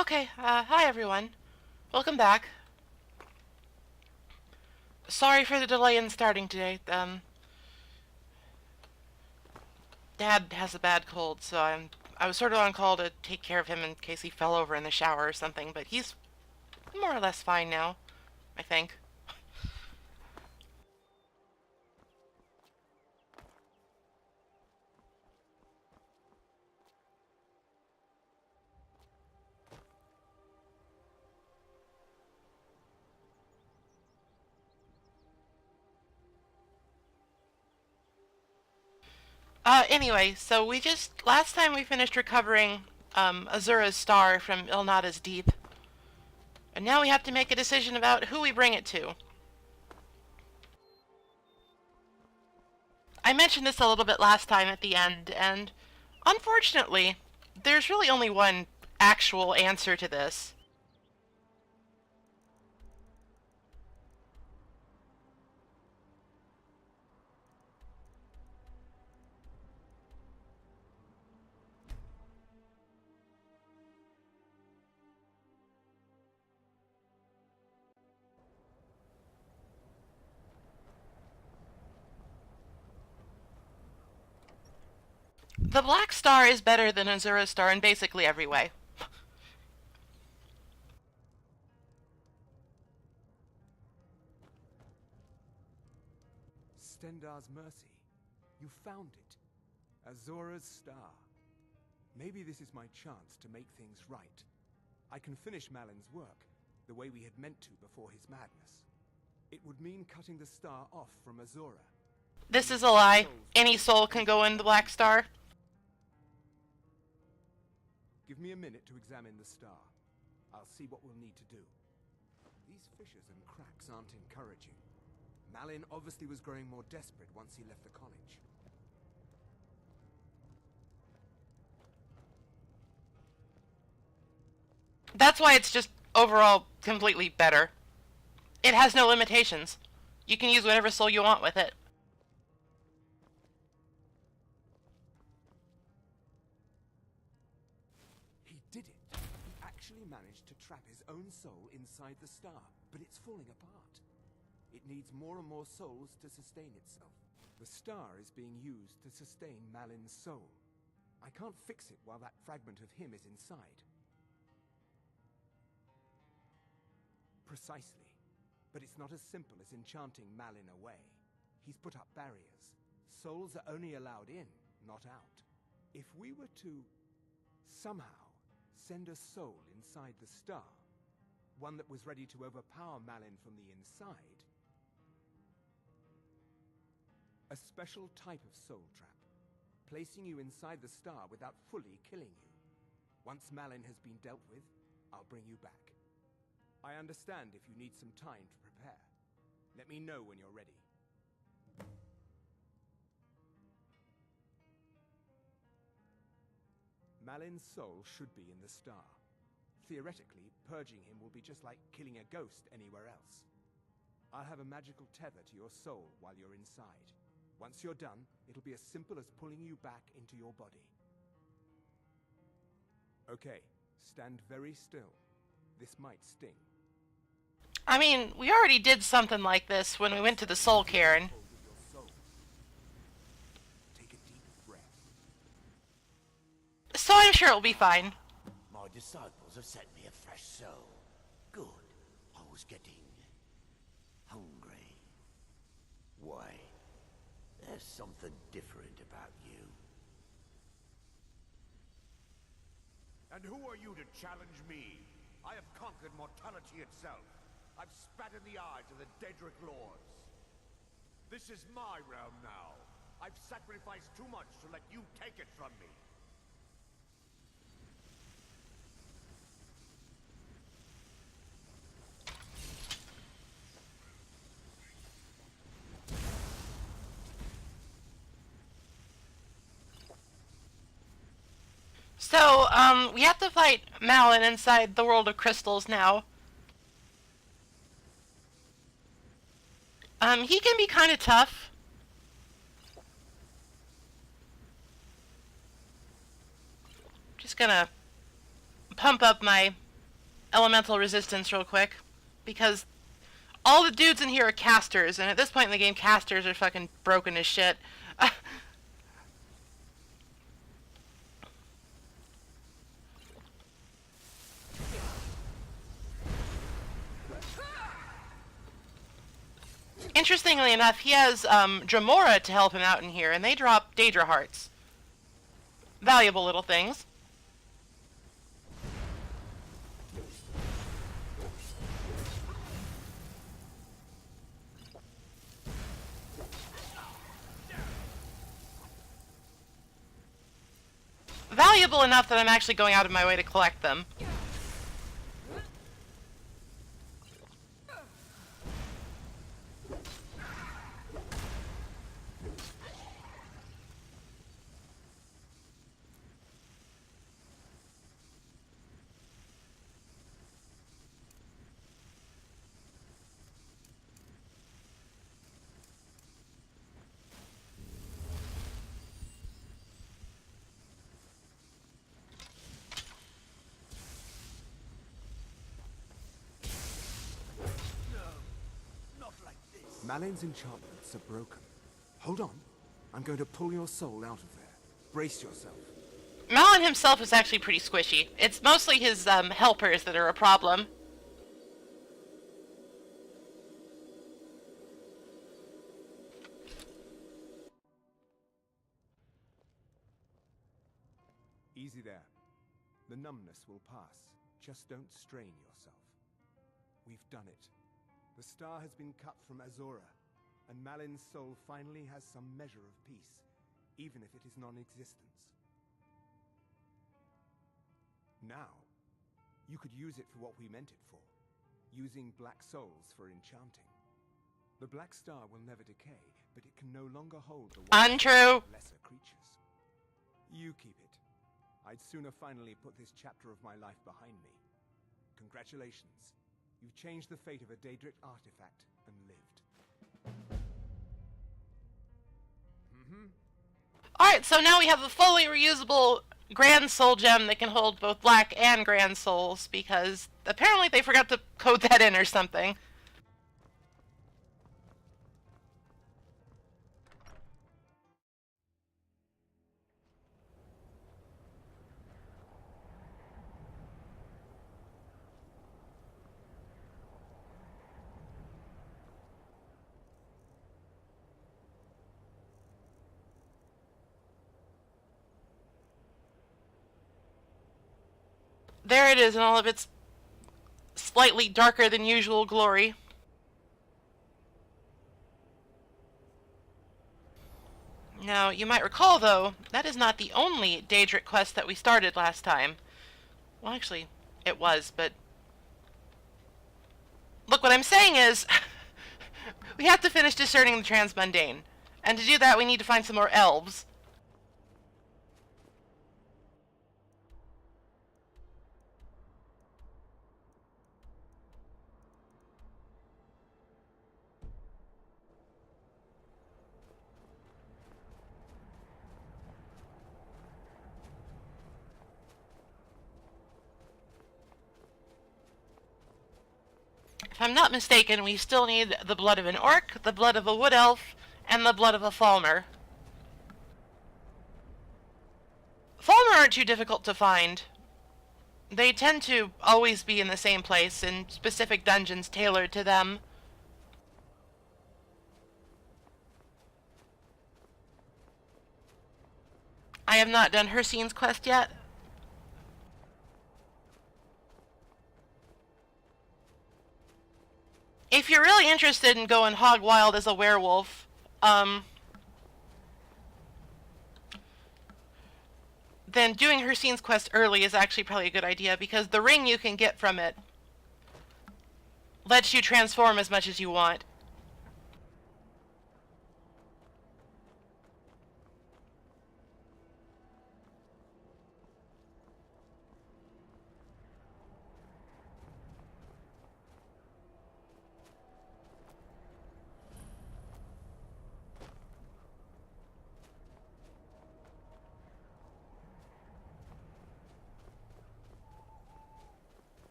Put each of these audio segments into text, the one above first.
Okay, hi everyone. Welcome back. Sorry for the delay in starting today. Dad has a bad cold, so I was sort of on call to take care of him in case he fell over in the shower or something, but he's more or less fine now, I think. Anyway, so last time we finished recovering, Azura's star from Ilnada's Deep, and now we have to make a decision about who we bring it to. I mentioned this a little bit last time at the end, and unfortunately, there's really only one actual answer to this. The Black Star is better than Azura's Star in basically every way. Stendar's mercy. You found it. Azura's star. Maybe this is my chance to make things right. I can finish Malin's work, the way we had meant to before his madness. It would mean cutting the star off from Azura. This is a lie. Any soul can go in the Black Star. Give me a minute to examine the star. I'll see what we'll need to do. These fissures and cracks aren't encouraging. Malin obviously was growing more desperate once he left the college. That's why it's just overall completely better. It has no limitations. You can use whatever soul you want with it. He did it. He actually managed to trap his own soul inside the star, but it's falling apart. It needs more and more souls to sustain itself. The star is being used to sustain Malin's soul. I can't fix it while that fragment of him is inside. Precisely. But it's not as simple as enchanting Malin away. He's put up barriers. Souls are only allowed in, not out. If we were to somehow send a soul inside the star, one that was ready to overpower Malin from the inside, a special type of soul trap, placing you inside the star without fully killing you. Once Malin has been dealt with, I'll bring you back. I understand if you need some time to prepare. Let me know when you're ready. Malin's soul should be in the star. Theoretically, purging him will be just like killing a ghost anywhere else. I'll have a magical tether to your soul while you're inside. Once you're done, it'll be as simple as pulling you back into your body. Okay, stand very still. This might sting. I mean, we already did something like this when we went to the Soul Cairn. Take a deep breath. So I'm sure it'll be fine. My disciples have sent me a fresh soul. Good. I was getting hungry. Why? There's something different about you. And who are you to challenge me? I have conquered mortality itself. I've spat in the eyes of the Daedric Lords. This is my realm now. I've sacrificed too much to let you take it from me. So, we have to fight Malin inside the World of Crystals now. He can be kind of tough. Just gonna pump up my elemental resistance real quick, because all the dudes in here are casters, and at this point in the game, casters are fucking broken as shit. Interestingly enough, he has Dramora to help him out in here, and they drop Daedra hearts. Valuable little things. Valuable enough that I'm actually going out of my way to collect them. Malin's enchantments are broken. Hold on. I'm going to pull your soul out of there. Brace yourself. Malin himself is actually pretty squishy. It's mostly his helpers that are a problem. Easy there. The numbness will pass. Just don't strain yourself. We've done it. The star has been cut from Azora, and Malin's soul finally has some measure of peace, even if it is non-existence. Now, you could use it for what we meant it for, using black souls for enchanting. The black star will never decay, but it can no longer hold the Untrue. lesser creatures. You keep it. I'd sooner finally put this chapter of my life behind me. Congratulations. You've changed the fate of a Daedric artifact and lived. Alright, so now we have a fully reusable Grand Soul gem that can hold both Black and Grand Souls, because apparently they forgot to code that in or something. There it is in all of its slightly darker than usual glory. Now, you might recall, though, that is not the only Daedric quest that we started last time. Well, actually, it was, but... Look, what I'm saying is, we have to finish discerning the transmundane. And to do that, we need to find some more elves. If I'm not mistaken, we still need the blood of an orc, the blood of a wood elf, and the blood of a Falmer. Falmer aren't too difficult to find. They tend to always be in the same place, in specific dungeons tailored to them. I have not done Hersine's quest yet. If you're really interested in going hog wild as a werewolf, then doing Hersine's quest early is actually probably a good idea, because the ring you can get from it lets you transform as much as you want.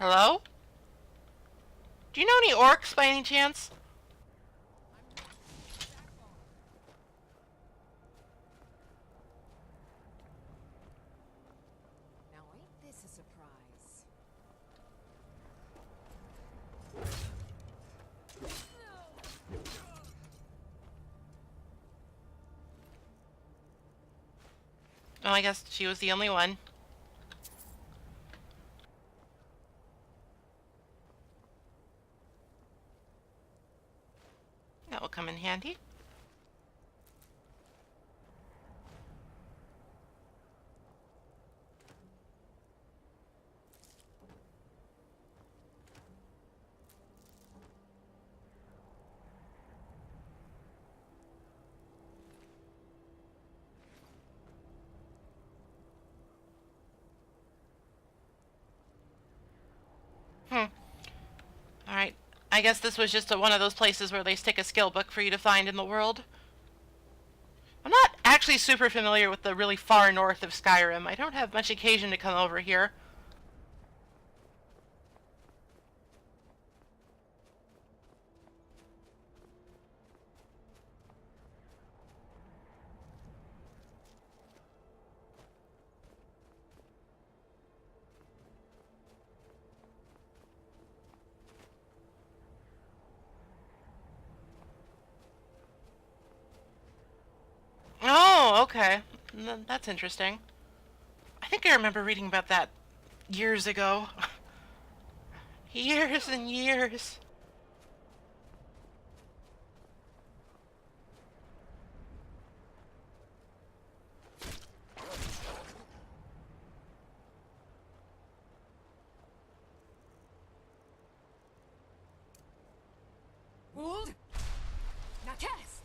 Hello? Do you know any orcs by any chance? Now ain't this a surprise? Oh, I guess she was the only one. That will come in handy. Alright. I guess this was just one of those places where they stick a skill book for you to find in the world. I'm not actually super familiar with the really far north of Skyrim. I don't have much occasion to come over here. Oh, okay. That's interesting. I think I remember reading about that years ago. Years and years. Hold! Now cast!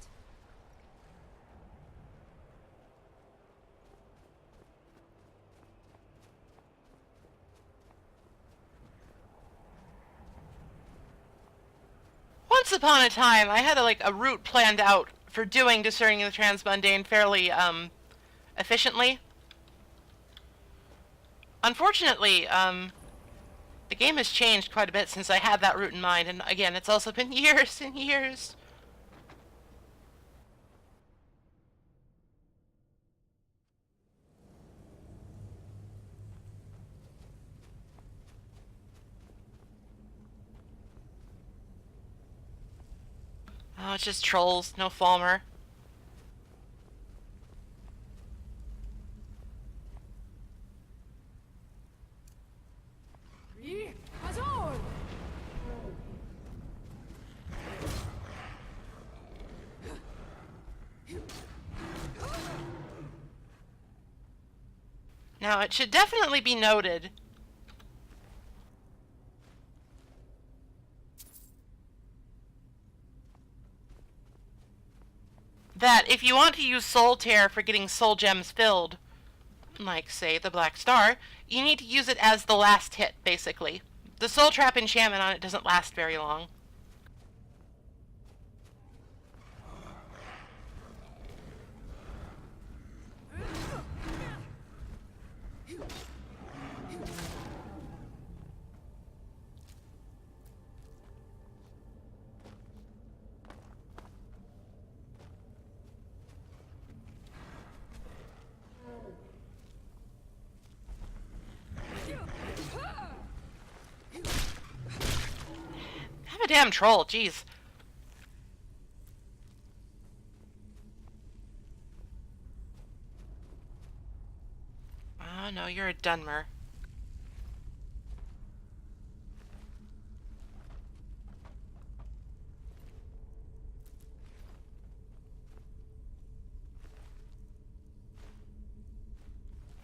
Once upon a time, I had a route planned out for doing Discerning the Transmundane fairly, efficiently. Unfortunately, the game has changed quite a bit since I had that route in mind, and again, it's also been years and years. Oh, it's just trolls, no Falmer. Azor! Now, it should definitely be noted that if you want to use Soul Tear for getting soul gems filled, like, say, the Black Star, you need to use it as the last hit, basically. The Soul Trap enchantment on it doesn't last very long. Have a damn troll, jeez. Oh no, you're a Dunmer.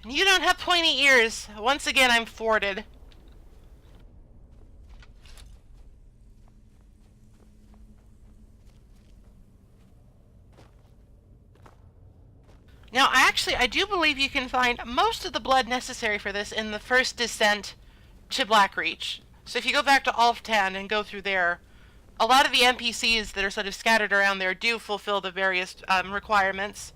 And you don't have pointy ears. Once again, I'm thwarted. Now, I do believe you can find most of the blood necessary for this in the first descent to Blackreach. So if you go back to Alftan and go through there, a lot of the NPCs that are sort of scattered around there do fulfill the various requirements.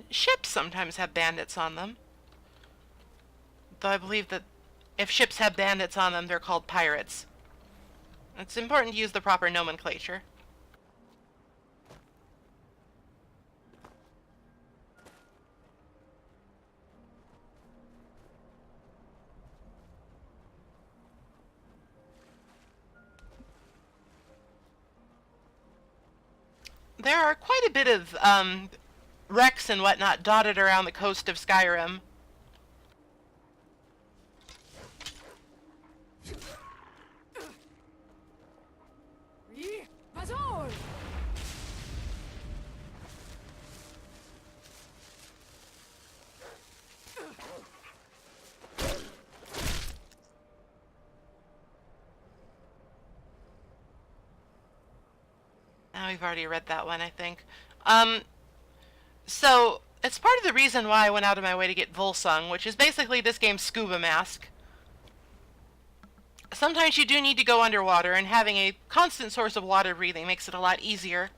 Ships sometimes have bandits on them. Though I believe that if ships have bandits on them, they're called pirates. It's important to use the proper nomenclature. There are quite a bit of wrecks and whatnot dotted around the coast of Skyrim. Bazol! Now we've already read that one, I think. So it's part of the reason why I went out of my way to get Volsung, which is basically this game's scuba mask. Sometimes you do need to go underwater, and having a constant source of water breathing makes it a lot easier.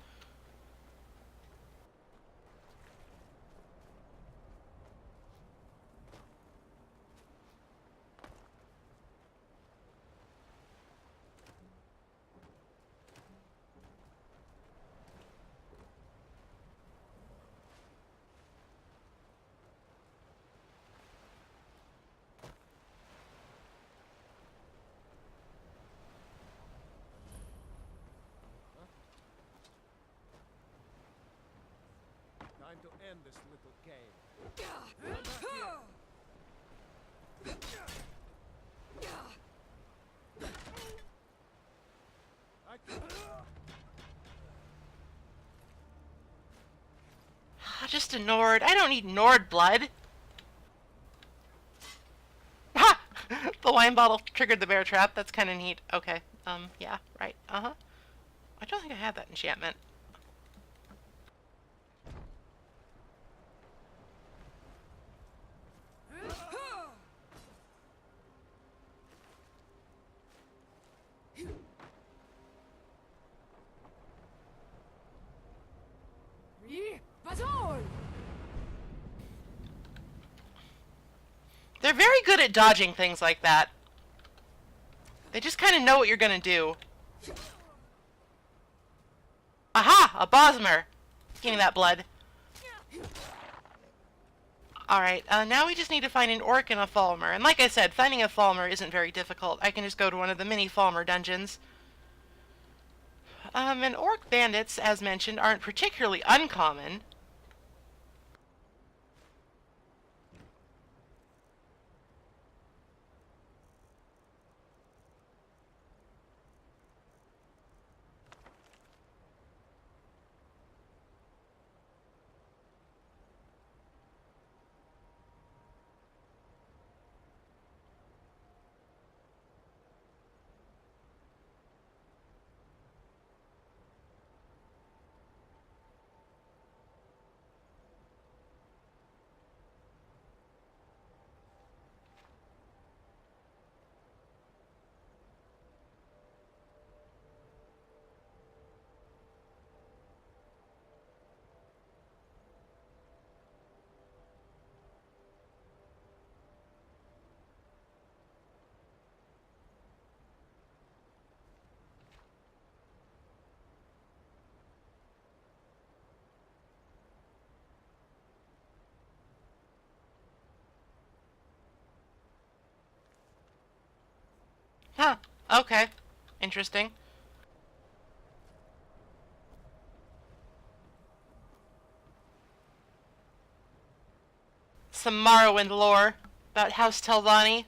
Time to end this little game. Just a Nord. I don't need Nord blood. Ha! The wine bottle triggered the bear trap. That's kind of neat. Okay. Yeah, right. Uh-huh. I don't think I had that enchantment. Bazol! They're very good at dodging things like that. They just kind of know what you're gonna do. Aha! A Bosmer! Give me that blood. Alright, now we just need to find an Orc and a Falmer. And like I said, finding a Falmer isn't very difficult. I can just go to one of the mini Falmer dungeons. And Orc bandits, as mentioned, aren't particularly uncommon. Huh. Okay. Interesting. Some Morrowind lore about House Telvanni.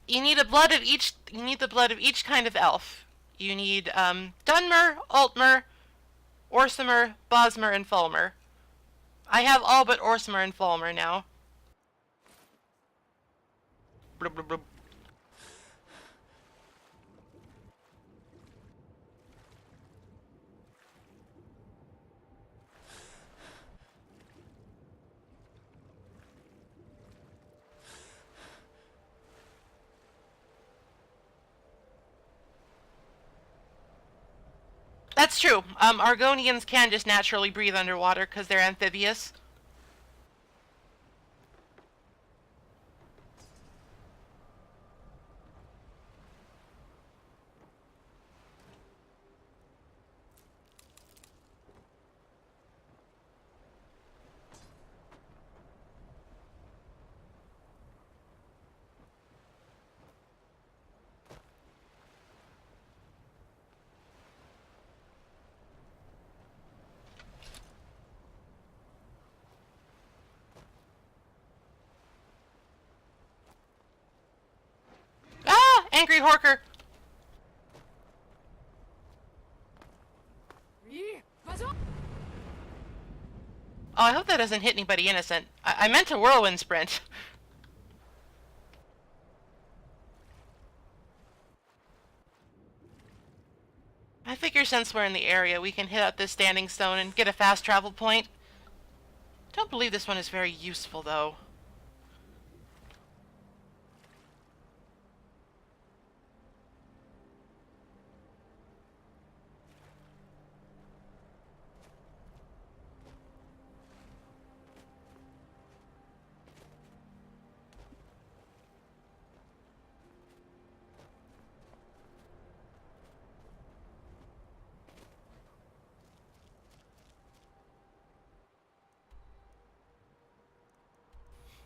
You need the blood of each kind of elf. You need Dunmer, Altmer, Orsimer, Bosmer, and Fulmer. I have all but Orsimer and Fulmer now. Blub, blub, blub. . That's true. Argonians can just naturally breathe underwater because they're amphibious. Ah! Angry Horker! Vas-y. Oh, I hope that doesn't hit anybody innocent. I meant a whirlwind sprint. I figure since we're in the area, we can hit up this standing stone and get a fast travel point. Don't believe this one is very useful, though.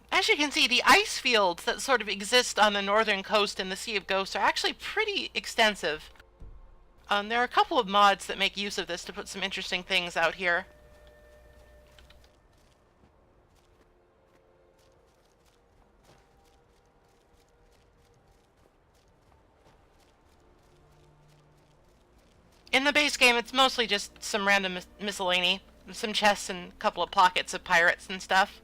As you can see, the ice fields that sort of exist on the northern coast in the Sea of Ghosts are actually pretty extensive. There are a couple of mods that make use of this to put some interesting things out here. In the base game, it's mostly just some random miscellany, some chests and a couple of pockets of pirates and stuff.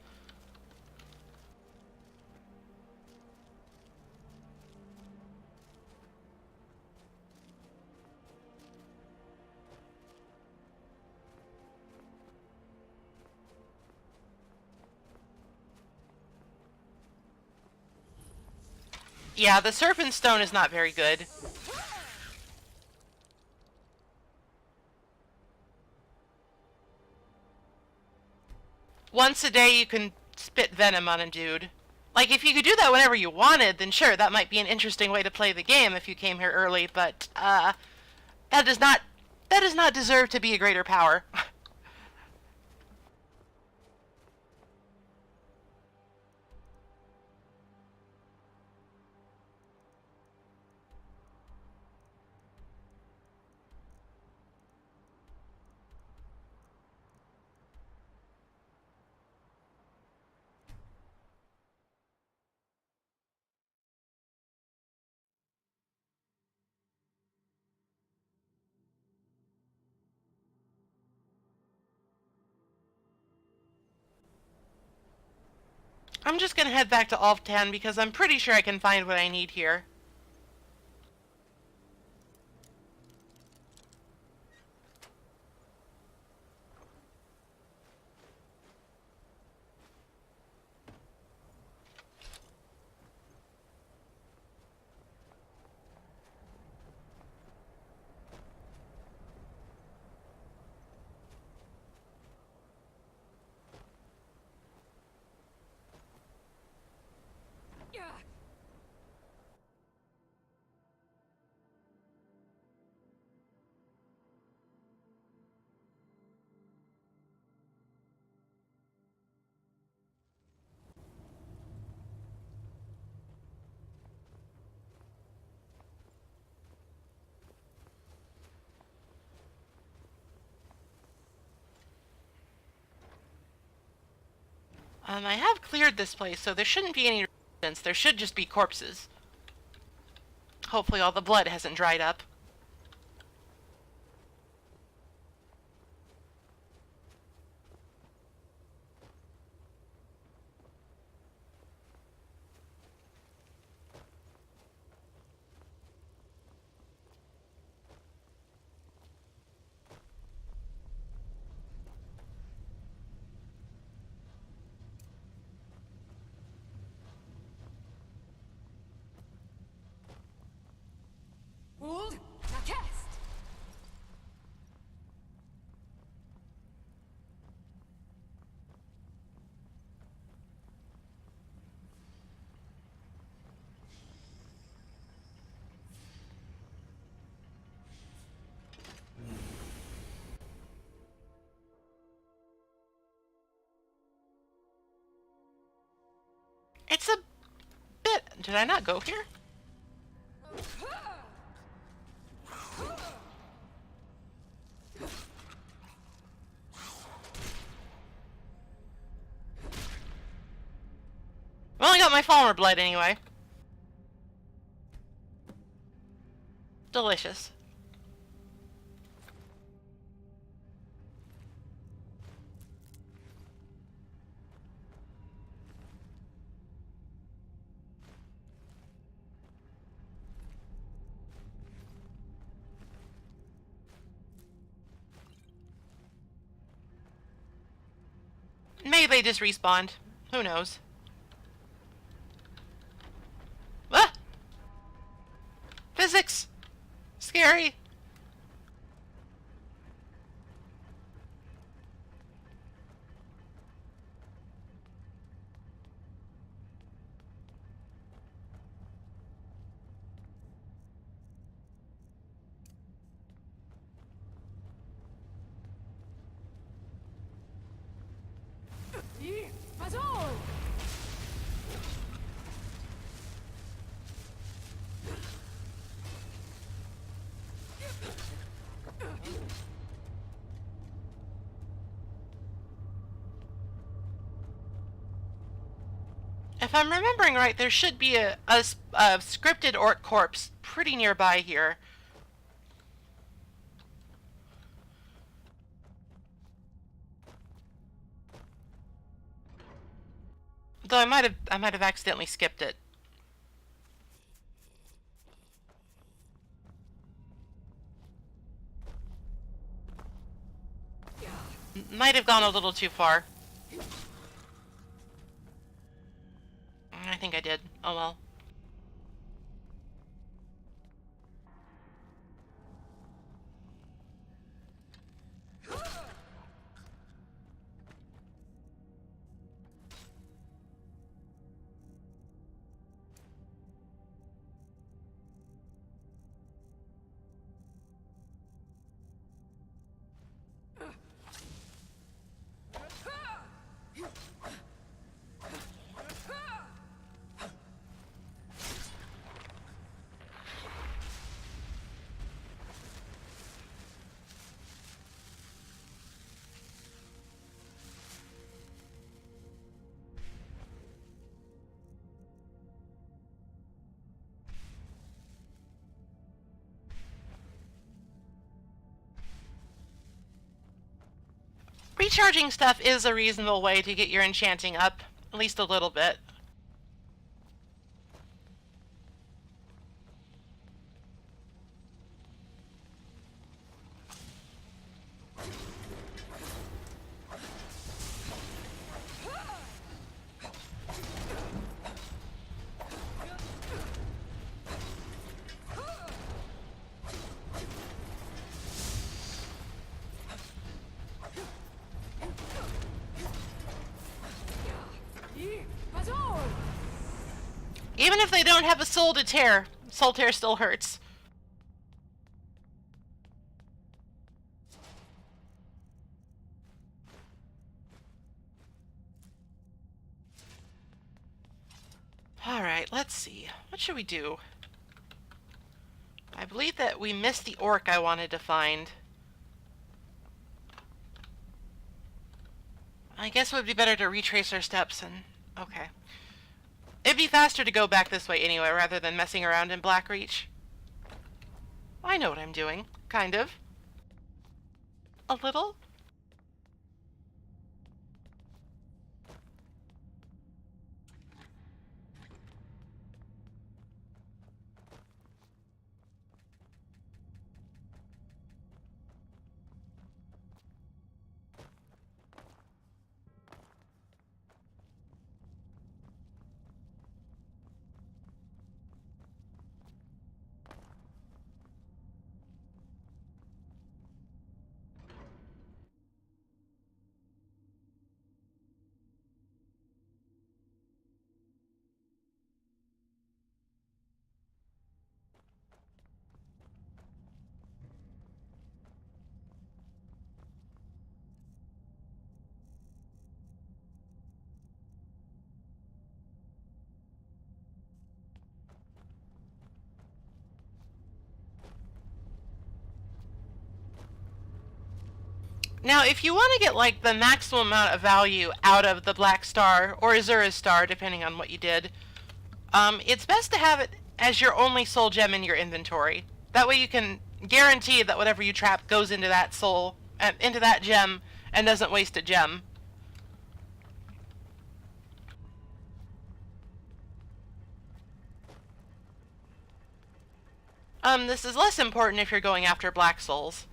Yeah, the Serpent Stone is not very good. Once a day you can spit venom on a dude. Like, if you could do that whenever you wanted, then sure, that might be an interesting way to play the game if you came here early, but, that does not deserve to be a greater power. I'm just gonna head back to Alftan because I'm pretty sure I can find what I need here. I have cleared this place, so there shouldn't be any resistance. There should just be corpses. Hopefully all the blood hasn't dried up. Hold. It's a bit... Did I not go here? Well, I got my Falmer blood anyway. Delicious. Maybe they just respawned. Who knows? Ah! Physics! Scary! Vazol! If I'm remembering right, there should be a scripted orc corpse pretty nearby here. Though I might have accidentally skipped it. Might have gone a little too far. I think I did. Oh well. Recharging stuff is a reasonable way to get your enchanting up, at least a little bit. Vazol! Even if they don't have a soul to tear, soul tear still hurts. Alright, let's see. What should we do? I believe that we missed the orc I wanted to find. I guess it would be better to retrace our steps and... Okay. It'd be faster to go back this way anyway, rather than messing around in Blackreach. I know what I'm doing. Kind of. A little. Now, if you want to get, like, the maximum amount of value out of the Black Star, or Azura's Star, depending on what you did, it's best to have it as your only soul gem in your inventory. That way you can guarantee that whatever you trap goes into that soul, into that gem, and doesn't waste a gem. This is less important if you're going after black souls.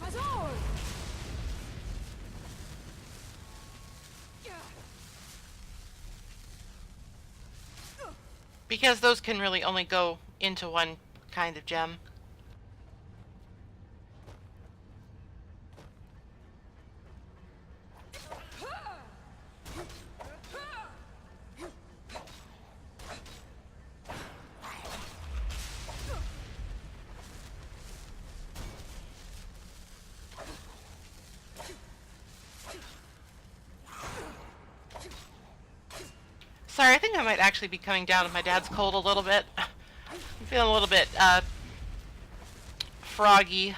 Bazol! Because those can really only go into one kind of gem. Sorry, I think I might actually be coming down with my dad's cold a little bit. I'm feeling a little bit, froggy.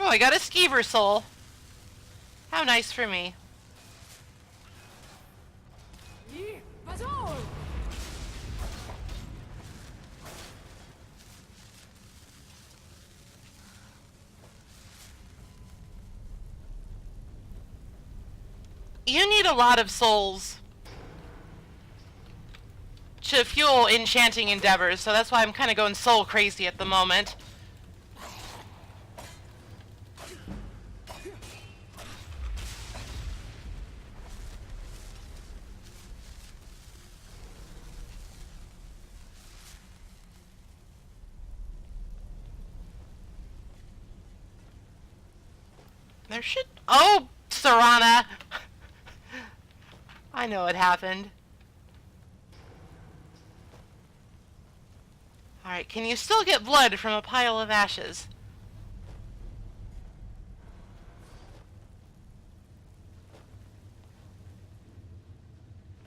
Oh, I got a skeever soul. How nice for me. Bazol! You need a lot of souls to fuel enchanting endeavors, so that's why I'm kind of going soul crazy at the moment. There should... Oh, Serana! I know it happened. Alright, can you still get blood from a pile of ashes?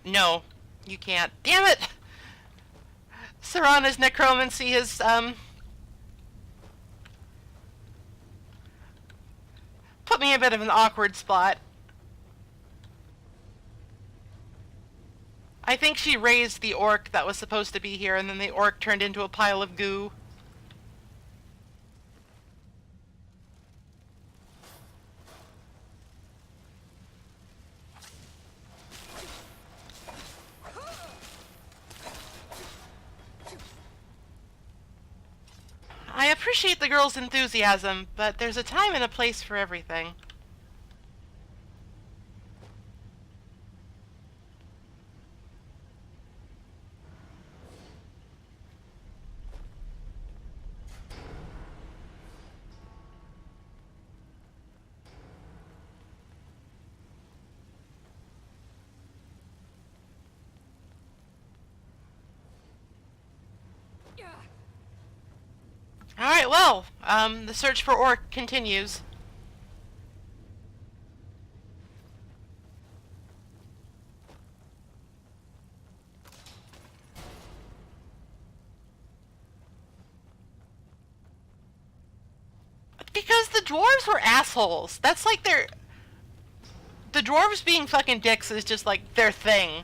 No, you can't. Damn it! Serana's necromancy is, put me in a bit of an awkward spot. I think she raised the orc that was supposed to be here, and then the orc turned into a pile of goo. I appreciate the girl's enthusiasm, but there's a time and a place for everything. Alright, well, the search for orc continues. Because the dwarves were assholes. That's like their... The dwarves being fucking dicks is just like their thing.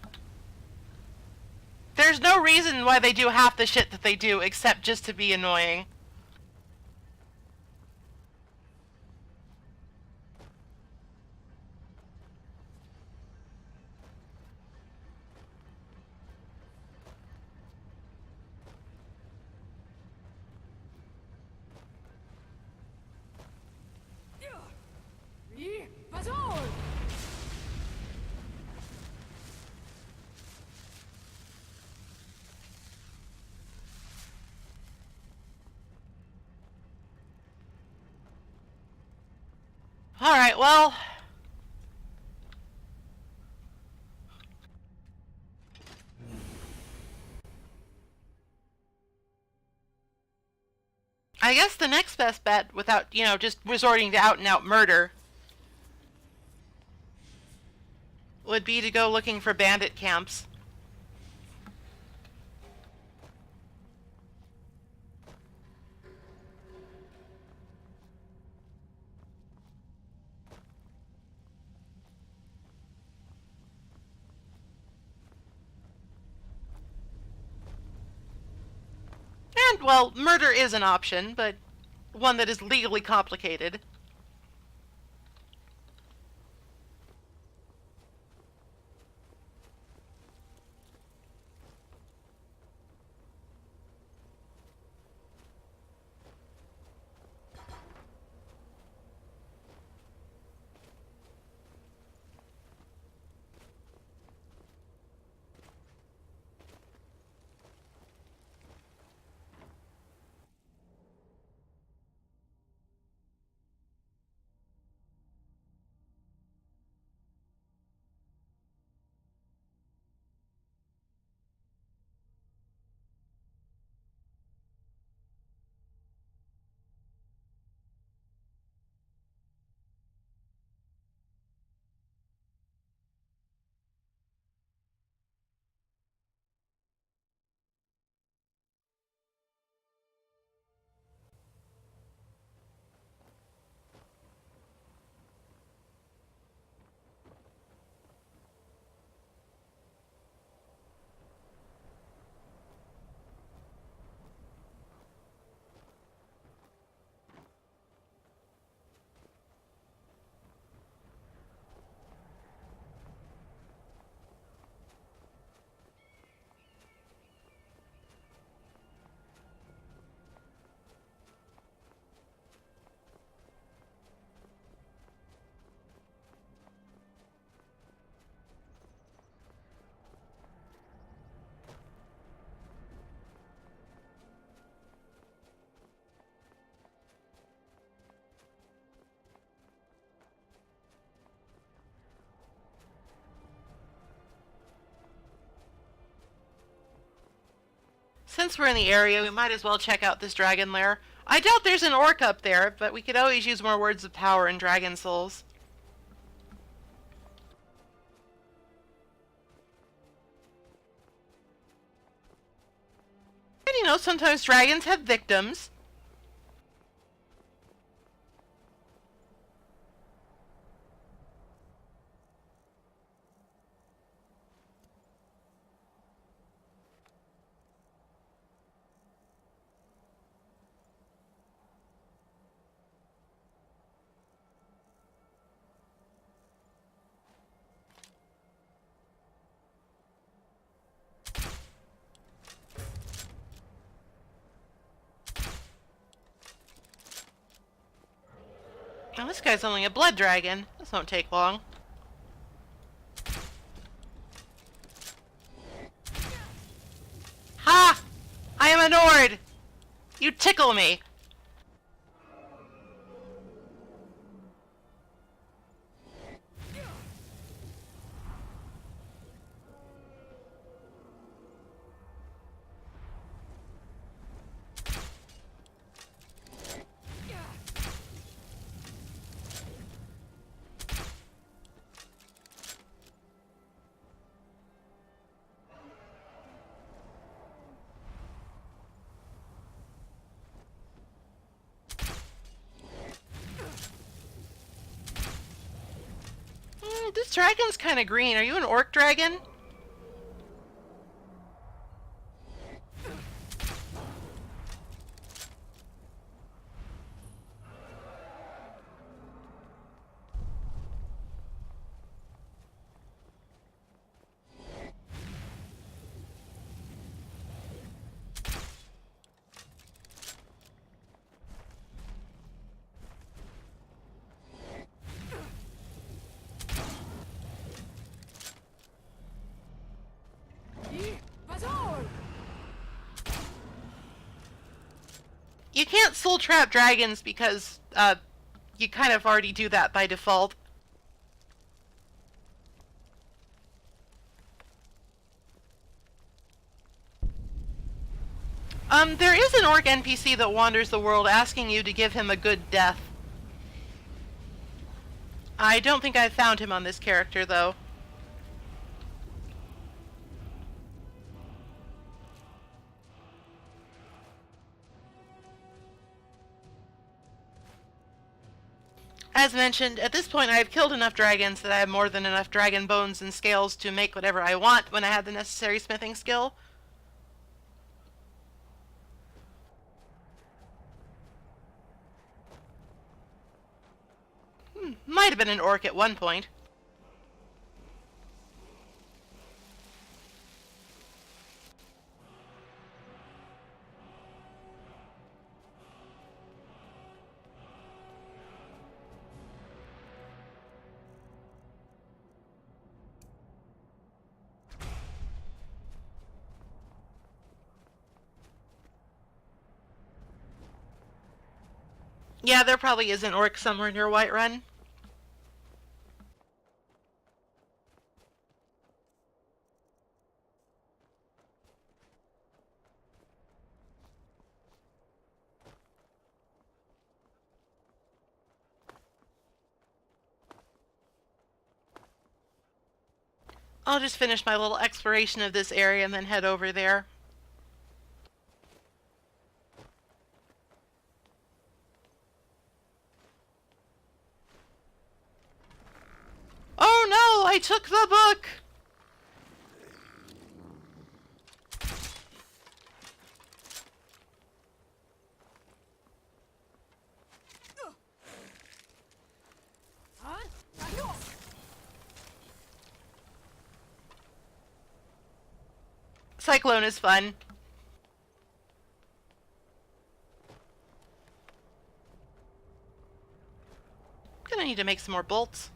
There's no reason why they do half the shit that they do except just to be annoying. Alright, well... I guess the next best bet, without, you know, just resorting to out-and-out murder, would be to go looking for bandit camps. And, well, murder is an option, but one that is legally complicated. Since we're in the area, we might as well check out this dragon lair. I doubt there's an orc up there, but we could always use more words of power and dragon souls. And you know, sometimes dragons have victims. Now this guy's only a blood dragon. This won't take long. Ha! I am a Nord! You tickle me! This dragon's kind of green. Are you an orc dragon? You can't soul trap dragons because you kind of already do that by default. There is an orc NPC that wanders the world asking you to give him a good death. I don't think I've found him on this character, though. As mentioned, at this point I have killed enough dragons that I have more than enough dragon bones and scales to make whatever I want when I have the necessary smithing skill. Might have been an orc at one point. Yeah, there probably is an orc somewhere near Whiterun. I'll just finish my little exploration of this area and then head over there. Oh no, I took the book! Cyclone is fun. Gonna need to make some more bolts.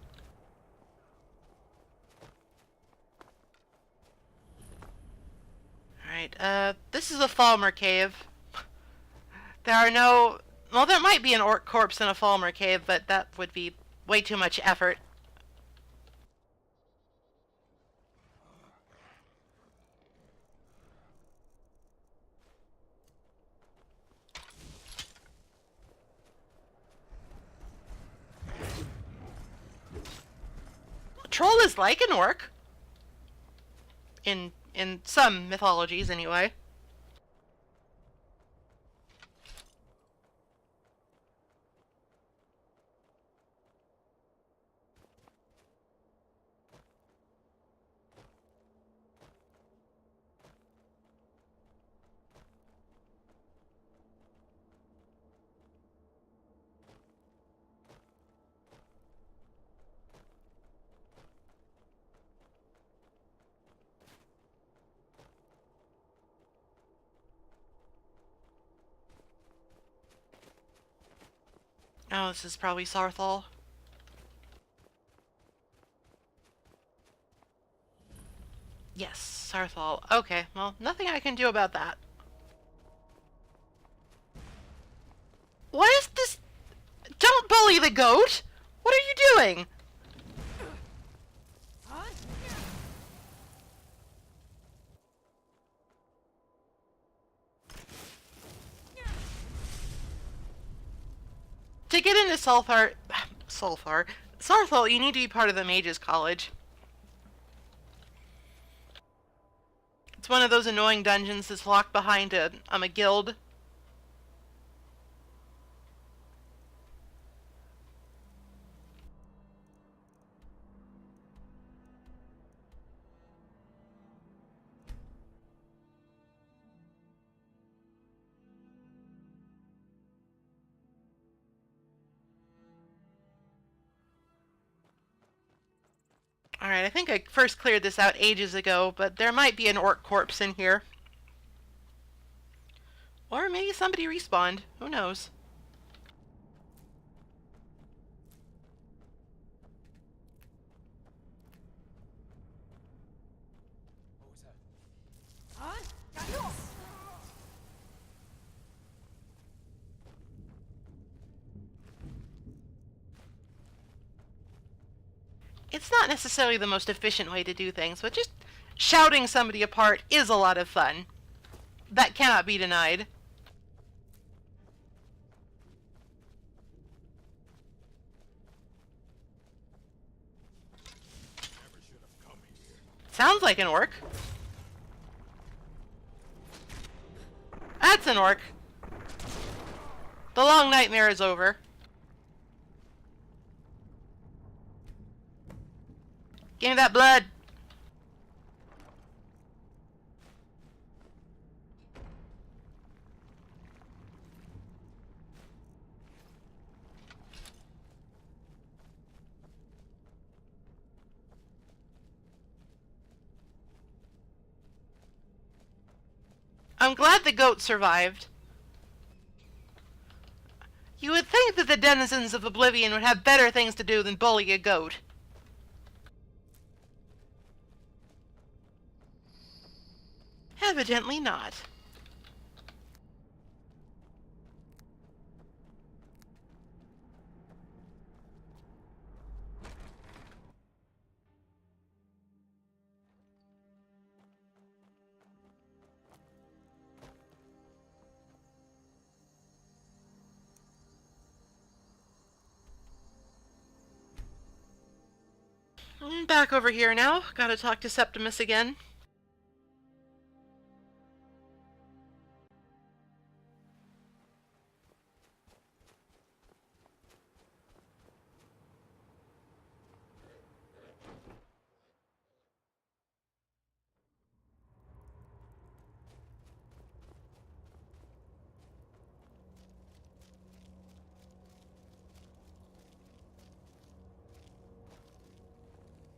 Alright, this is a Falmer cave. There are no... Well, there might be an orc corpse in a Falmer cave, but that would be way too much effort. Troll is like an orc. In some mythologies, anyway. Oh, this is probably Sarthal. Yes, Sarthal. Okay, well, nothing I can do about that. What is this? Don't bully the goat! What are you doing? To get into Sarthal, you need to be part of the Mages College. It's one of those annoying dungeons that's locked behind a guild. Alright, I think I first cleared this out ages ago, but there might be an orc corpse in here. Or maybe somebody respawned. Who knows? It's not necessarily the most efficient way to do things, but just shouting somebody apart is a lot of fun. That cannot be denied. Sounds like an orc. That's an orc. The long nightmare is over. Give me that blood. I'm glad the goat survived. You would think that the denizens of Oblivion would have better things to do than bully a goat. Evidently not. Back over here now. Gotta talk to Septimus again.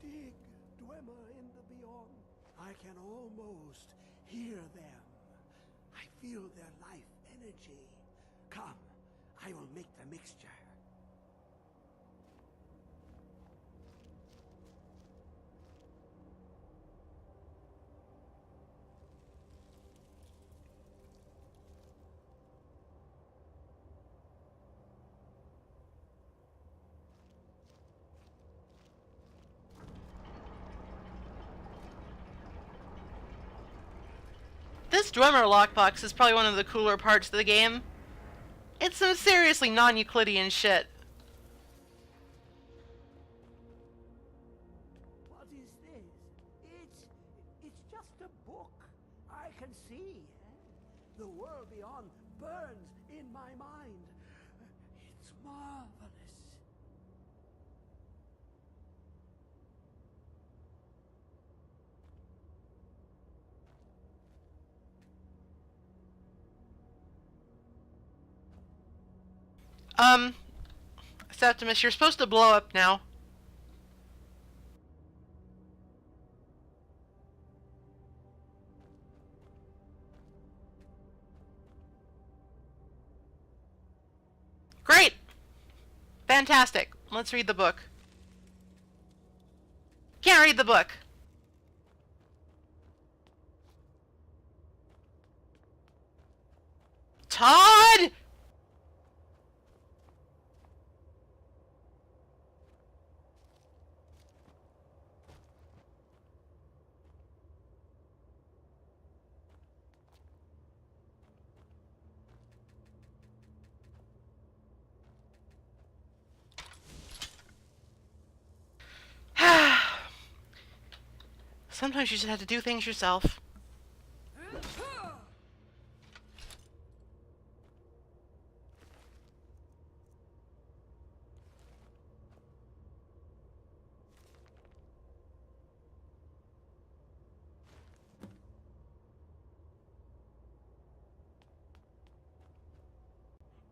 Dig, Dwemer in the beyond. I can almost hear them. I feel their life energy. Come, I will make the mixture. This Dwemer lockbox is probably one of the cooler parts of the game. It's some seriously non-Euclidean shit. What is this? It's just a book. I can see. The world beyond burns in my mind. It's marvelous. Septimus, you're supposed to blow up now. Great! Fantastic. Let's read the book. Can't read the book. Todd! Sometimes you just have to do things yourself.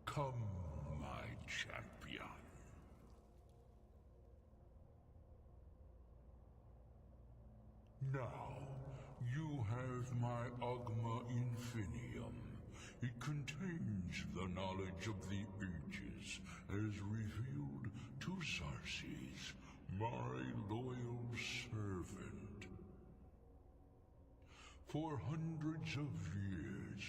Come, my champion. Now, you have my Ogma Infinium. It contains the knowledge of the ages, as revealed to Xarxes, my loyal servant. For hundreds of years,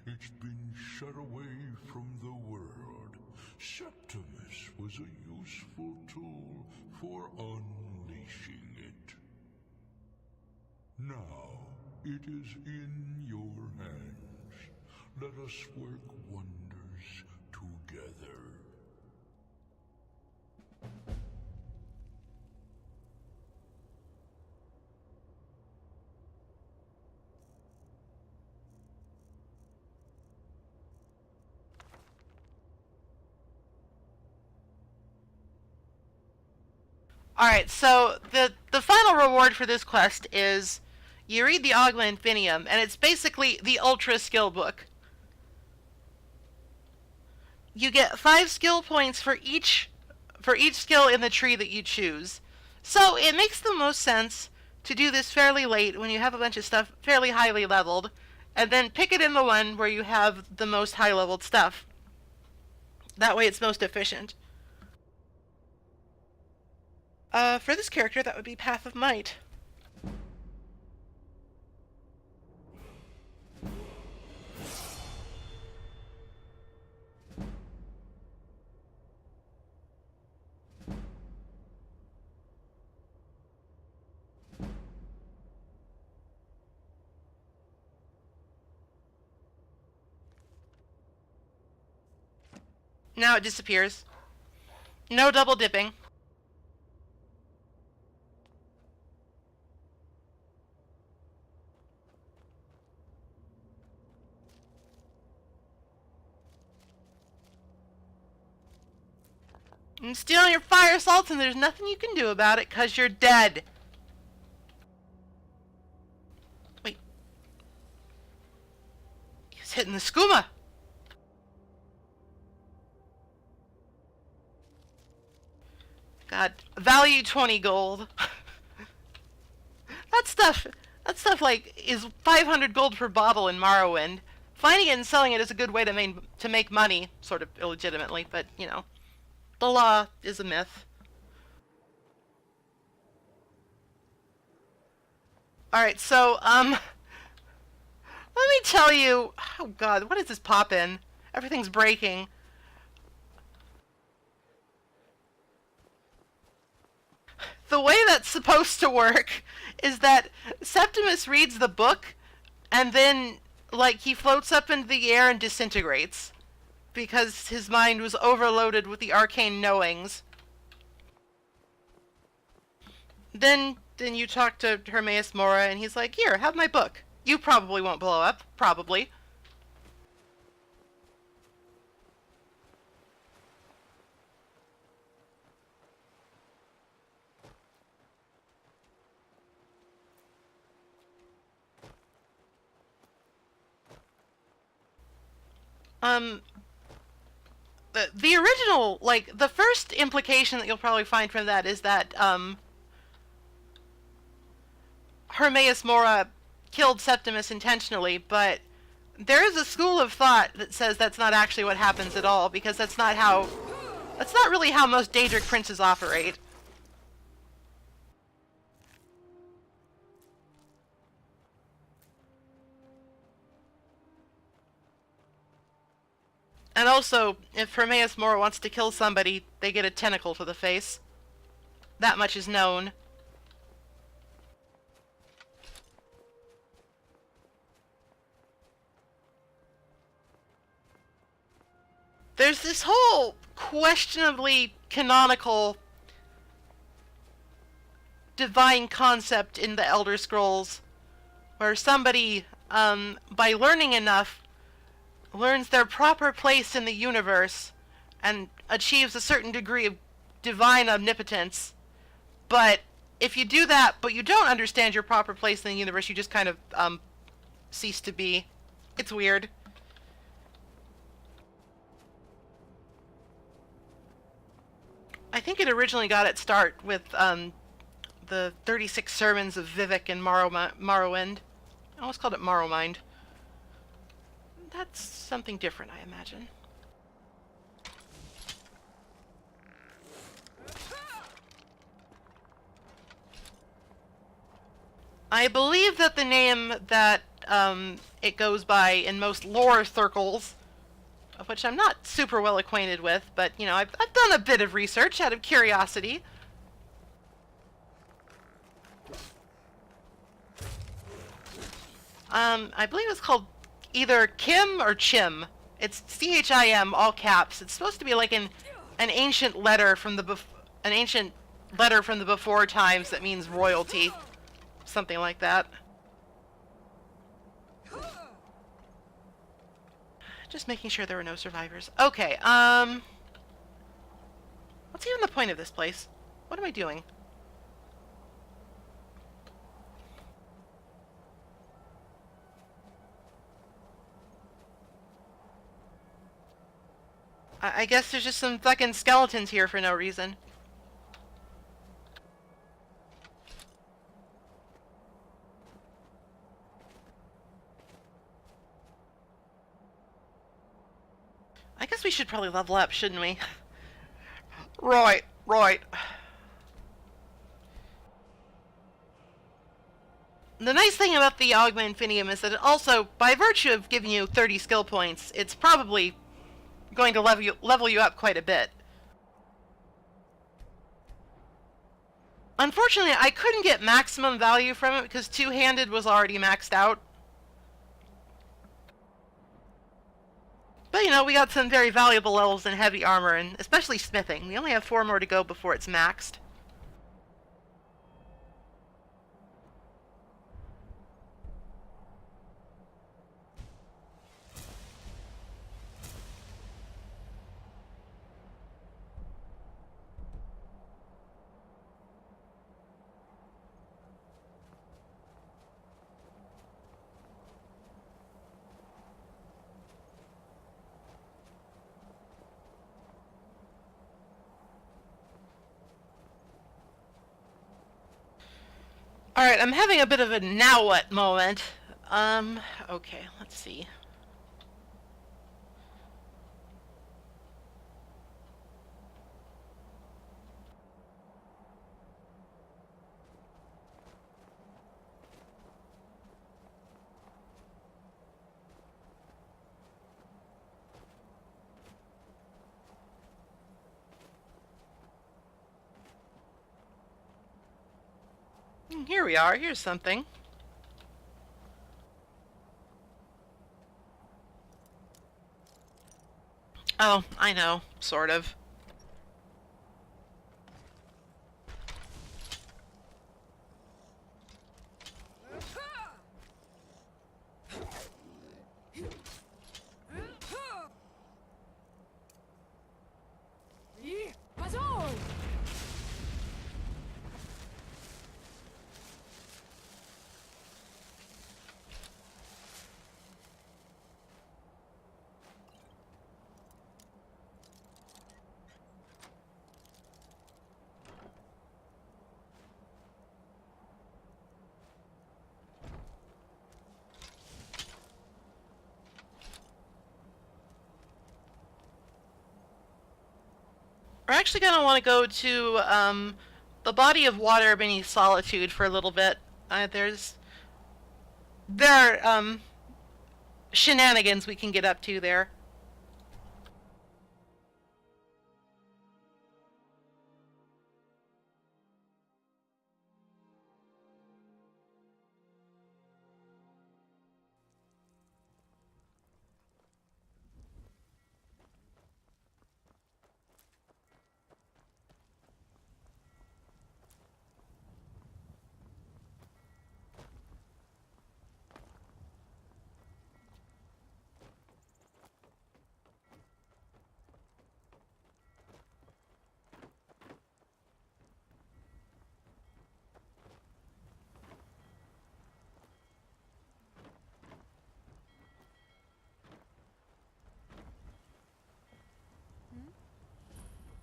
it's been shut away from the world. Septimus was a useful tool for unleashing Now, it is in your hands. Let us work wonders together. Alright, so the final reward for this quest is you read the Ogma Infinium, and it's basically the Ultra Skill book. You get 5 skill points for each skill in the tree that you choose. So it makes the most sense to do this fairly late when you have a bunch of stuff fairly highly leveled, and then pick it in the one where you have the most high-leveled stuff. That way it's most efficient. For this character, that would be Path of Might. Now it disappears. No double dipping. And stealing your fire salts, and there's nothing you can do about it because you're dead. Wait. He's hitting the skooma. God, value 20 gold. That stuff like is 500 gold per bottle in Morrowind. Finding it and selling it is a good way to make money, sort of illegitimately, but you know. The law is a myth. Alright, so, let me tell you... Oh god, what is this pop-in? Everything's breaking. The way that's supposed to work is that Septimus reads the book, and then, like, he floats up into the air and disintegrates. Because his mind was overloaded with the arcane knowings. Then you talk to Hermaeus Mora, and he's like, here, have my book. You probably won't blow up. Probably. The original, like, the first implication that you'll probably find from that is that, Hermaeus Mora killed Septimus intentionally, but there is a school of thought that says that's not actually what happens at all, because that's not really how most Daedric princes operate. And also, if Hermaeus Mora wants to kill somebody, they get a tentacle to the face. That much is known. There's this whole questionably canonical divine concept in the Elder Scrolls, where somebody, by learning enough, learns their proper place in the universe and achieves a certain degree of divine omnipotence. But if you do that, but you don't understand your proper place in the universe, you just kind of cease to be. It's weird. I think it originally got its start with the 36 Sermons of Vivek and Morrowind. I almost called it Morrowmind. That's something different, I imagine. I believe that the name that it goes by in most lore circles, of which I'm not super well acquainted with, but, you know, I've done a bit of research out of curiosity. I believe it's called either Kim or Chim. It's CHIM, all caps. It's supposed to be like an ancient letter from the before times that means royalty, something like that. Just making sure there were no survivors. Okay, what's even the point of this place? What am I doing? I guess there's just some fucking skeletons here for no reason. I guess we should probably level up, shouldn't we? Right. The nice thing about the Augma Infinium is that it also, by virtue of giving you 30 skill points, it's probably going to level you up quite a bit. Unfortunately, I couldn't get maximum value from it because two-handed was already maxed out. But, you know, we got some very valuable levels in heavy armor, and especially smithing. We only have 4 more to go before it's maxed. Alright, I'm having a bit of a now what moment. Okay, let's see. Here we are, here's something. Oh, I know, sort of. Bazooka! We're actually going to want to go to the body of water beneath Solitude for a little bit. There are shenanigans we can get up to there.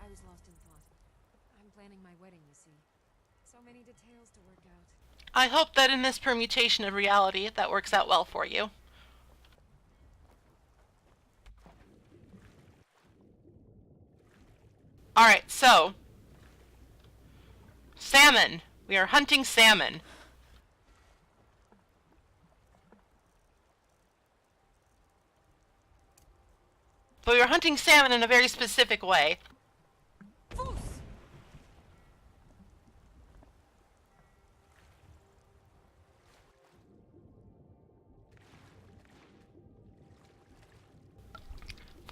I was lost in thought. I'm planning my wedding, you see. So many details to work out. I hope that in this permutation of reality, that works out well for you. Alright, so. Salmon. We are hunting salmon. But we are hunting salmon in a very specific way.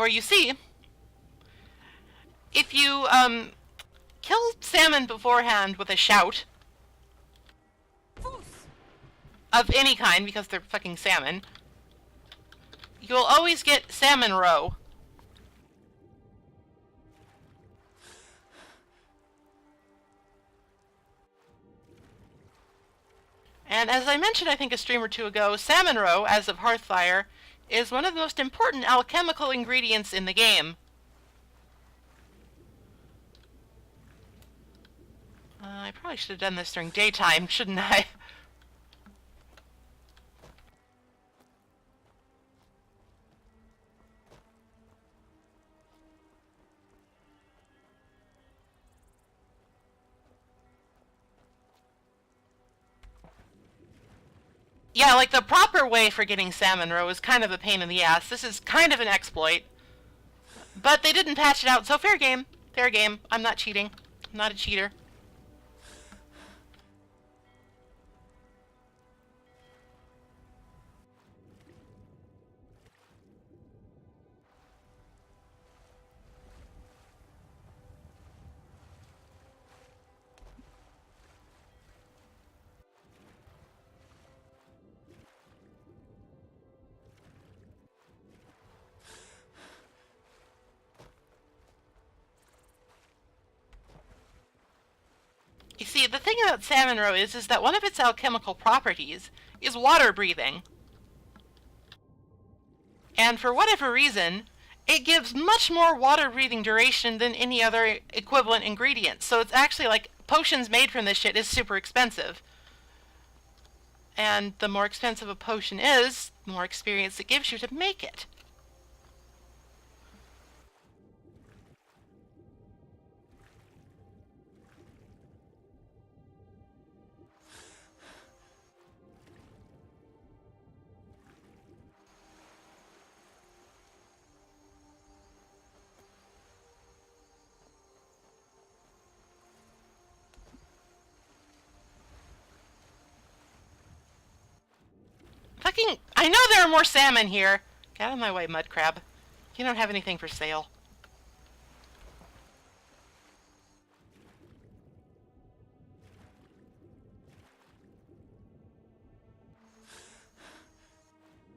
For you see, if you kill salmon beforehand with a shout of any kind, because they're fucking salmon, you'll always get salmon roe. And as I mentioned, I think a stream or two ago, salmon roe, as of Hearthfire, is one of the most important alchemical ingredients in the game. I probably should have done this during daytime, shouldn't I? Yeah, like the proper way for getting salmon roe is kind of a pain in the ass. This is kind of an exploit. But they didn't patch it out, so fair game. Fair game. I'm not cheating. I'm not a cheater. You see, the thing about salmon roe is that one of its alchemical properties is water breathing. And for whatever reason, it gives much more water breathing duration than any other equivalent ingredient. So it's actually like potions made from this shit is super expensive. And the more expensive a potion is, the more experience it gives you to make it. Fucking, I know there are more salmon here. Get out of my way, mud crab. You don't have anything for sale.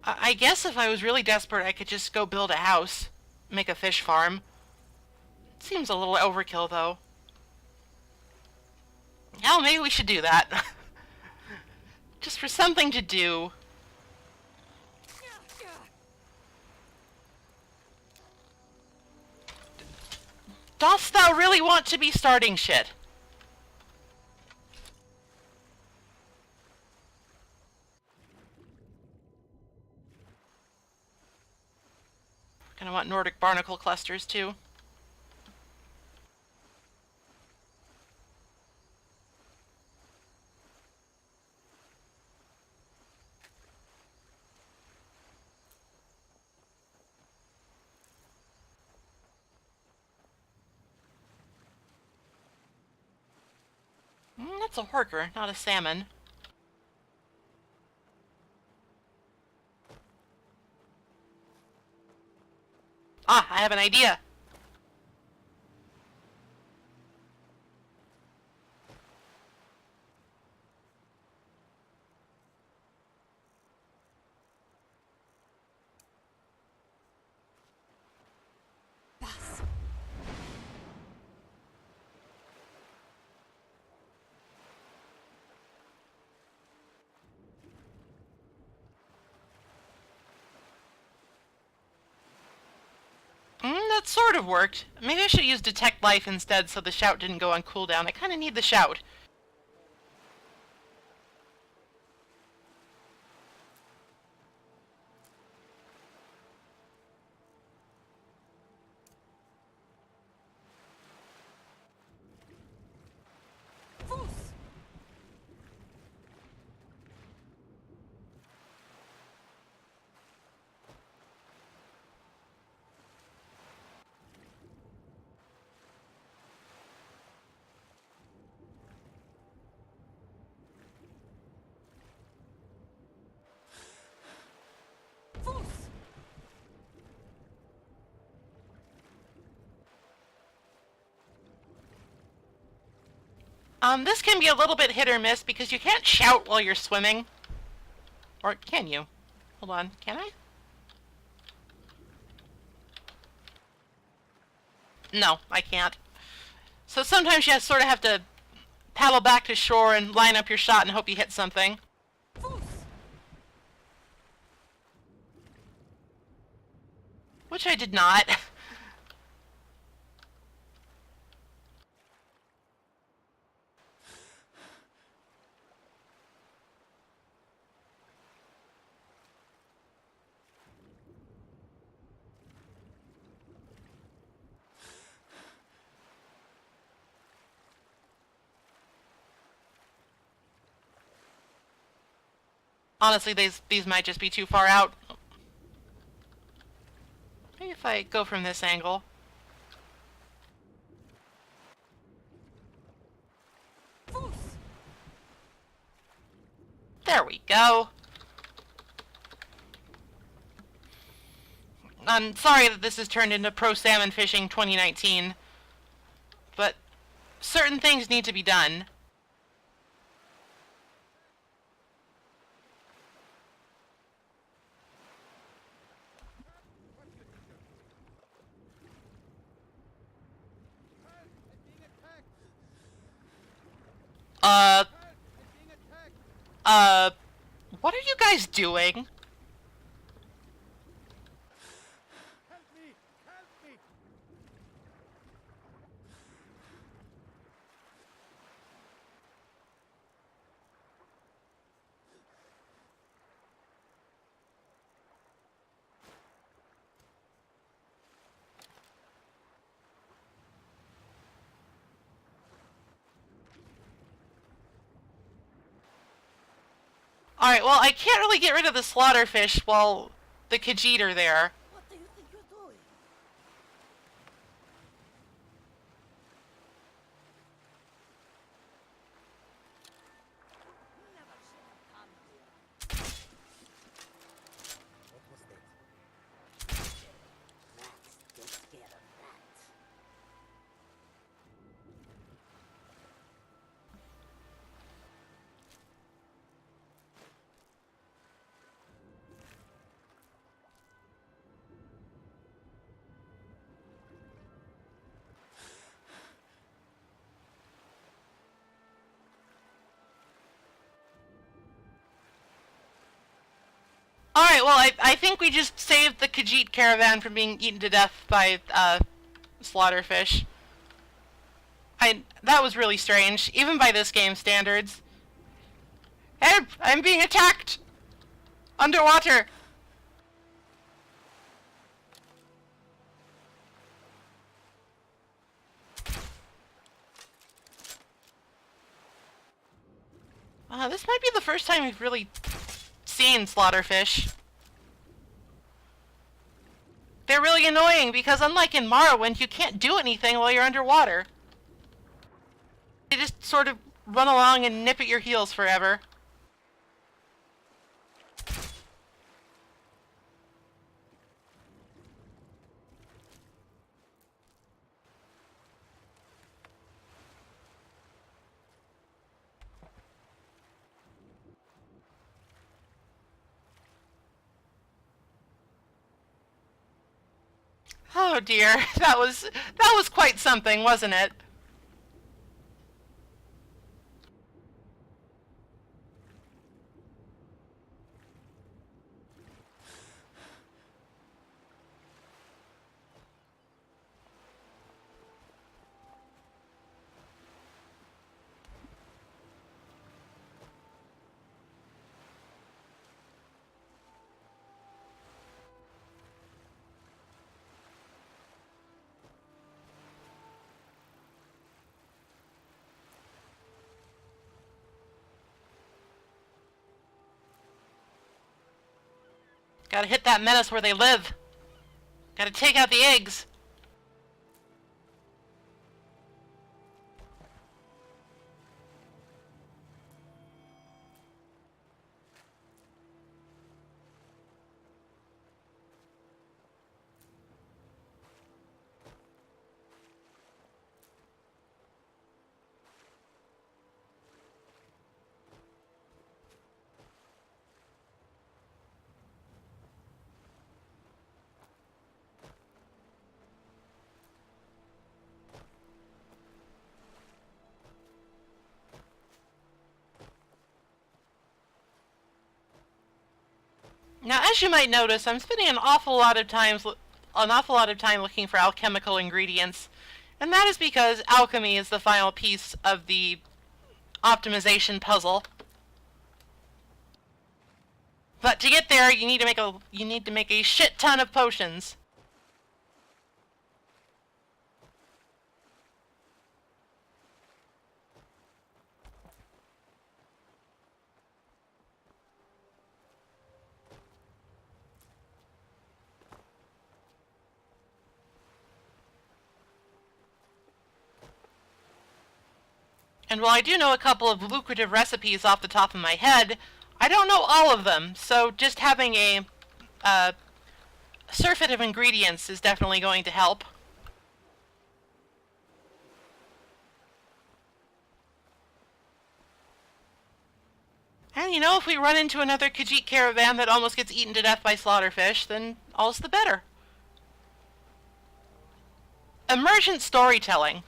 I guess if I was really desperate, I could just go build a house. Make a fish farm. Seems a little overkill, though. Hell, maybe we should do that. Just for something to do. Dost thou really want to be starting shit? Gonna want Nordic barnacle clusters too. That's a horker, not a salmon. Ah, I have an idea. That sort of worked. Maybe I should use Detect Life instead so the shout didn't go on cooldown. I kind of need the shout. This can be a little bit hit or miss because you can't shout while you're swimming. Or can you? Hold on, can I? No, I can't. So sometimes you sort of have to paddle back to shore and line up your shot and hope you hit something. Which I did not. Honestly, these might just be too far out. Maybe if I go from this angle. There we go. I'm sorry that this has turned into Pro Salmon Fishing 2019, but certain things need to be done. What are you guys doing? Alright, well, I can't really get rid of the slaughterfish while the Khajiit are there. What do you think you're doing? Never should have come here. What was that? Rats get scared of rats. Alright, well, I think we just saved the Khajiit caravan from being eaten to death by, slaughterfish. That was really strange, even by this game's standards. Help! I'm being attacked! Underwater! This might be the first time we've really seen slaughterfish. They're really annoying because unlike in Morrowind, you can't do anything while you're underwater. They just sort of run along and nip at your heels forever. Oh dear, that was quite something, wasn't it? Gotta hit that menace where they live. Gotta take out the eggs. Now, as you might notice, I'm spending an awful lot of time looking for alchemical ingredients, and that is because alchemy is the final piece of the optimization puzzle. But to get there, you need to make a shit ton of potions. And while I do know a couple of lucrative recipes off the top of my head, I don't know all of them, so just having a surfeit of ingredients is definitely going to help. And you know, if we run into another Khajiit caravan that almost gets eaten to death by slaughterfish, then all's the better. Emergent storytelling.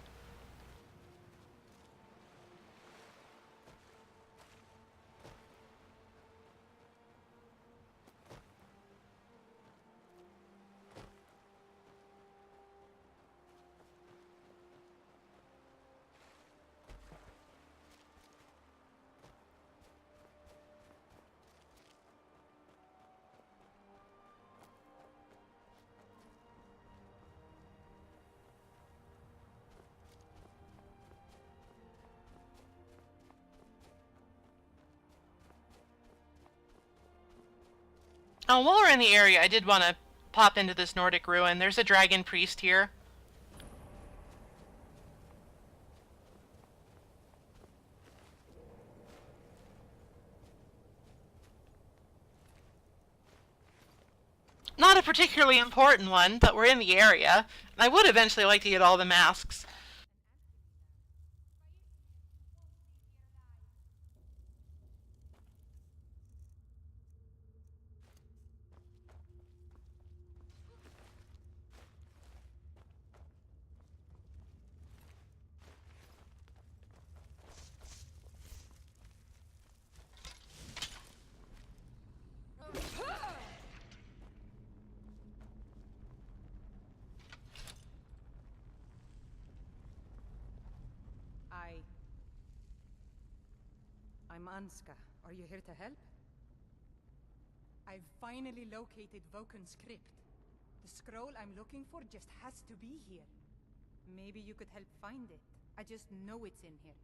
Oh, while we're in the area, I did want to pop into this Nordic ruin. There's a dragon priest here. Not a particularly important one, but we're in the area. And I would eventually like to get all the masks. I'm Anska. Are you here to help? I've finally located Voken's crypt. The scroll I'm looking for just has to be here. Maybe you could help find it. I just know it's in here.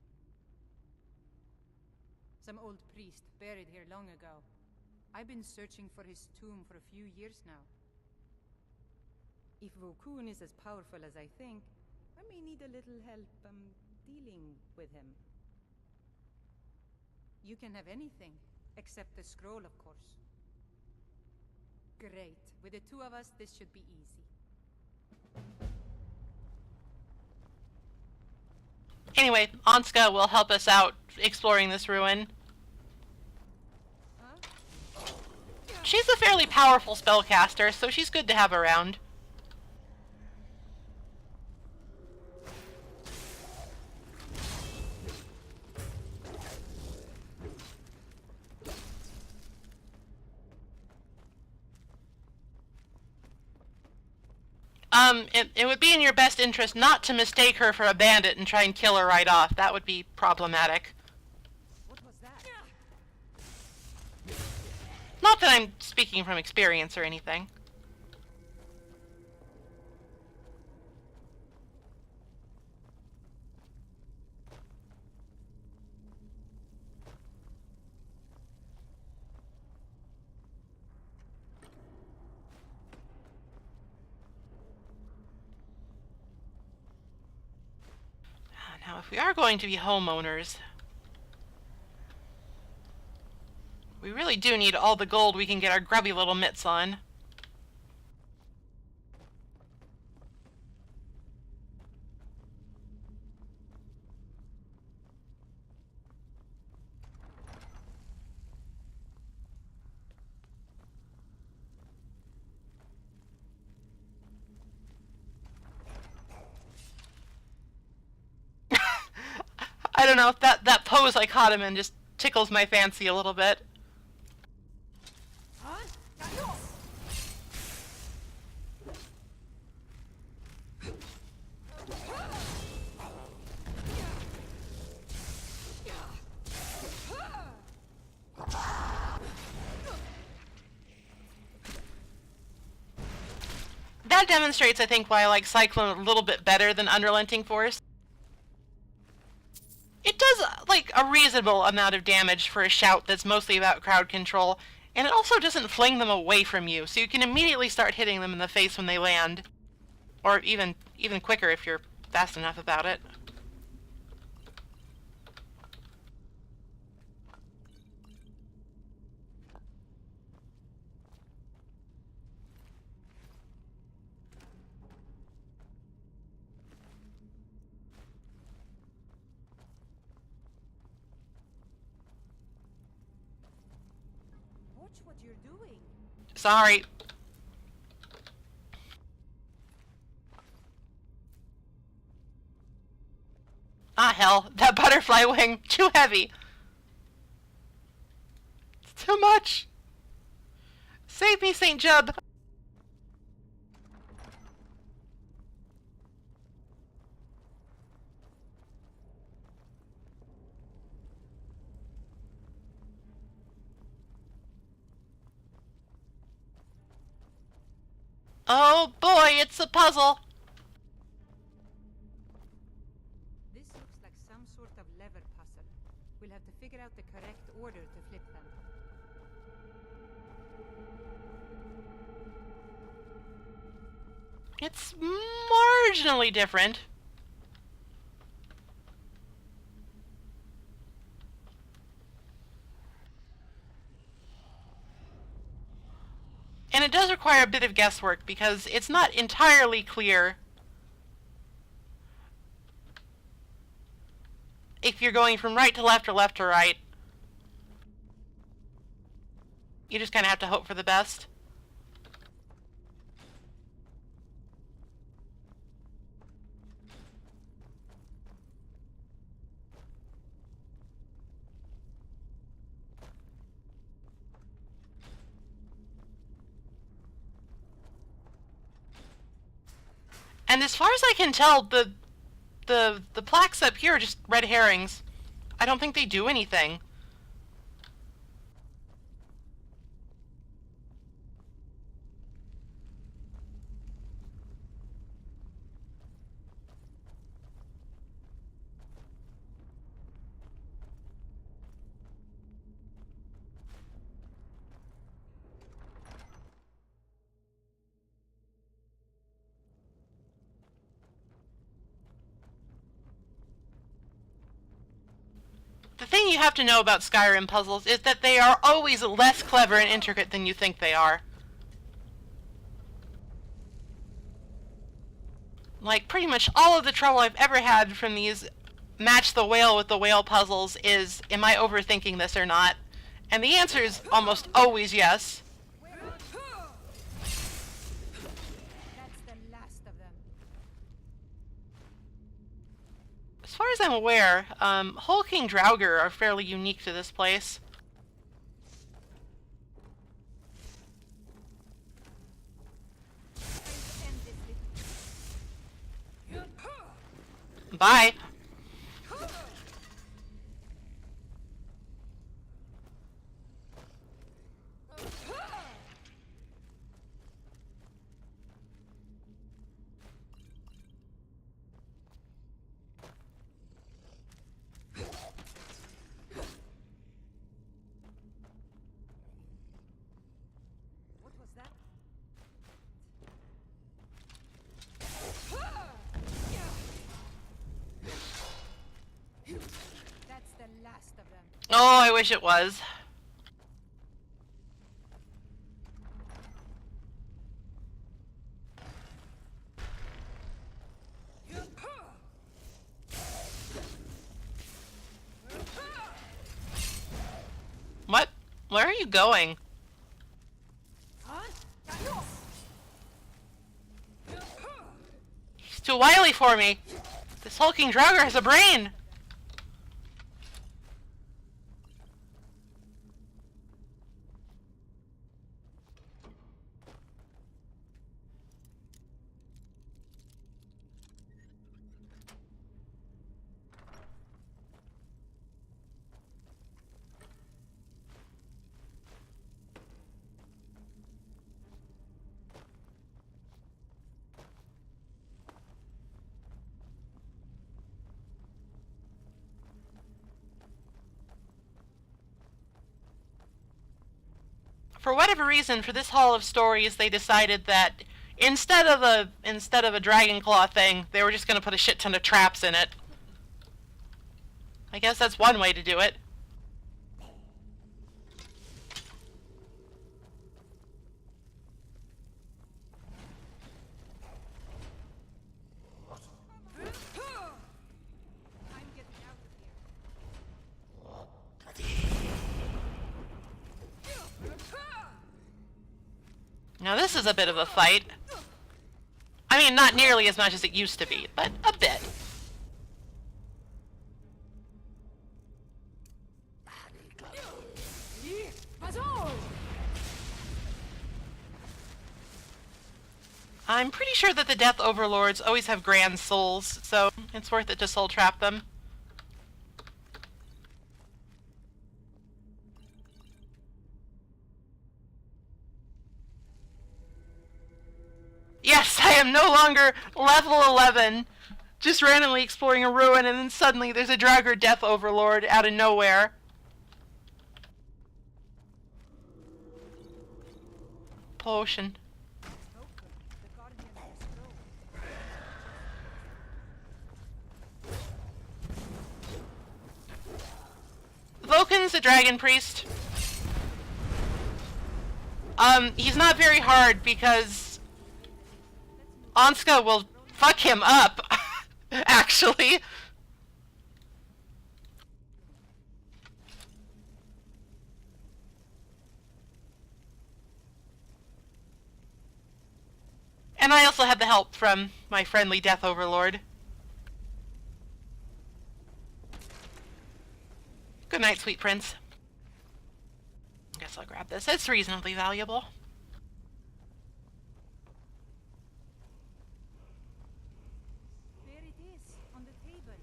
Some old priest buried here long ago. I've been searching for his tomb for a few years now. If Vokun is as powerful as I think, I may need a little help, dealing with him. You can have anything, except the scroll, of course. Great. With the two of us, this should be easy. Anyway, Anska will help us out exploring this ruin. Huh? She's a fairly powerful spellcaster, so she's good to have around. It would be in your best interest not to mistake her for a bandit and try and kill her right off. That would be problematic. What was that? Not that I'm speaking from experience or anything. Now, if we are going to be homeowners, we really do need all the gold we can get our grubby little mitts on. I don't know, that pose I caught him in just tickles my fancy a little bit. that demonstrates, I think, why I like Cyclone a little bit better than Unrelenting Force. It does, like, a reasonable amount of damage for a shout that's mostly about crowd control, and it also doesn't fling them away from you, so you can immediately start hitting them in the face when they land. Or even quicker if you're fast enough about it. Watch what you're doing. Sorry. Ah, hell. That butterfly wing. Too heavy. It's too much. Save me, St. Jub. Oh boy, it's a puzzle. This looks like some sort of lever puzzle. We'll have to figure out the correct order to flip them. It's marginally different. And it does require a bit of guesswork because it's not entirely clear if you're going from right to left or left to right. You just kind of have to hope for the best. And as far as I can tell, the plaques up here are just red herrings. I don't think they do anything. The thing you have to know about Skyrim puzzles is that they are always less clever and intricate than you think they are. Like, pretty much all of the trouble I've ever had from these match the whale with the whale puzzles is, am I overthinking this or not? And the answer is almost always yes. That's the last of them. As far as I'm aware, Hulking Draugr are fairly unique to this place. Bye. What was that? That's the last of them. Oh, I wish it was. What? Where are you going? He's too wily for me. This hulking Draugr has a brain. for whatever reason, for this Hall of Stories, they decided that instead of a dragon claw thing, they were just going to put a shit ton of traps in it. I guess that's one way to do it. I'm getting out of here. Now this is a bit of a fight. I mean, not nearly as much as it used to be, but a bit. I'm pretty sure that the Death Overlords always have grand souls, so it's worth it to soul trap them. Yes, I am no longer level 11, just randomly exploring a ruin, and then suddenly there's a Draugr Death Overlord out of nowhere. Potion. Vulcan's a dragon priest. He's not very hard because Anska will fuck him up, actually. And I also had the help from my friendly Death Overlord. Good night, sweet prince. Guess I'll grab this. It's reasonably valuable. There it is, on the table.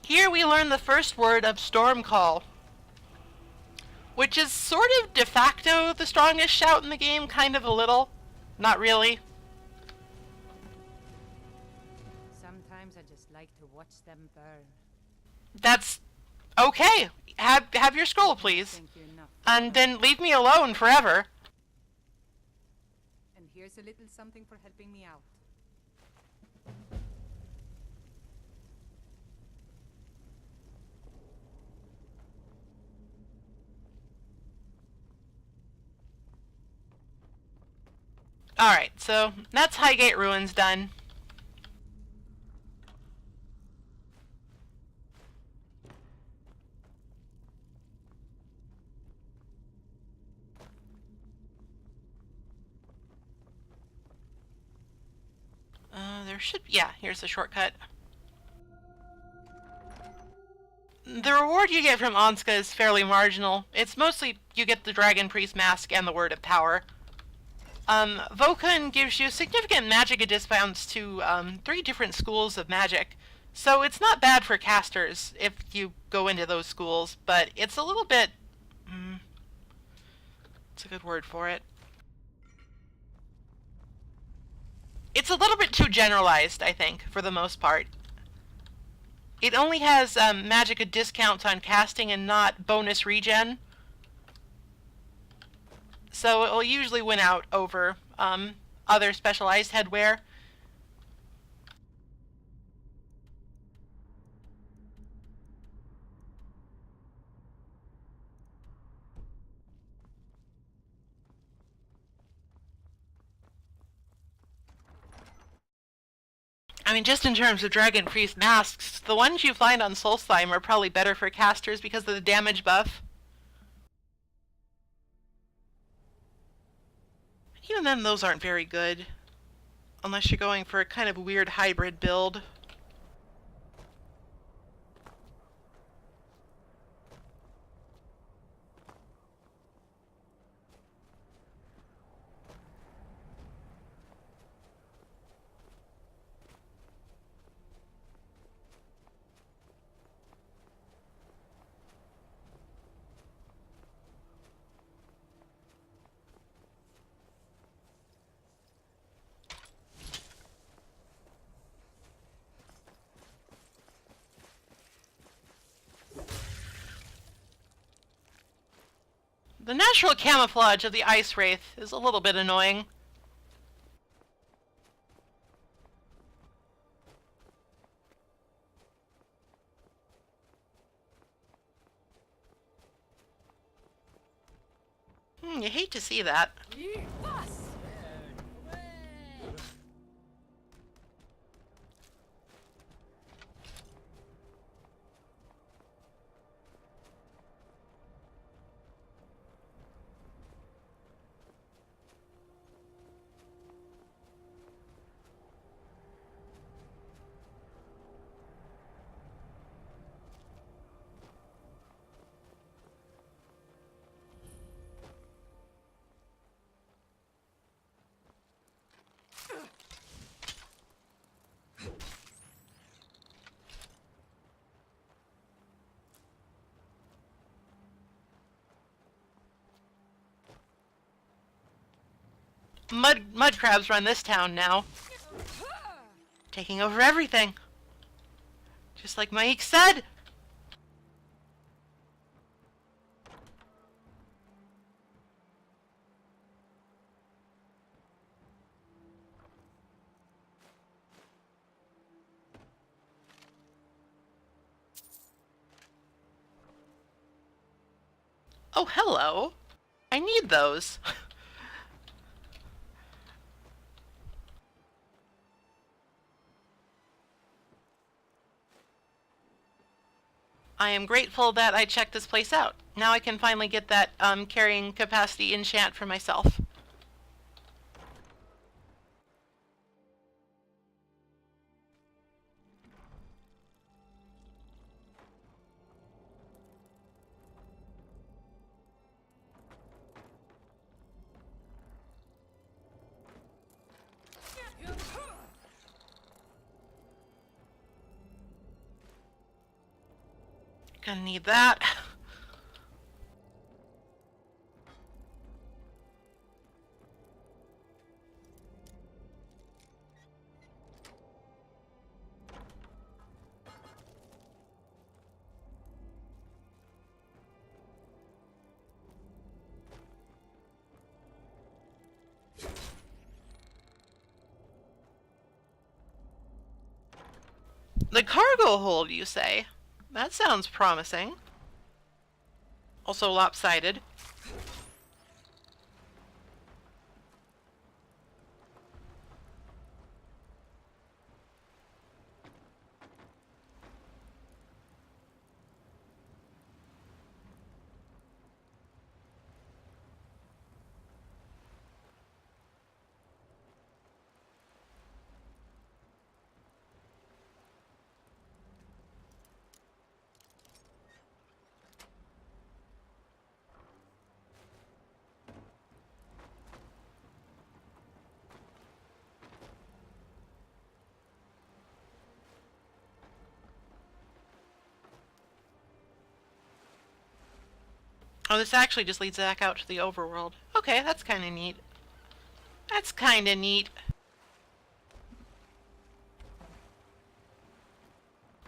Here we learn the first word of Stormcall, which is sort of de facto the strongest shout in the game, kind of a little. Not really. Sometimes I just like to watch them burn. That's okay. Have your scroll, please. Thank you enough. And then leave me alone forever. And here's a little something for helping me out. Alright, so that's Highgate Ruins done. There should be, yeah, here's the shortcut. The reward you get from Anska is fairly marginal. It's mostly you get the Dragon Priest Mask and the Word of Power. Vulcan gives you significant magic discounts to 3 different schools of magic. So it's not bad for casters if you go into those schools, but it's a little bit... what's a good word for it? It's a little bit too generalized, I think, for the most part. It only has magic discounts on casting and not bonus regen. So it will usually win out over other specialized headwear. I mean, just in terms of Dragon Priest masks, the ones you find on Soul Slime are probably better for casters because of the damage buff. Even then, those aren't very good. Unless you're going for a kind of weird hybrid build. The natural camouflage of the ice wraith is a little bit annoying. You hate to see that. Mud crabs run this town now. Taking over everything. Just like Mike said. Oh, hello. I need those. I am grateful that I checked this place out. Now I can finally get that carrying capacity enchant for myself. Gonna need that. The cargo hold, you say? That sounds promising. Also lopsided. Oh, this actually just leads back out to the overworld. Okay, that's kind of neat. That's kind of neat.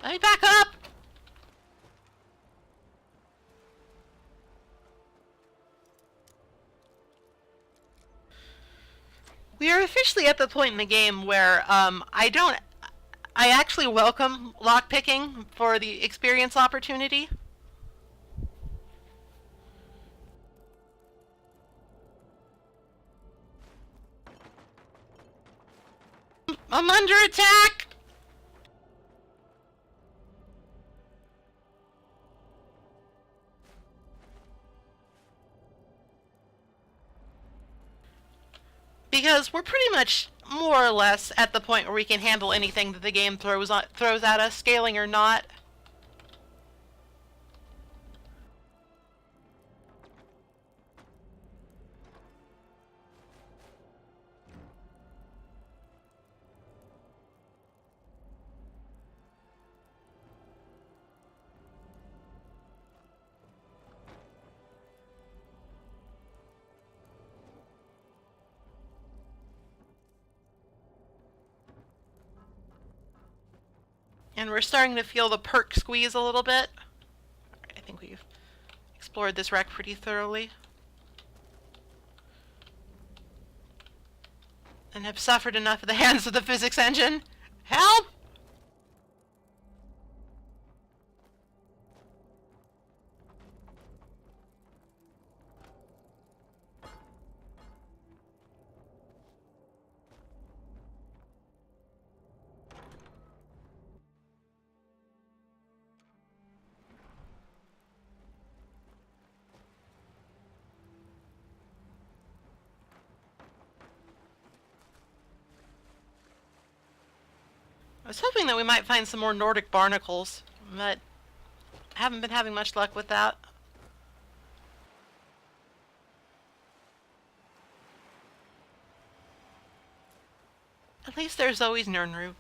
Let me back up! We are officially at the point in the game where I actually welcome lockpicking for the experience opportunity. I'm under attack! Because we're pretty much more or less at the point where we can handle anything that the game throws at us, scaling or not. And we're starting to feel the perk squeeze a little bit. I think we've explored this wreck pretty thoroughly. and have suffered enough at the hands of the physics engine. Help! I was hoping that we might find some more Nordic barnacles, but haven't been having much luck with that. At least there's always Nirnroot.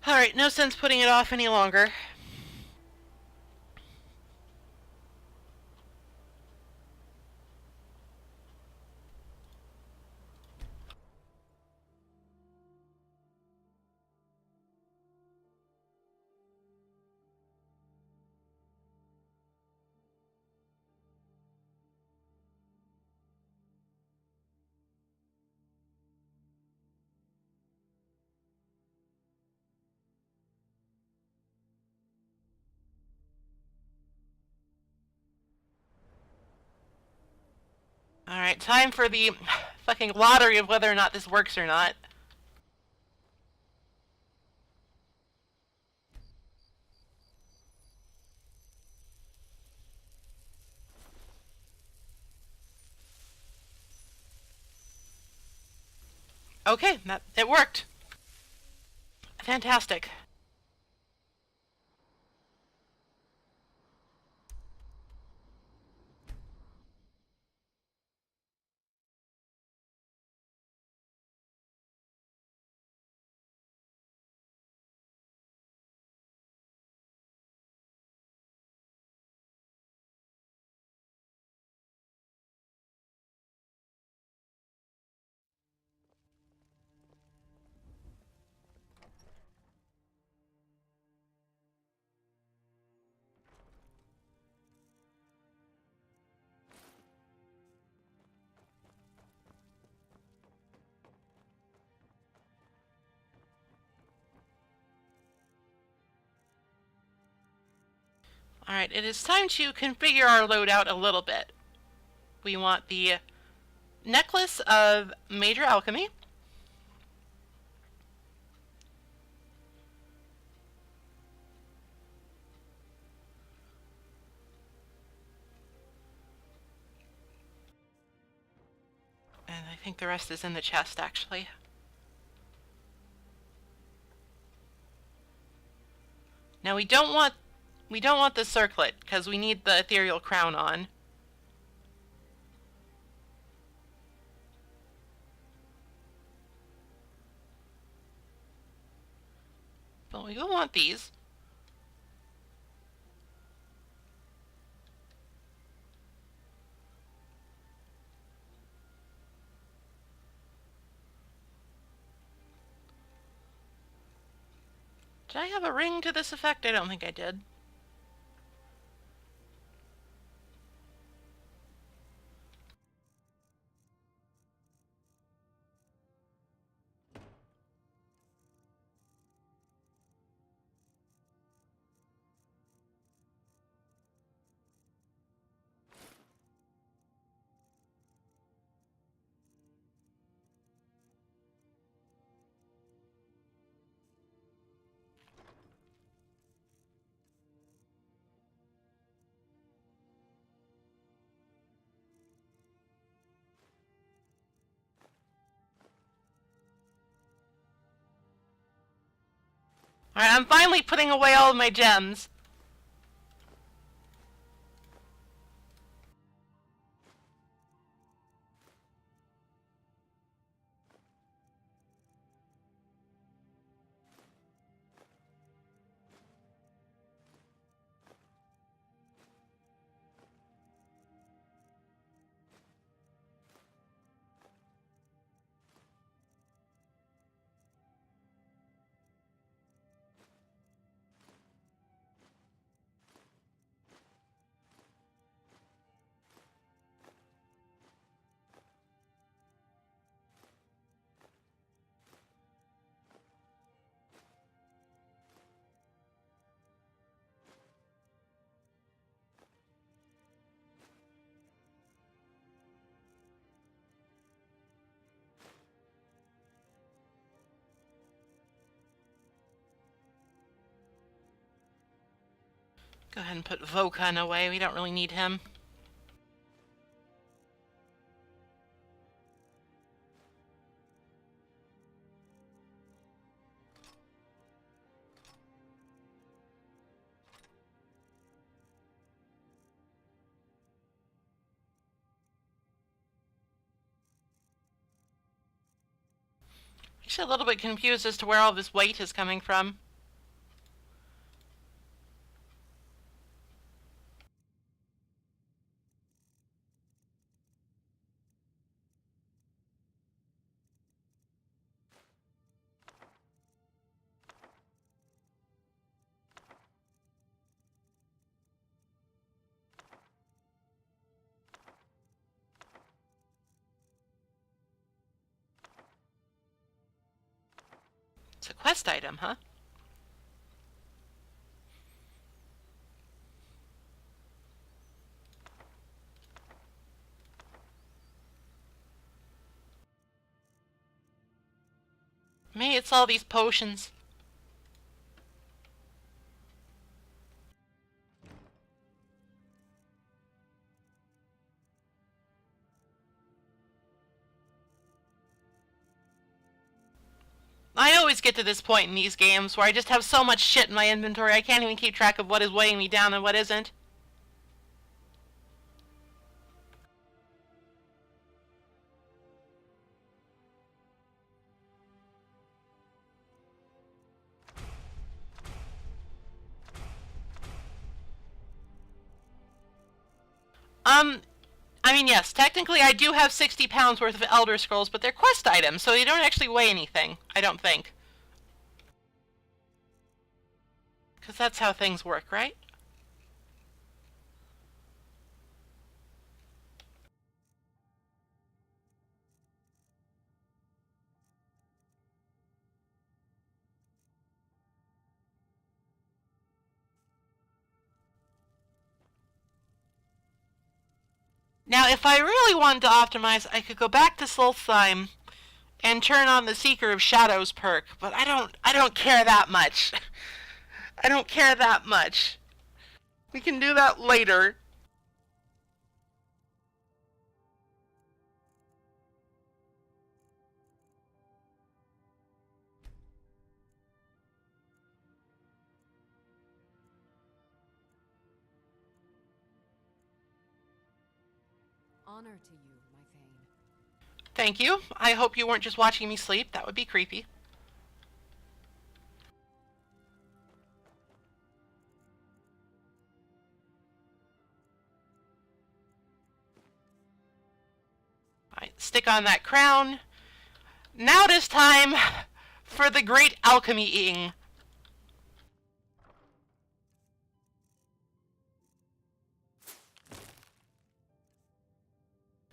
Alright, no sense putting it off any longer. Alright, time for the fucking lottery of whether or not this works or not. Okay, it worked. Fantastic. Alright, it is time to configure our loadout a little bit. We want the necklace of major alchemy. And I think the rest is in the chest, actually. Now we don't want the circlet, because we need the ethereal crown on. But we will want these. Did I have a ring to this effect? I don't think I did. Alright, I'm finally putting away all of my gems. Go ahead and put Vokan away. We don't really need him. Actually, a little bit confused as to where all this weight is coming from. It's a quest item, huh? Maybe it's all these potions. I always get to this point in these games where I just have so much shit in my inventory I can't even keep track of what is weighing me down and what isn't. I mean, yes, technically I do have 60 pounds worth of Elder Scrolls, but they're quest items, so they don't actually weigh anything, I don't think. Because that's how things work, right? Now, if I really wanted to optimize, I could go back to Solstheim and turn on the Seeker of Shadows perk, but I don't care that much. I don't care that much. We can do that later. Honor to you, my Thane. Thank you. I hope you weren't just watching me sleep. That would be creepy. Alright, stick on that crown. Now it is time for the great alchemy-ing.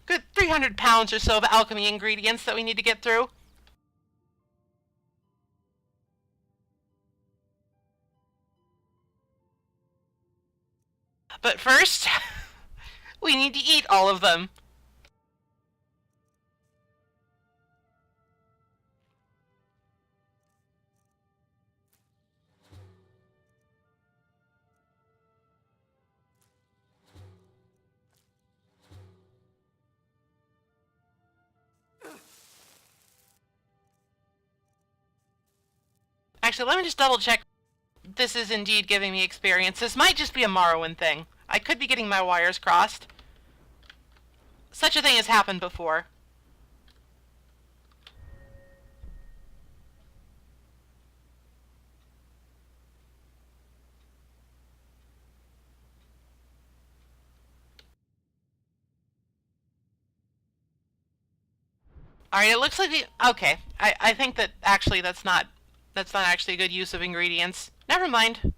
Good 300 pounds or so of alchemy ingredients that we need to get through. But first, we need to eat all of them. Actually, let me just double check this is indeed giving me experience. This might just be a Morrowind thing. I could be getting my wires crossed. Such a thing has happened before. Alright, it looks like the... Okay, I think that actually that's not actually a good use of ingredients. Never mind.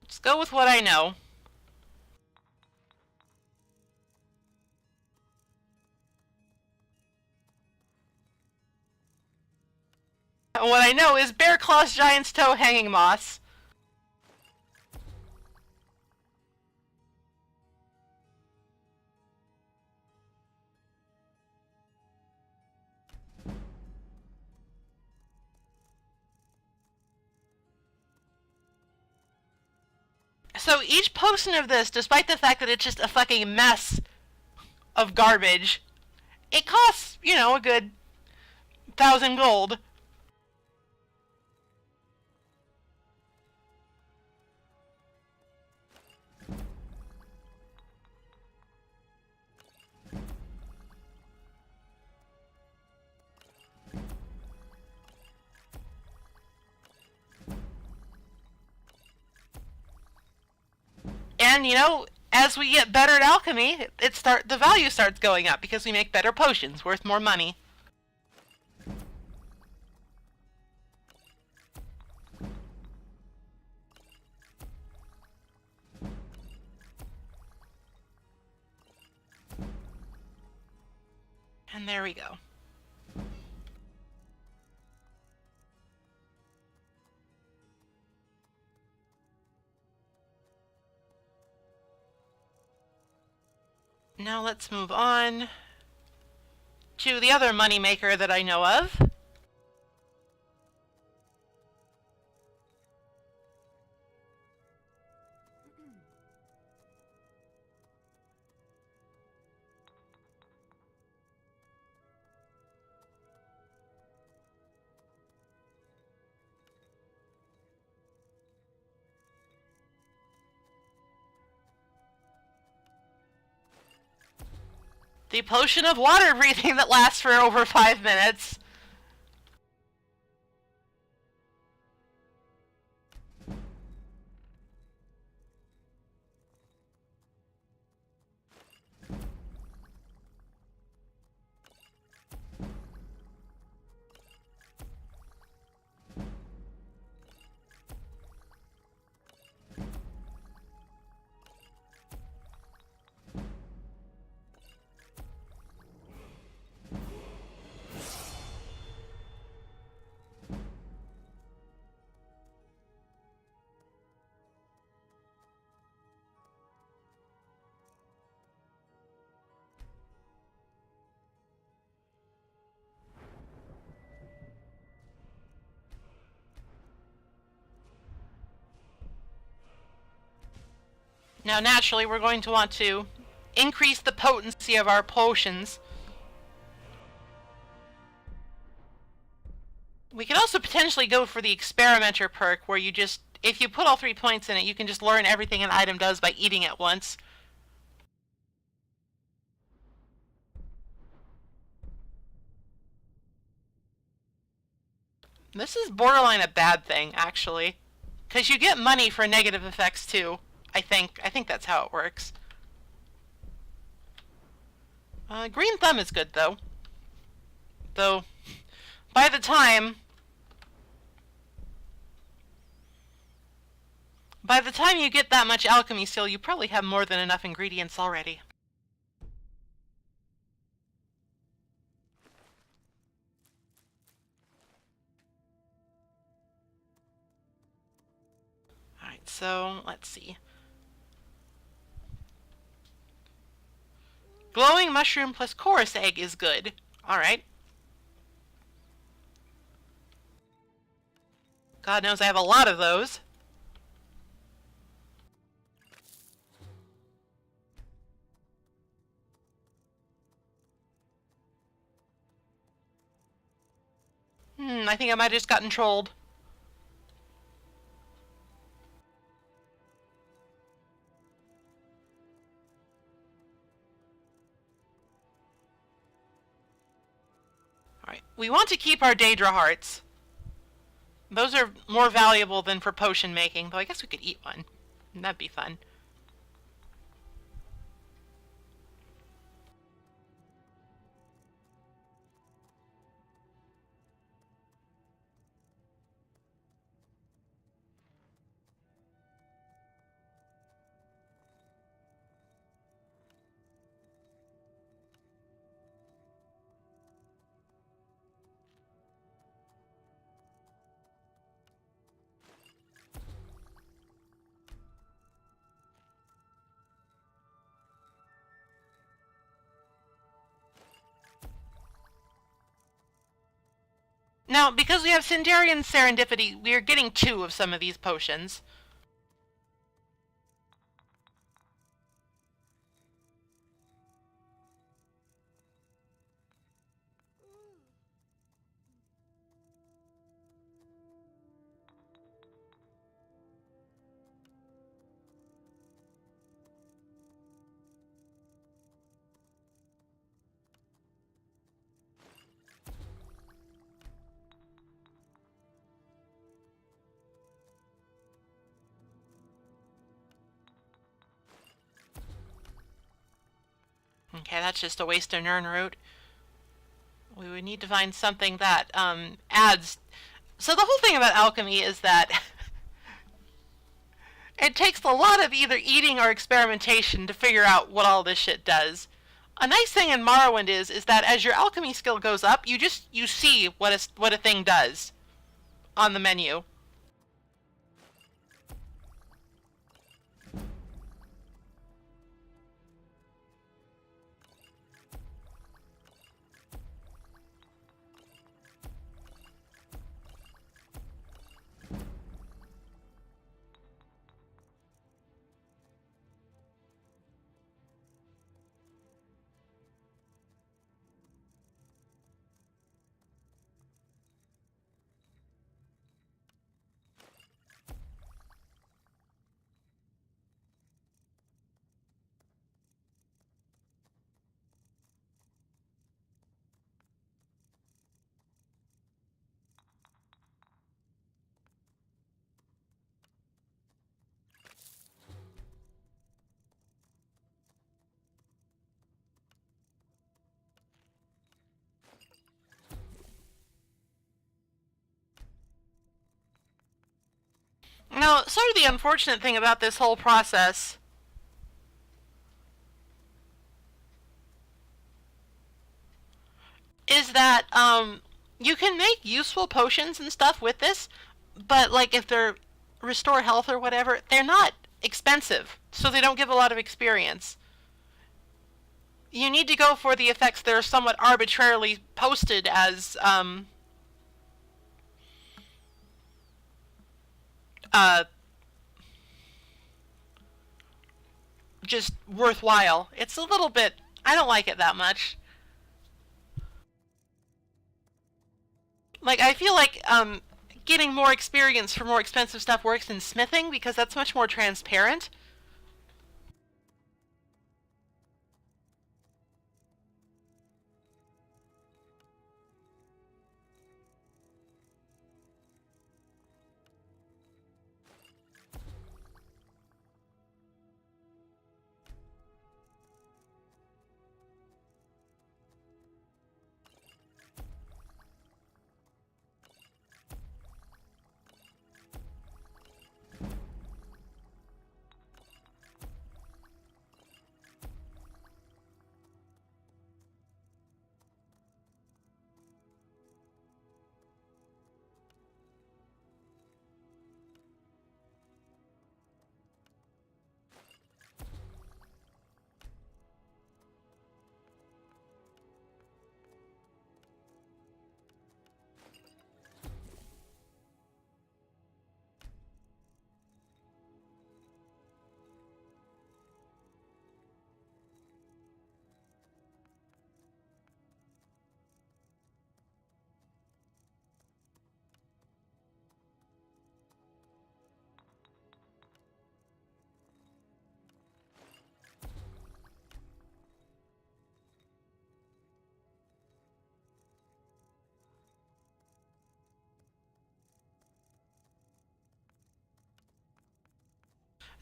Let's go with what I know. And what I know is Bear Claw's Giant's Toe Hanging Moss. So each potion of this, despite the fact that it's just a fucking mess of garbage, it costs, you know, a good 1,000 gold. And, you know, as we get better at alchemy, the value starts going up because we make better potions worth more money. And there we go. Now let's move on to the other moneymaker that I know of. The potion of water breathing that lasts for over 5 minutes. Now, naturally, we're going to want to increase the potency of our potions. We could also potentially go for the Experimenter perk, where you just, if you put all 3 points in it, you can just learn everything an item does by eating it once. This is borderline a bad thing, actually. Because you get money for negative effects, too. I think that's how it works. Green Thumb is good, though. Though, by the time you get that much alchemy skill, you probably have more than enough ingredients already. Alright, so, let's see. Glowing mushroom plus chorus egg is good. Alright. God knows I have a lot of those. I think I might have just gotten trolled. Alright, we want to keep our Daedra hearts. Those are more valuable than for potion making, though I guess we could eat one. That'd be fun. Now, because we have Sindarian Serendipity, we are getting 2 of some of these potions. Okay, that's just a waste of Nern root. We would need to find something that adds... So the whole thing about alchemy is that it takes a lot of either eating or experimentation to figure out what all this shit does. A nice thing in Morrowind is that as your alchemy skill goes up, you see what a thing does on the menu. Now, sort of the unfortunate thing about this whole process is that you can make useful potions and stuff with this, but like if they're restore health or whatever, they're not expensive, so they don't give a lot of experience. You need to go for the effects that are somewhat arbitrarily posted as just worthwhile. It's a little bit... I don't like it that much. Like, I feel like getting more experience for more expensive stuff works in smithing, because that's much more transparent.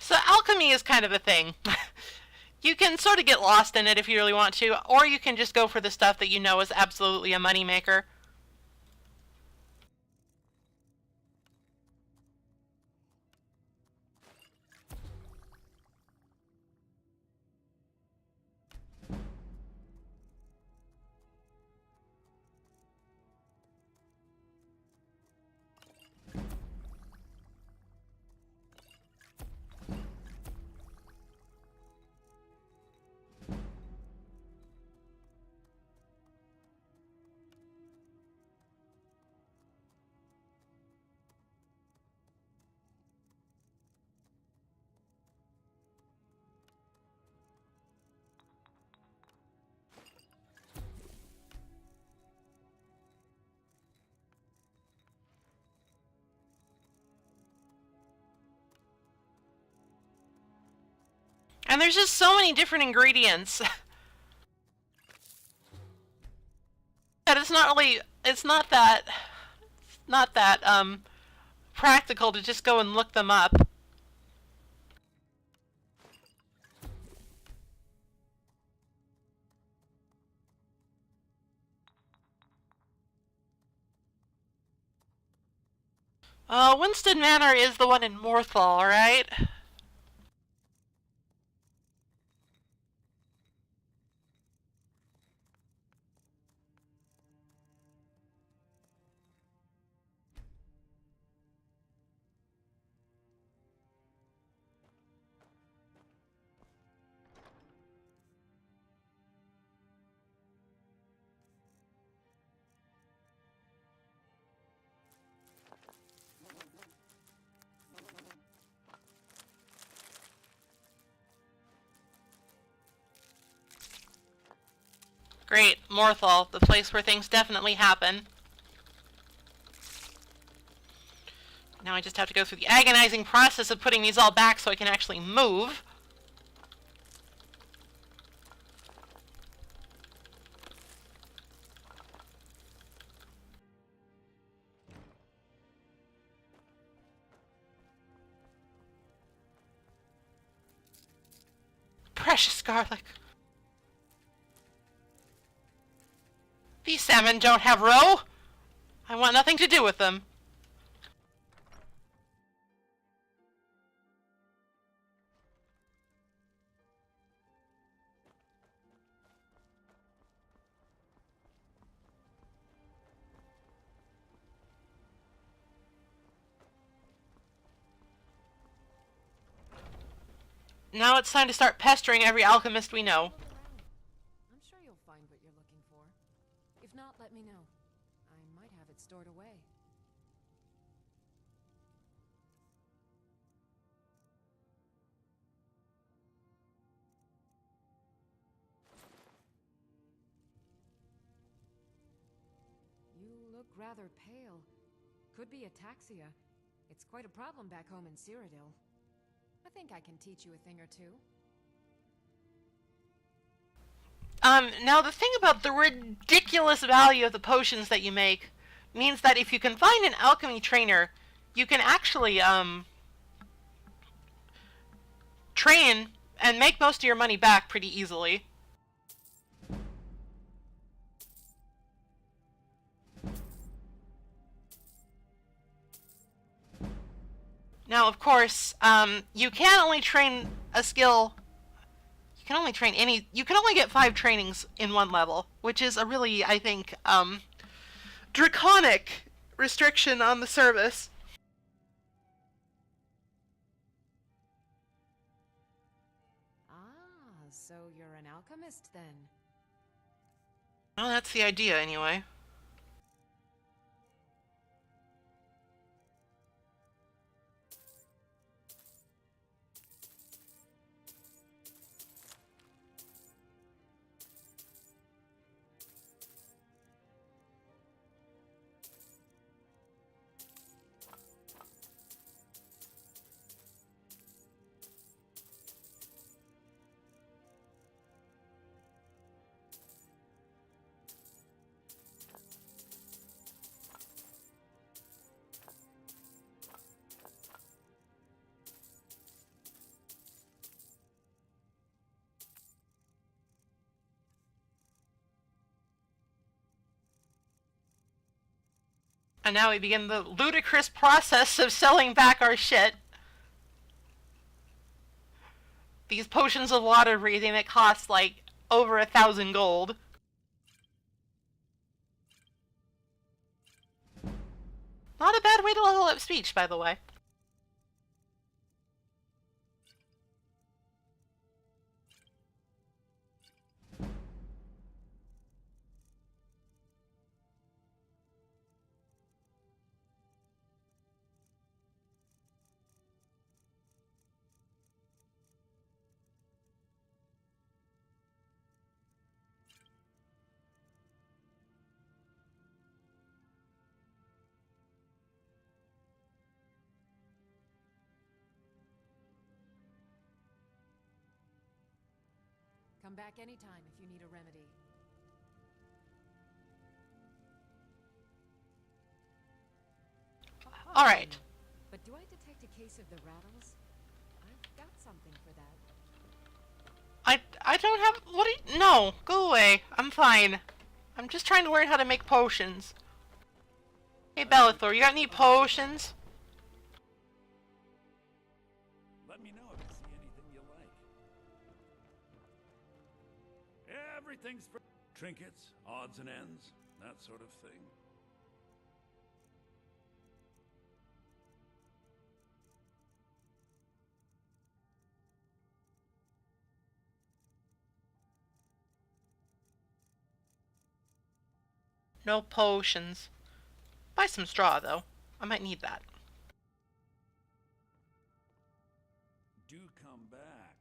So alchemy is kind of a thing. You can sort of get lost in it if you really want to, or you can just go for the stuff that you know is absolutely a moneymaker. And there's just so many different ingredients that it's not that practical to just go and look them up. Winston Manor is the one in Morthal, right? Great, Morthal, the place where things definitely happen. Now I just have to go through the agonizing process of putting these all back so I can actually move. Precious garlic. These salmon don't have roe. I want nothing to do with them. Now it's time to start pestering every alchemist we know. I'm sure you'll find what you're looking for. If not, let me know. I might have it stored away. You look rather pale. Could be ataxia. It's quite a problem back home in Cyrodiil. I think I can teach you a thing or two. Now the thing about the ridiculous value of the potions that you make means that if you can find an alchemy trainer, you can actually, train and make most of your money back pretty easily. Now, of course, you can only train a skill. You can only train you can only get 5 trainings in one level, which is a really, I think, draconic restriction on the service. Ah, so you're an alchemist then? Well, that's the idea, anyway. And now we begin the ludicrous process of selling back our shit. These potions of water breathing that cost like over 1,000 gold. Not a bad way to level up speech, by the way. Come back anytime if you need a remedy. Alright. But do I detect a case of the rattles? I've got something for that. I don't have... What do you... No, go away. I'm fine. I'm just trying to learn how to make potions. Hey, Bellathor, you got any potions? Let me know if you see anything you like. Everything's for trinkets, odds and ends, that sort of thing. No potions. Buy some straw, though. I might need that. Do come back.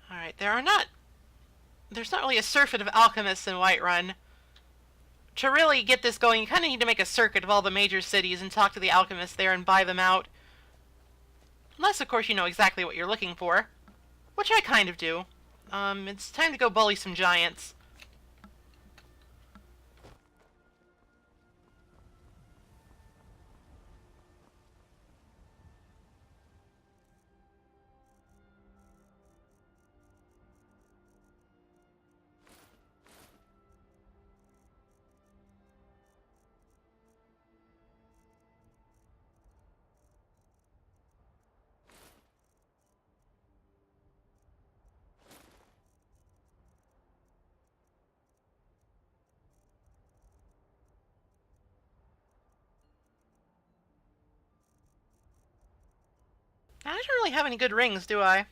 Alright, there's not really a surfeit of alchemists in Whiterun. To really get this going, you kind of need to make a circuit of all the major cities and talk to the alchemists there and buy them out. Unless, of course, you know exactly what you're looking for. Which I kind of do. It's time to go bully some giants. I don't really have any good rings, do I?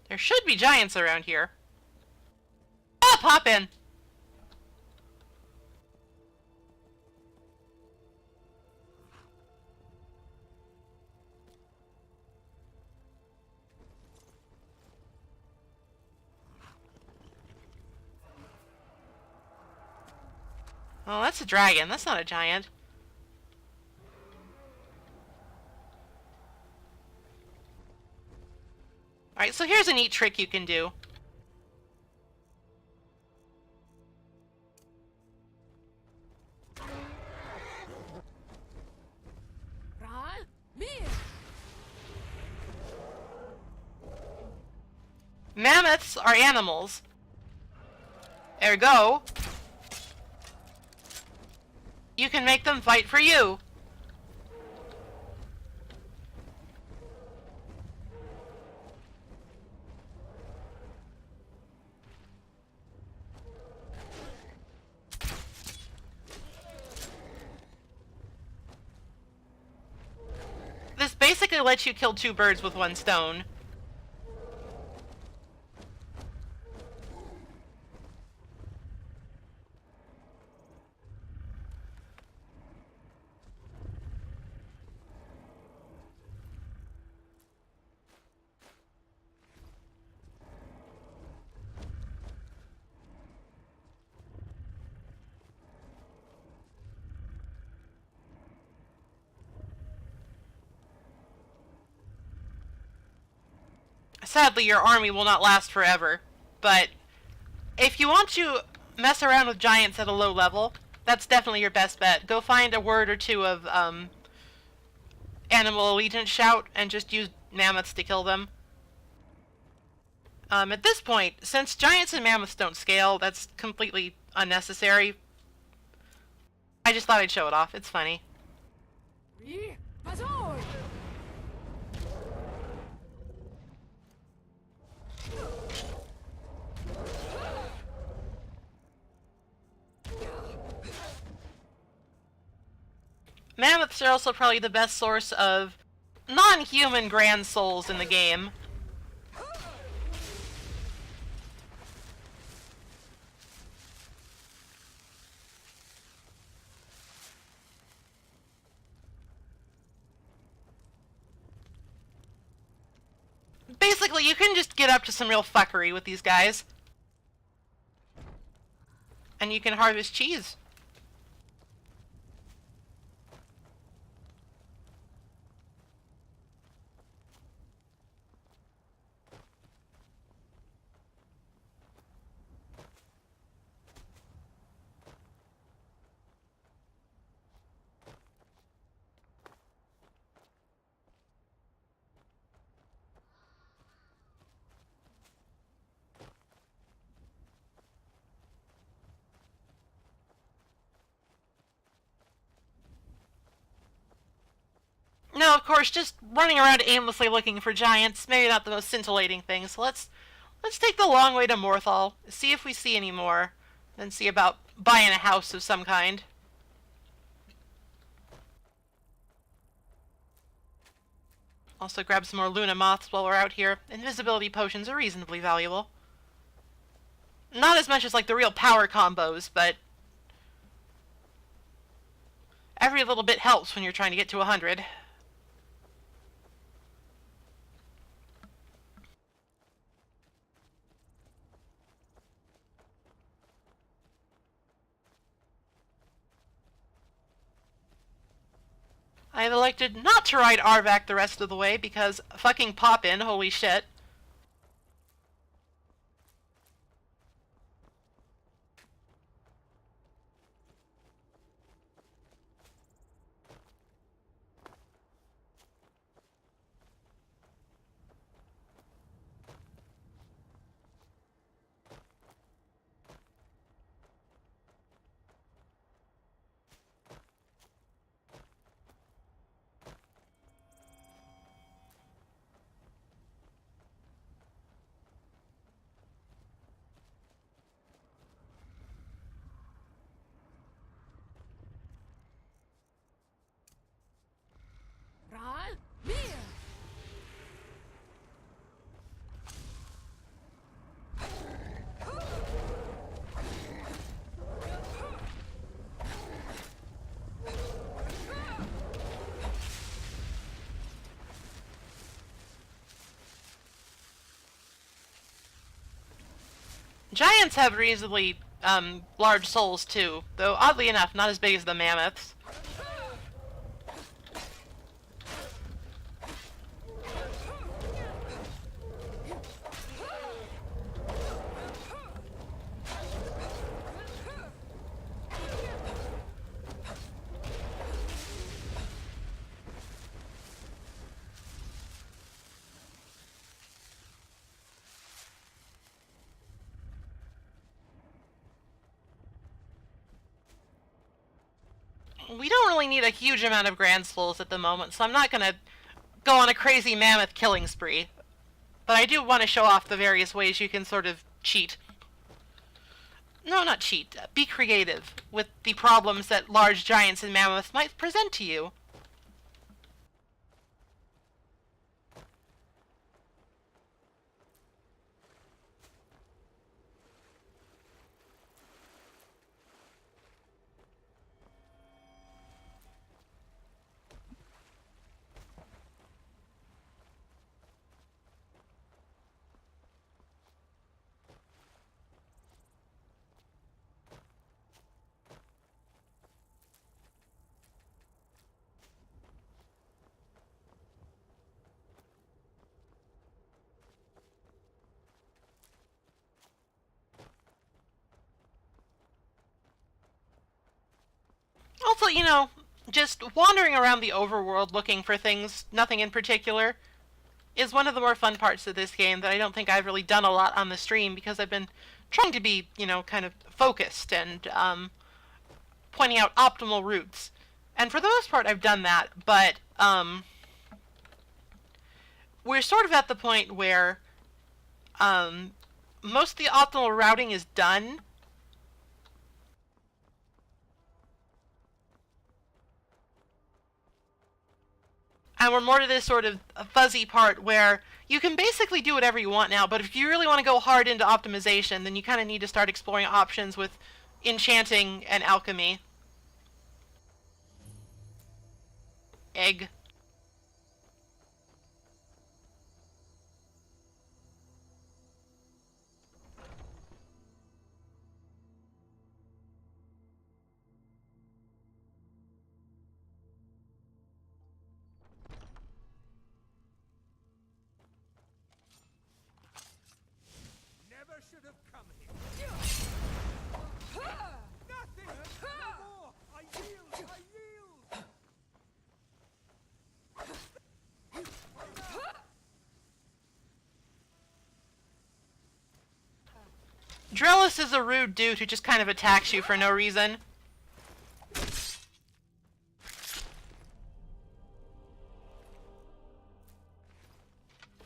There should be giants around here. Ah, pop in! Oh, that's a dragon. That's not a giant. Alright, so here's a neat trick you can do. Ral? Mammoths are animals. Ergo, you can make them fight for you. This basically lets you kill 2 birds with 1 stone. Sadly, your army will not last forever, but if you want to mess around with giants at a low level, that's definitely your best bet. Go find a word or 2 of Animal Allegiance Shout and just use mammoths to kill them. At this point, since giants and mammoths don't scale, that's completely unnecessary. I just thought I'd show it off. It's funny. Mammoths are also probably the best source of non-human grand souls in the game. Basically, you can just get up to some real fuckery with these guys. And you can harvest cheese. No, of course, just running around aimlessly looking for giants, maybe not the most scintillating thing, so let's take the long way to Morthal, see if we see any more, then see about buying a house of some kind. Also grab some more Luna Moths while we're out here. Invisibility potions are reasonably valuable. Not as much as like the real power combos, but every little bit helps when you're trying to get to 100. I've elected not to ride Arvac the rest of the way because fucking pop-in, holy shit. Giants have reasonably large souls too, though oddly enough not as big as the mammoths. we don't really need a huge amount of Grand Souls at the moment, so I'm not going to go on a crazy mammoth killing spree. But I do want to show off the various ways you can sort of cheat. No, not cheat. Be creative with the problems that large giants and mammoths might present to you. Also, you know, just wandering around the overworld looking for things, nothing in particular, is one of the more fun parts of this game that I don't think I've really done a lot on the stream because I've been trying to be, you know, kind of focused and pointing out optimal routes. And for the most part, I've done that, but we're sort of at the point where most of the optimal routing is done. And we're more to this sort of fuzzy part where you can basically do whatever you want now, but if you really want to go hard into optimization, then you kind of need to start exploring options with enchanting and alchemy. Egg. Never should have come here. Nothing! No more! I yield! I yield! Drellis is a rude dude who just kind of attacks you for no reason.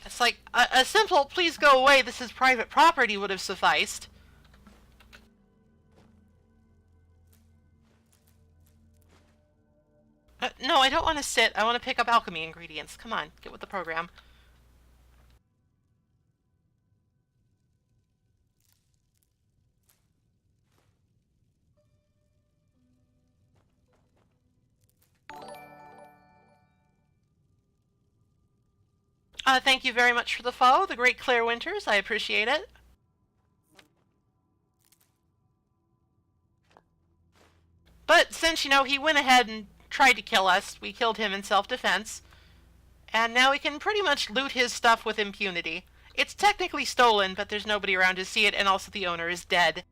It's like, a simple "please go away, this is private property" would have sufficed. No, I don't want to sit. I want to pick up alchemy ingredients. Come on, get with the program. Thank you very much for the follow, the Great Claire Winters. I appreciate it. But since, you know, he went ahead and tried to kill us, we killed him in self-defense. And now we can pretty much loot his stuff with impunity. It's technically stolen, but there's nobody around to see it, and also the owner is dead.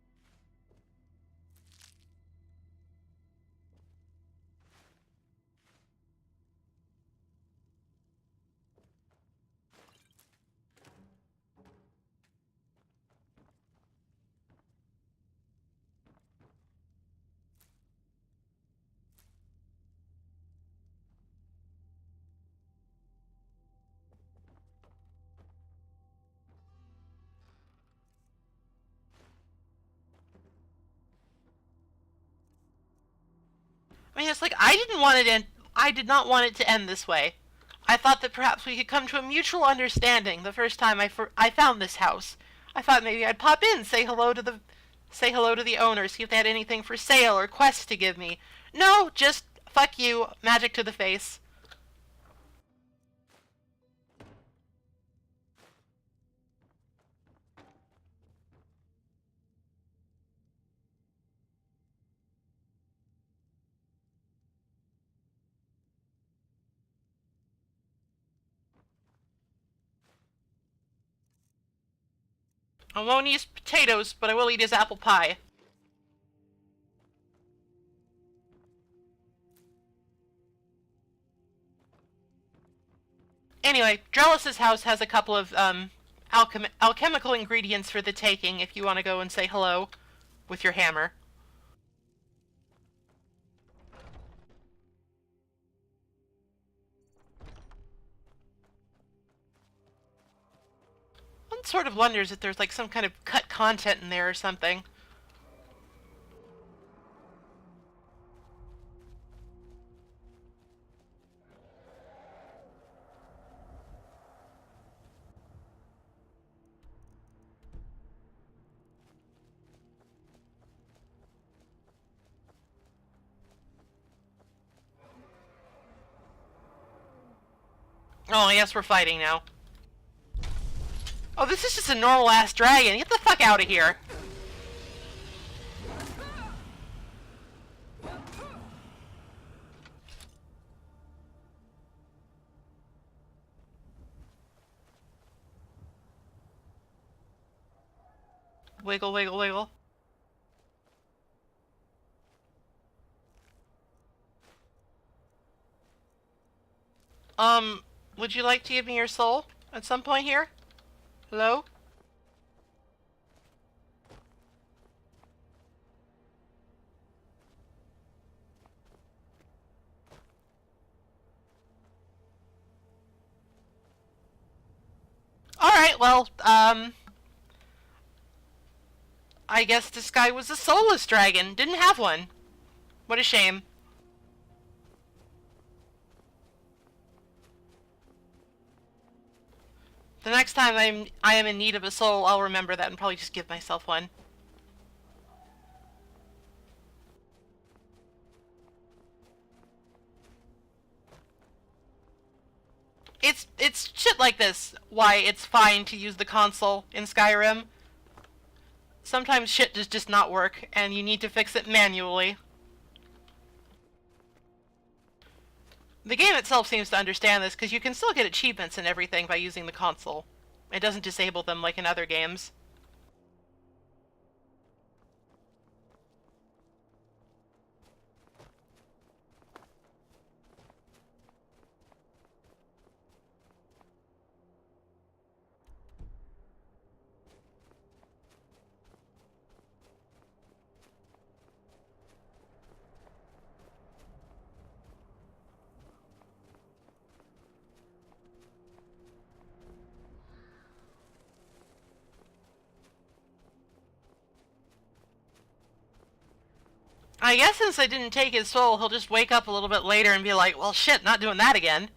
I mean, it's like, I did not want it to end this way. I thought that perhaps we could come to a mutual understanding the first time I found this house. I thought maybe I'd pop in, say hello to the owner, see if they had anything for sale or quests to give me. No, just fuck you, magic to the face. I won't eat his potatoes, but I will eat his apple pie. Anyway, Drellis' house has a couple of alchemical ingredients for the taking if you want to go and say hello with your hammer. sort of wonders if there's like some kind of cut content in there or something. Oh, I guess we're fighting now. Oh, this is just a normal-ass dragon. Get the fuck out of here. Wiggle, wiggle, wiggle. Would you like to give me your soul at some point here? Hello? Alright, well, I guess this guy was a soulless dragon. Didn't have one. What a shame. The next time I am in need of a soul, I'll remember that and probably just give myself one. It's shit like this why it's fine to use the console in Skyrim. Sometimes shit does just not work, and you need to fix it manually. The game itself seems to understand this, because you can still get achievements and everything by using the console. It doesn't disable them like in other games. I guess since I didn't take his soul, he'll just wake up a little bit later and be like, well shit, not doing that again.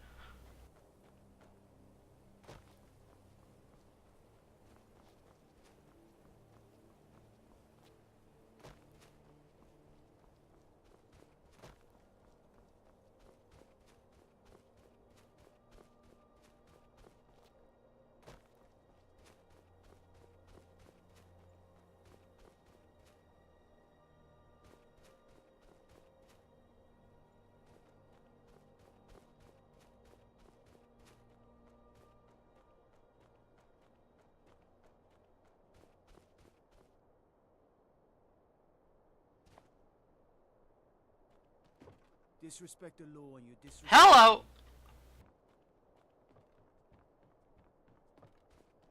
Disrespect the law and you disrespect... Hello!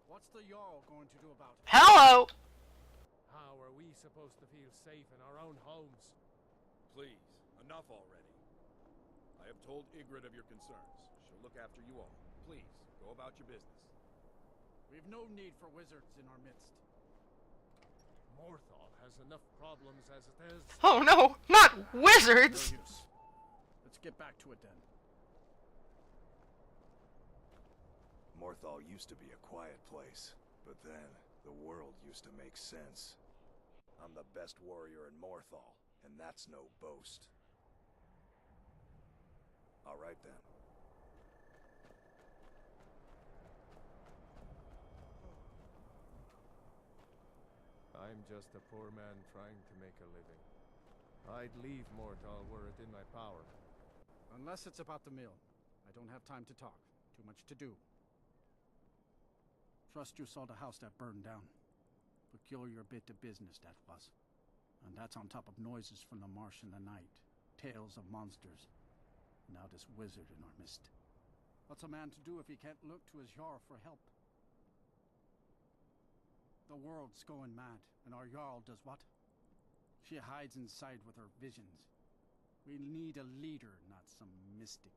What's the Jarl going to do about it? Hello! How are we supposed to feel safe in our own homes? Please, enough already. I have told Ygritte of your concerns. She'll look after you all. Please, go about your business. We've no need for wizards in our midst. Morthal has enough problems as it is. Oh no, not wizards! No use. Let's get back to it then. Morthal used to be a quiet place, but then the world used to make sense. I'm the best warrior in Morthal, and that's no boast. All right then. I'm just a poor man trying to make a living. I'd leave Morthal were it in my power. Unless it's about the mill. I don't have time to talk. Too much to do. Trust you saw the house that burned down. Peculiar bit of business that was. And that's on top of noises from the marsh in the night. Tales of monsters. Now this wizard in our midst. What's a man to do if he can't look to his Jarl for help? The world's going mad, and our Jarl does what? She hides inside with her visions. We need a leader, not some mystic.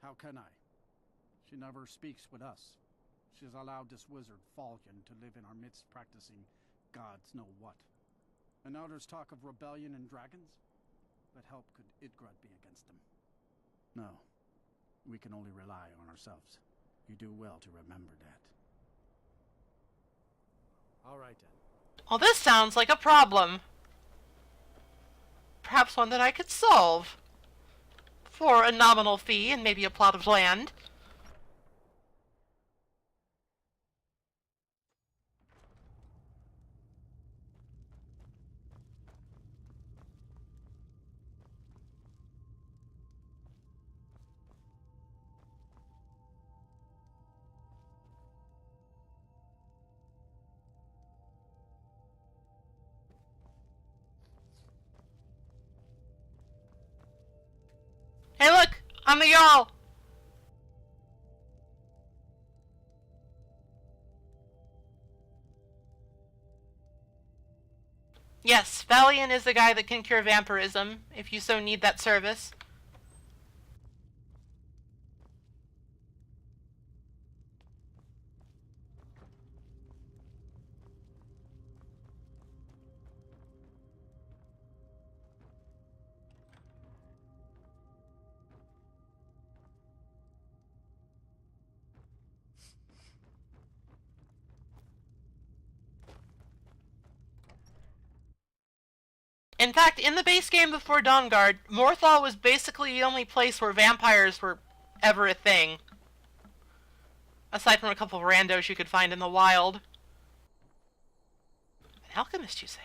How can I? She never speaks with us. She's allowed this wizard, Falcon, to live in our midst practicing gods know what. And now there's talk of rebellion and dragons? What help could Idgrad be against them? No. We can only rely on ourselves. You do well to remember that. All right, then. Well, this sounds like a problem. Perhaps one that I could solve. For a nominal fee and maybe a plot of land. Hey look! I'm the Jarl! Yes, Valiant is the guy that can cure vampirism, if you so need that service. In fact, in the base game before Dawnguard, Morthal was basically the only place where vampires were ever a thing. Aside from a couple of randos you could find in the wild. An alchemist, you say?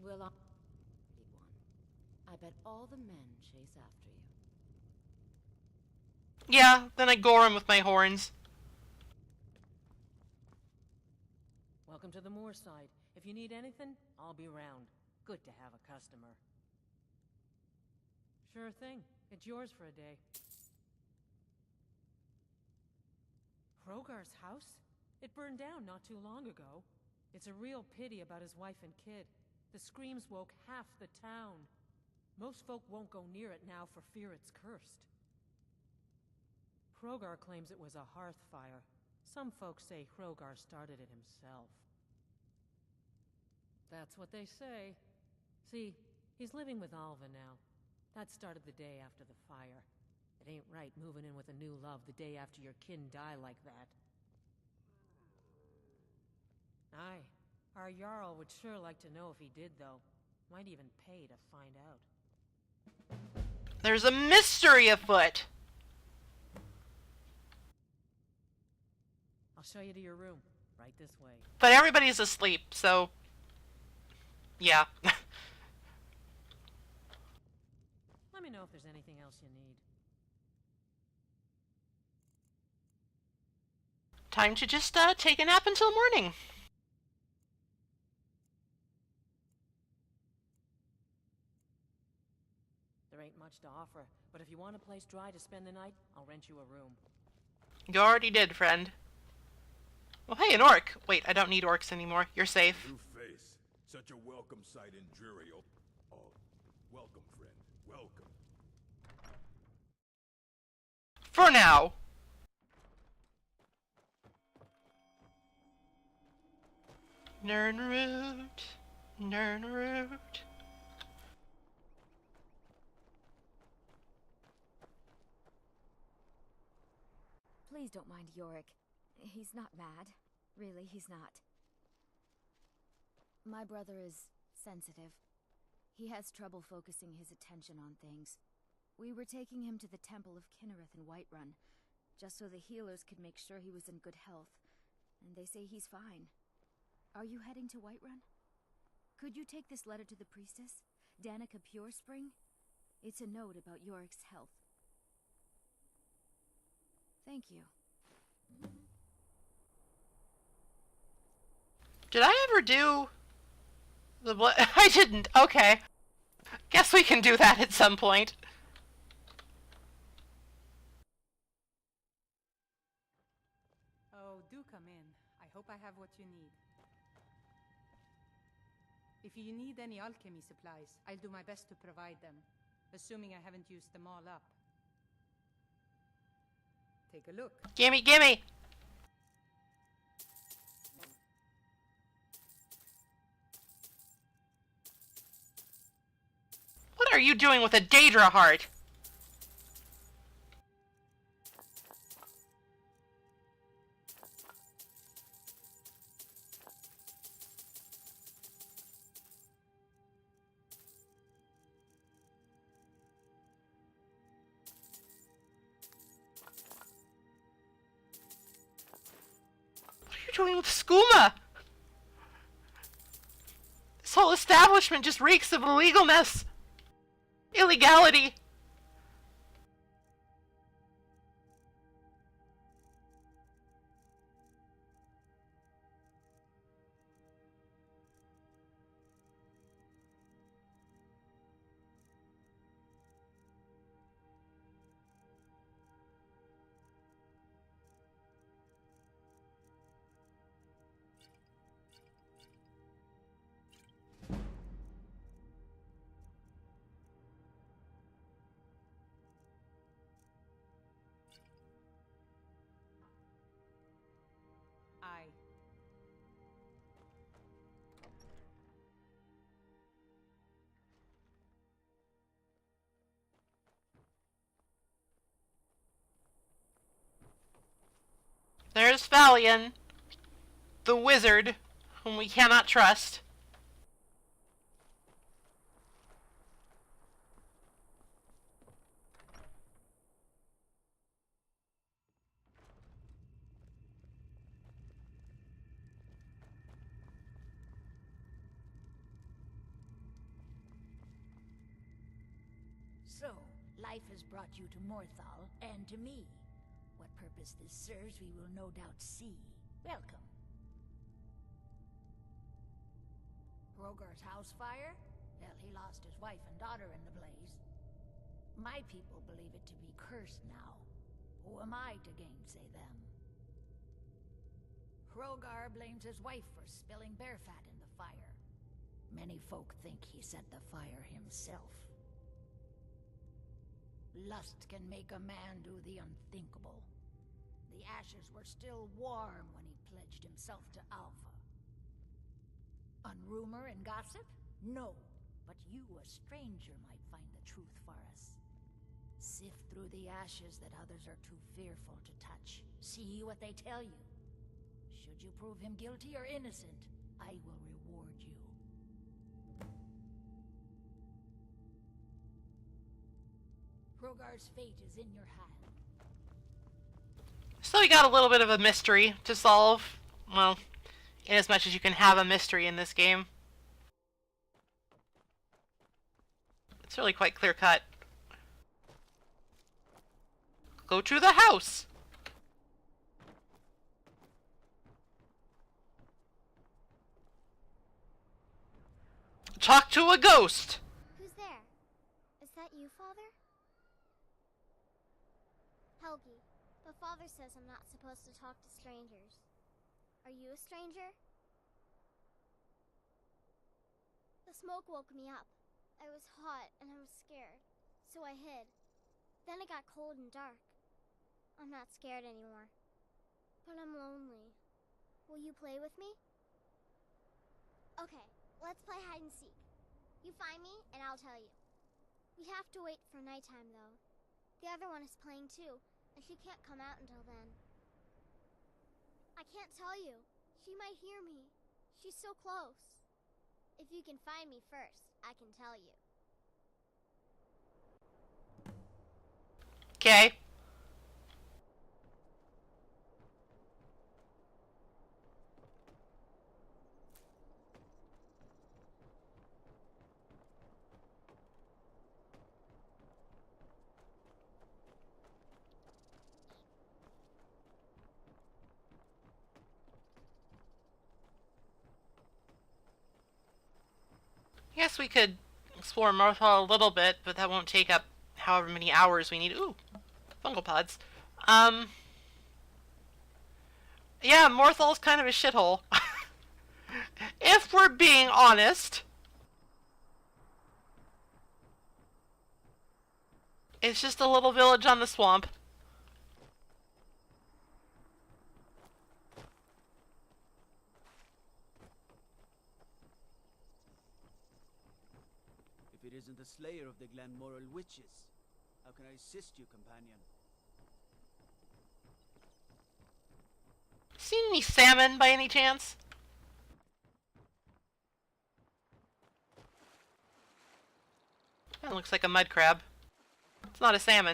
Well, I bet all the men chase after you. Yeah, then I gore him with my horns. Welcome to the Moorside. If you need anything, I'll be round. Good to have a customer. Sure thing. It's yours for a day. Hrogar's house? It burned down not too long ago. It's a real pity about his wife and kid. The screams woke half the town. Most folk won't go near it now for fear it's cursed. Hrogar claims it was a hearth fire. Some folks say Hrogar started it himself. That's what they say. See, he's living with Alva now. That started the day after the fire. It ain't right moving in with a new love the day after your kin die like that. Aye. Our Jarl would sure like to know if he did, though. Might even pay to find out. There's a mystery afoot! I'll show you to your room. Right this way. But everybody's asleep, so... yeah. Let me know if there's anything else you need. Time to just take a nap until morning. There ain't much to offer, but if you want a place dry to spend the night, I'll rent you a room. You already did, friend. Well, hey, an orc. Wait, I don't need orcs anymore. You're safe. New face. Such a welcome sight in Juriel. Oh, welcome, friend. Welcome. For now. Nernroot. Nernroot. Please don't mind Yorick. He's not mad. Really, he's not. My brother is sensitive. He has trouble focusing his attention on things. We were taking him to the Temple of Kinnereth in Whiterun, just so the healers could make sure he was in good health. And they say he's fine. Are you heading to Whiterun? Could you take this letter to the priestess, Danica Purespring? It's a note about Yorick's health. Thank you. Did I ever do the blood? I didn't. Okay. Guess we can do that at some point. Oh, do come in. I hope hope I have what you need. If you need any alchemy supplies, I'll do my best to provide them, assuming I haven't used them all up. Take a look. Gimme, gimme! What are you doing with a Daedra heart? What are you doing with skooma? This whole establishment just reeks of illegalness. Illegality. Aye. There's Valian, the wizard, whom we cannot trust. So, life has brought you to Morthal, and to me. What purpose this serves, we will no doubt see. Welcome. Rogar's house fire? Well, he lost his wife and daughter in the blaze. My people believe it to be cursed now. Who am I to gainsay them? Rogar blames his wife for spilling bear fat in the fire. Many folk think he set the fire himself. Lust can make a man do the unthinkable. The ashes were still warm when he pledged himself to Alpha. On rumor and gossip? No. But you, a stranger, might find the truth for us. Sift through the ashes that others are too fearful to touch. See what they tell you. Should you prove him guilty or innocent, I will reward you. Rogar's fate is in your hand. So we got a little bit of a mystery to solve. Well, in as much as you can have a mystery in this game. It's really quite clear cut. Go to the house! Talk to a ghost! Who's there? Is that you, Father? Helgi, but Father says I'm not supposed to talk to strangers. Are you a stranger? The smoke woke me up. I was hot and I was scared, so I hid. Then it got cold and dark. I'm not scared anymore, but I'm lonely. Will you play with me? Okay, let's play hide and seek. You find me and I'll tell you. We have to wait for nighttime though. The other one is playing too, and she can't come out until then. I can't tell you. She might hear me. She's so close. If you can find me first, I can tell you. Okay. I guess we could explore Morthal a little bit, but that won't take up however many hours we need. Ooh, fungal pods. Yeah, Morthal's kind of a shithole. If we're being honest. It's just a little village on the swamp. If it isn't the slayer of the Glenmoral witches, how can I assist you, companion? Seen any salmon by any chance? That looks like a mud crab. It's not a salmon.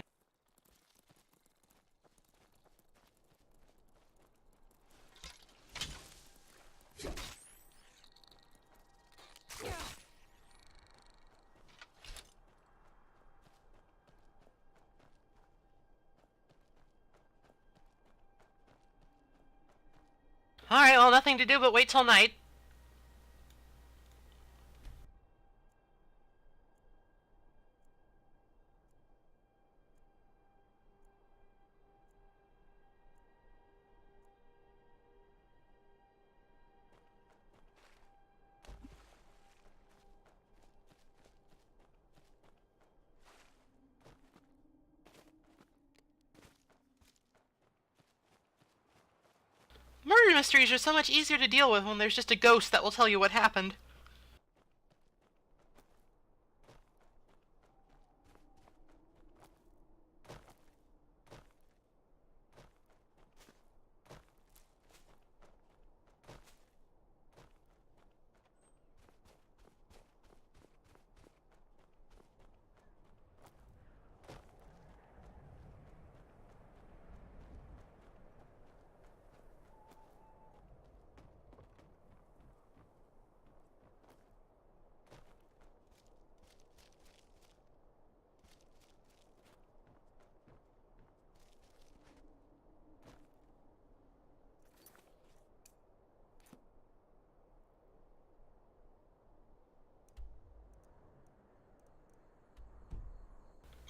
Alright, well, nothing to do but wait till night. Murder mysteries are so much easier to deal with when there's just a ghost that will tell you what happened.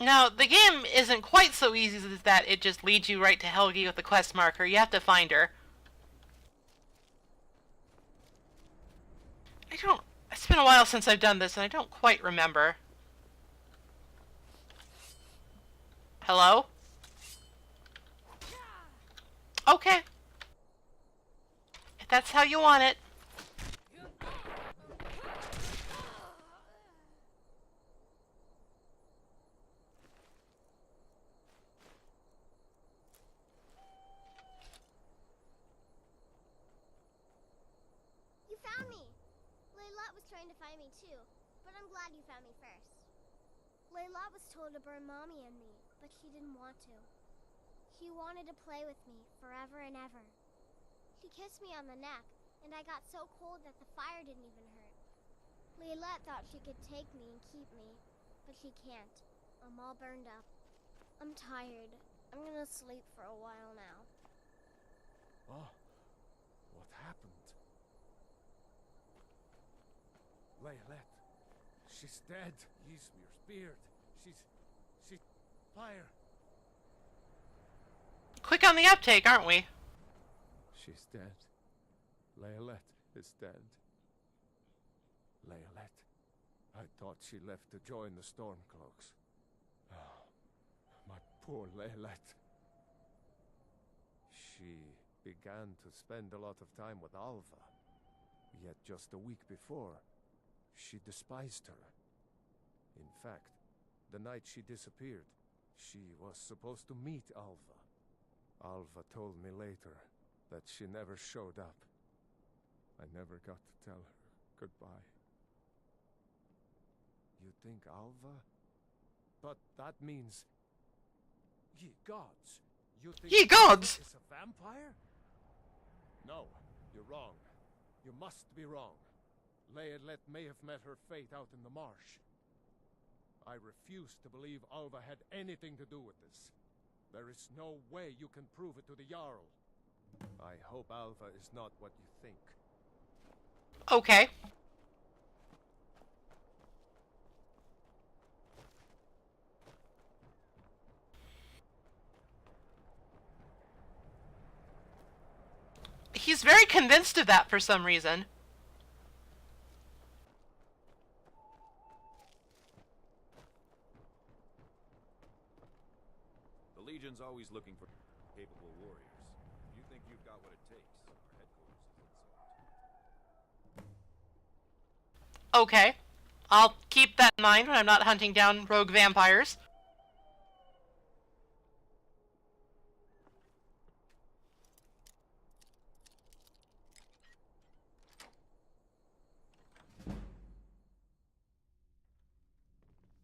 Now, the game isn't quite so easy as that it just leads you right to Helgi with the quest marker. You have to find her. It's been a while since I've done this, and I don't quite remember. Hello? Okay. If that's how you want it. You found me! Layla was trying to find me too, but I'm glad you found me first. Layla was told to burn Mommy and me, but she didn't want to. She wanted to play with me forever and ever. She kissed me on the neck, and I got so cold that the fire didn't even hurt. Layla thought she could take me and keep me, but she can't. I'm all burned up. I'm tired. I'm gonna sleep for a while now. Oh, what happened? Layla, she's dead. Ysmir's beard. She's fire. Quick on the uptake, aren't we? She's dead. Layla is dead. Layla, I thought she left to join the Stormcloaks. Oh, my poor Layla. She began to spend a lot of time with Alva. Yet just a week before, she despised her. In fact, the night she disappeared, she was supposed to meet Alva. Alva told me later that she never showed up. I never got to tell her goodbye. You think Alva? But that means... Ye gods! You think Ye gods! Alva is a vampire? No, you're wrong. You must be wrong. Layla may have met her fate out in the marsh. I refuse to believe Alva had anything to do with this. There is no way you can prove it to the Jarl. I hope Alva is not what you think. Okay. He's very convinced of that for some reason. The Legion's always looking for capable warriors. If you think you've got what it takes, our headquarters is in sight. Okay. I'll keep that in mind when I'm not hunting down rogue vampires.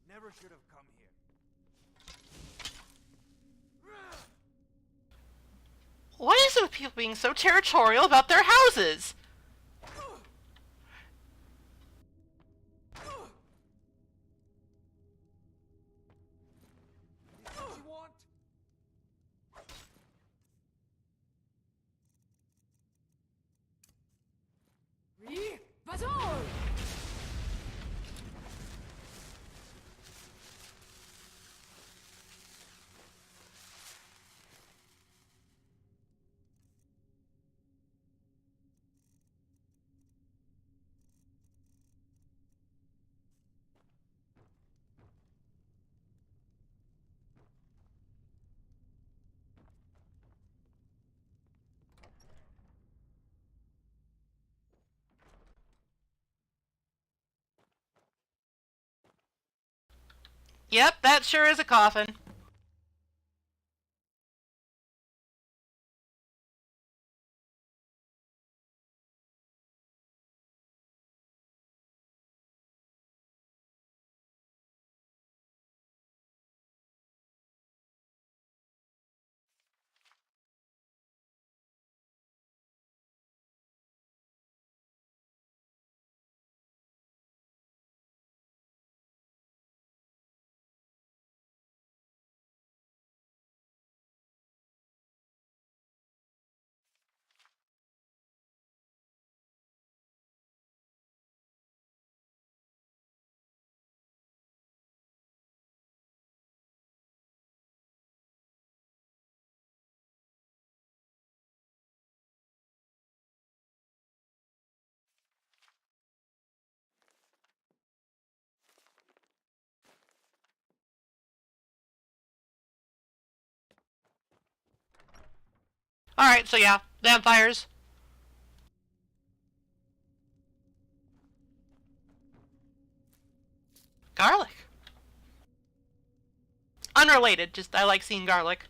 Never should have come here. What is it with people being so territorial about their houses? Yep, that sure is a coffin. Alright, so yeah, vampires. Garlic. Unrelated, just I like seeing garlic.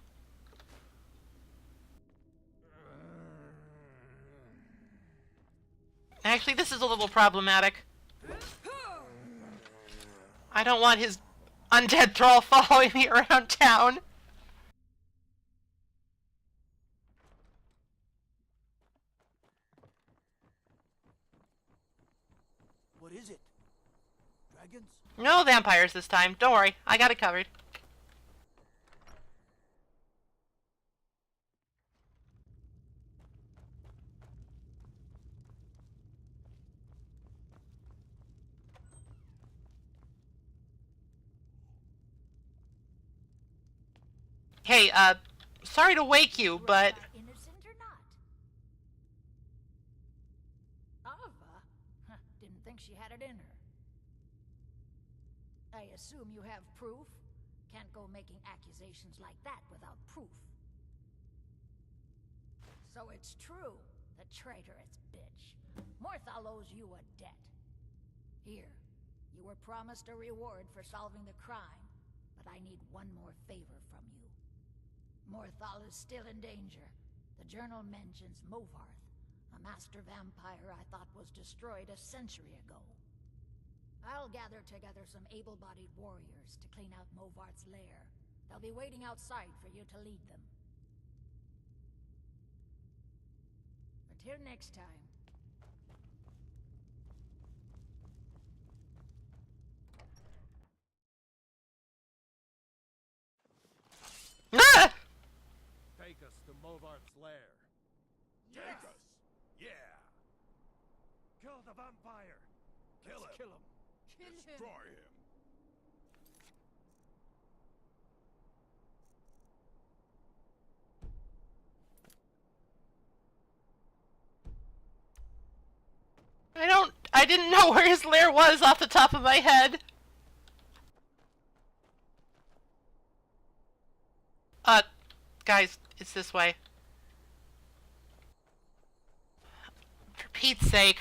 Actually, this is a little problematic. I don't want his undead thrall following me around town. What is it? Dragons? No vampires this time. Don't worry, I got it covered. Hey, sorry to wake you, but... Innocent or not? Ava? Didn't think she had it in her. I assume you have proof? Can't go making accusations like that without proof. So it's true, the traitorous bitch. Morthal owes you a debt. Here, you were promised a reward for solving the crime, but I need one more favor from you. Morthal is still in danger. The journal mentions Movarth, a master vampire I thought was destroyed a century ago. I'll gather together some able-bodied warriors to clean out Movarth's lair. They'll be waiting outside for you to lead them. Until next time. Ah! Take us to Movarth's lair. Yes. Take us! Yeah! Kill the vampire! Kill him! Kill him. Destroy him! I didn't know where his lair was off the top of my head. Guys, it's this way. For Pete's sake.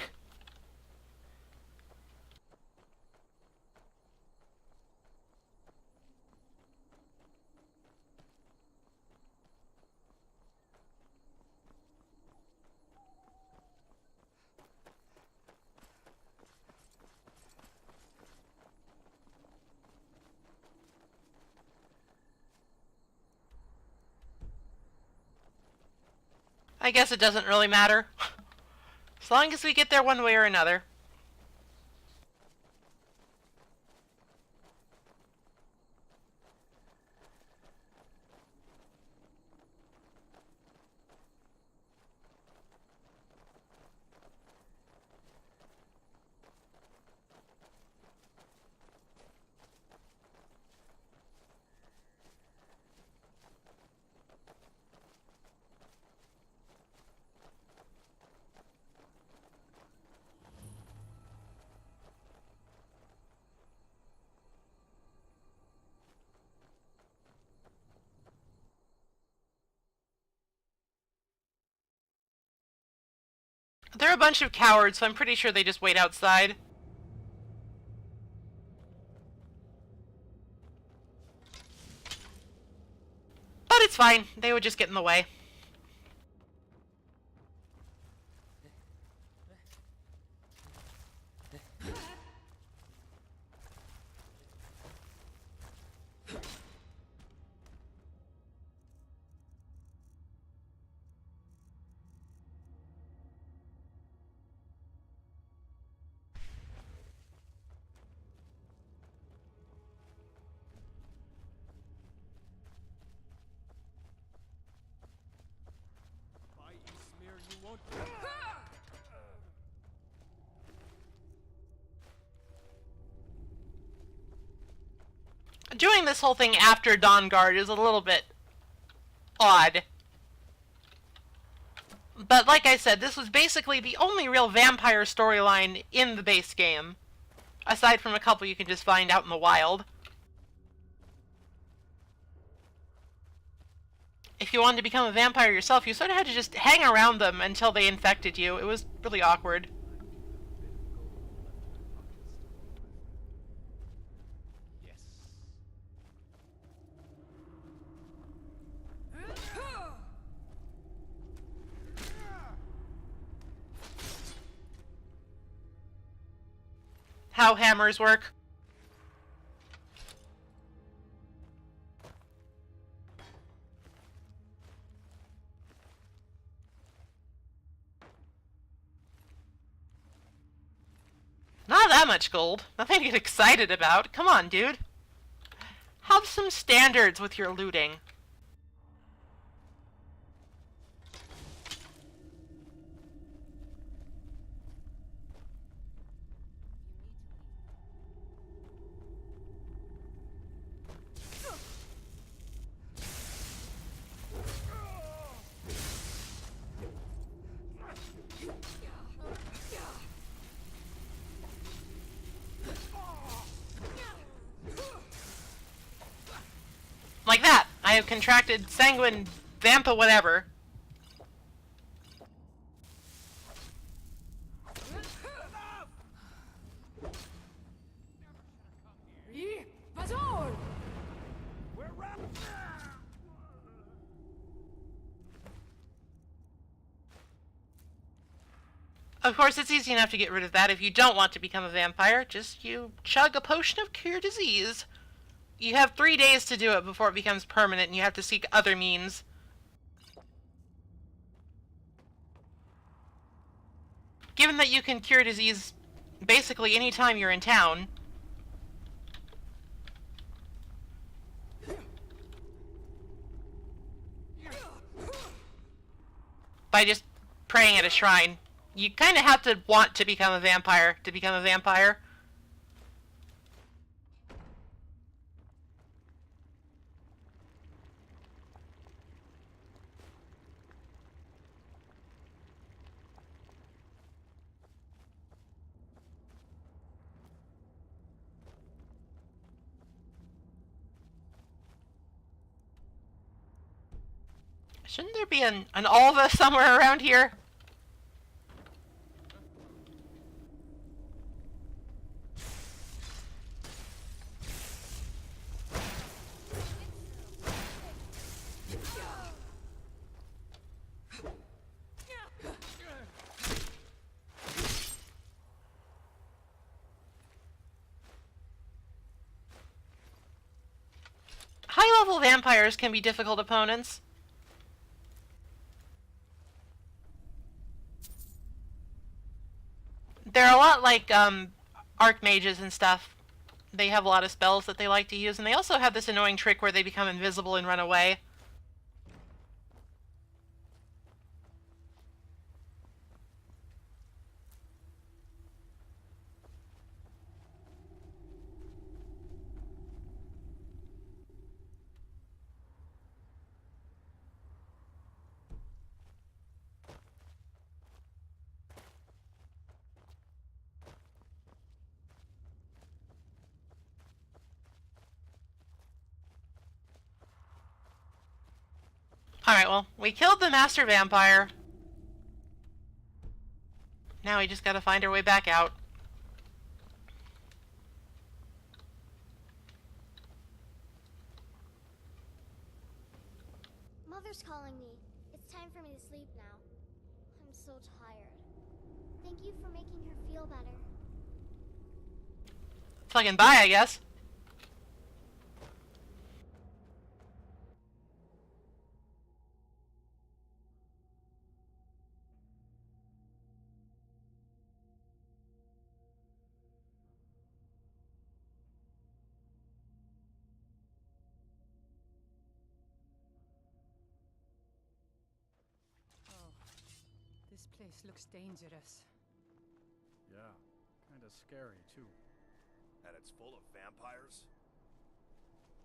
I guess it doesn't really matter. As long as we get there one way or another. They're a bunch of cowards, so I'm pretty sure they just wait outside. But it's fine. They would just get in the way. Doing this whole thing after Dawnguard is a little bit odd. But like I said, this was basically the only real vampire storyline in the base game. Aside from a couple you can just find out in the wild. If you wanted to become a vampire yourself, you sort of had to just hang around them until they infected you. It was really awkward. How hammers work. Not that much gold. Nothing to get excited about. Come on, dude. Have some standards with your looting. Like that. I have contracted sanguine vampa whatever. Of course, it's easy enough to get rid of that if you don't want to become a vampire. Just you chug a potion of cure disease. You have 3 days to do it before it becomes permanent, and you have to seek other means. Given that you can cure disease basically any time you're in town, by just praying at a shrine, you kind of have to want to become a vampire to become a vampire. Shouldn't there be an Alva somewhere around here? High-level vampires can be difficult opponents. They're a lot like archmages and stuff. They have a lot of spells that they like to use, and they also have this annoying trick where they become invisible and run away. Alright, well, we killed the master vampire. Now we just gotta find our way back out. Mother's calling me. It's time for me to sleep now. I'm so tired. Thank you for making her feel better. Fucking bye, I guess. This place looks dangerous. Yeah, kinda scary, too. And it's full of vampires?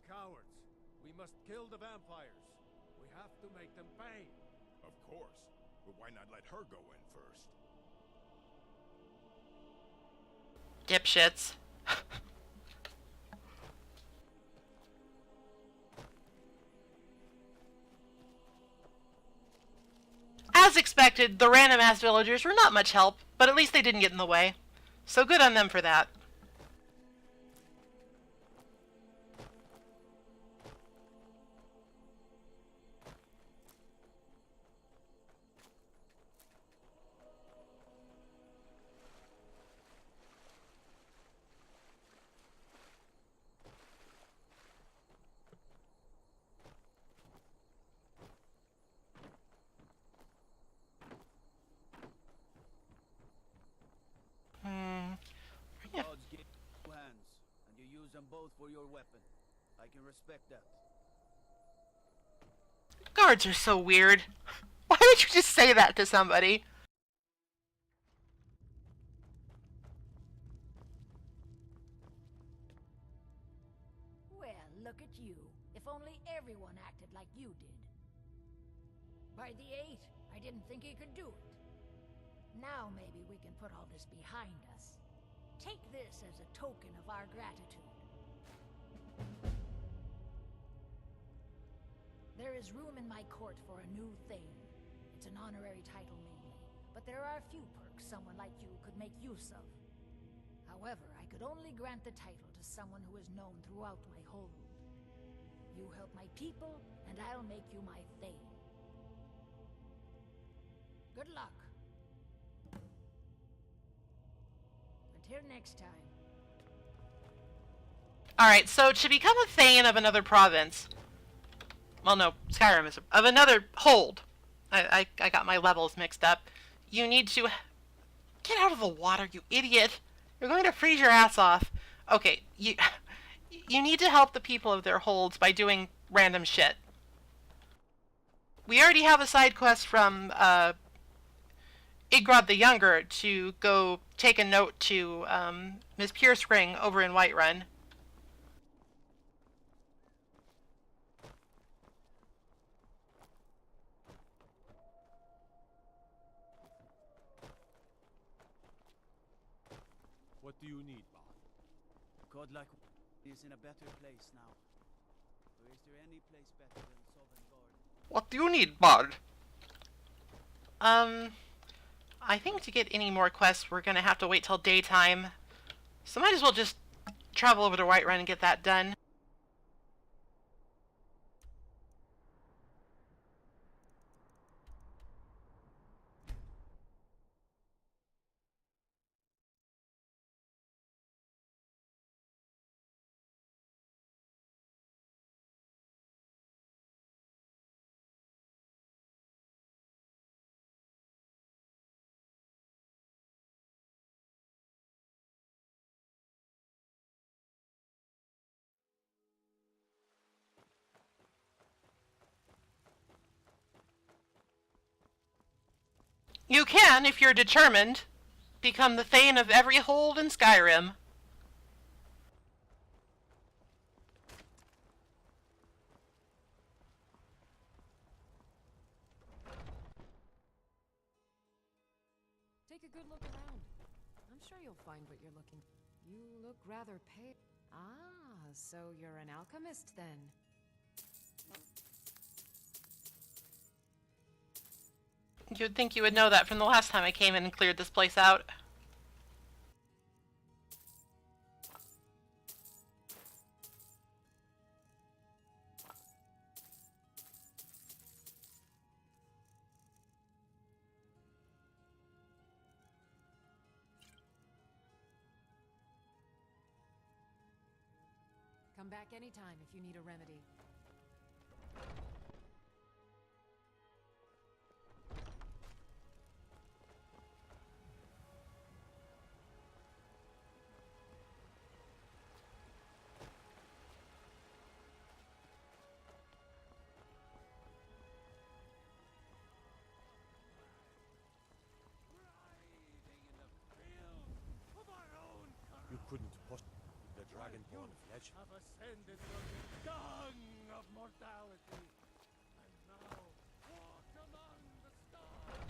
Cowards! We must kill the vampires. We have to make them pay. Of course. But why not let her go in first? Dipshits. As expected, the random-ass villagers were not much help, but at least they didn't get in the way. So good on them for that. Gods gave you 2 hands, and you use them both for your weapon. I can respect that. Guards are so weird. Why would you just say that to somebody? Well, look at you. If only everyone acted like you did. By the 8, I didn't think he could do it. Now maybe we can put all this behind us. Take this as a token of our gratitude. There is room in my court for a new Thane. It's an honorary title mainly, but there are a few perks someone like you could make use of. However, I could only grant the title to someone who is known throughout my hold. You help my people, and I'll make you my Thane. Good luck. Until next time. Alright, so to become a Thane of another province... Well, no, Skyrim is... of another hold. I got my levels mixed up. You need to... Get out of the water, you idiot! You're going to freeze your ass off. Okay, you need to help the people of their holds by doing random shit. We already have a side quest from Igrod the Younger to go take a note to Miss Piercespring over in Whiterun. What do you need, Bob? Godlike is in a better place now. Or is there any place better than Sovngarde? What do you need, bud? I think to get any more quests, we're gonna have to wait till daytime. So might as well just travel over to Whiterun and get that done. You can, if you're determined, become the Thane of every hold in Skyrim. Take a good look around. I'm sure you'll find what you're looking. You look rather pale. Ah, so you're an alchemist then. You'd think you would know that from the last time I came in and cleared this place out. Come back anytime if you need a remedy. You couldn't possibly the dragonborn flesh. Have ascended from the dung of mortality, and now walk among the stars.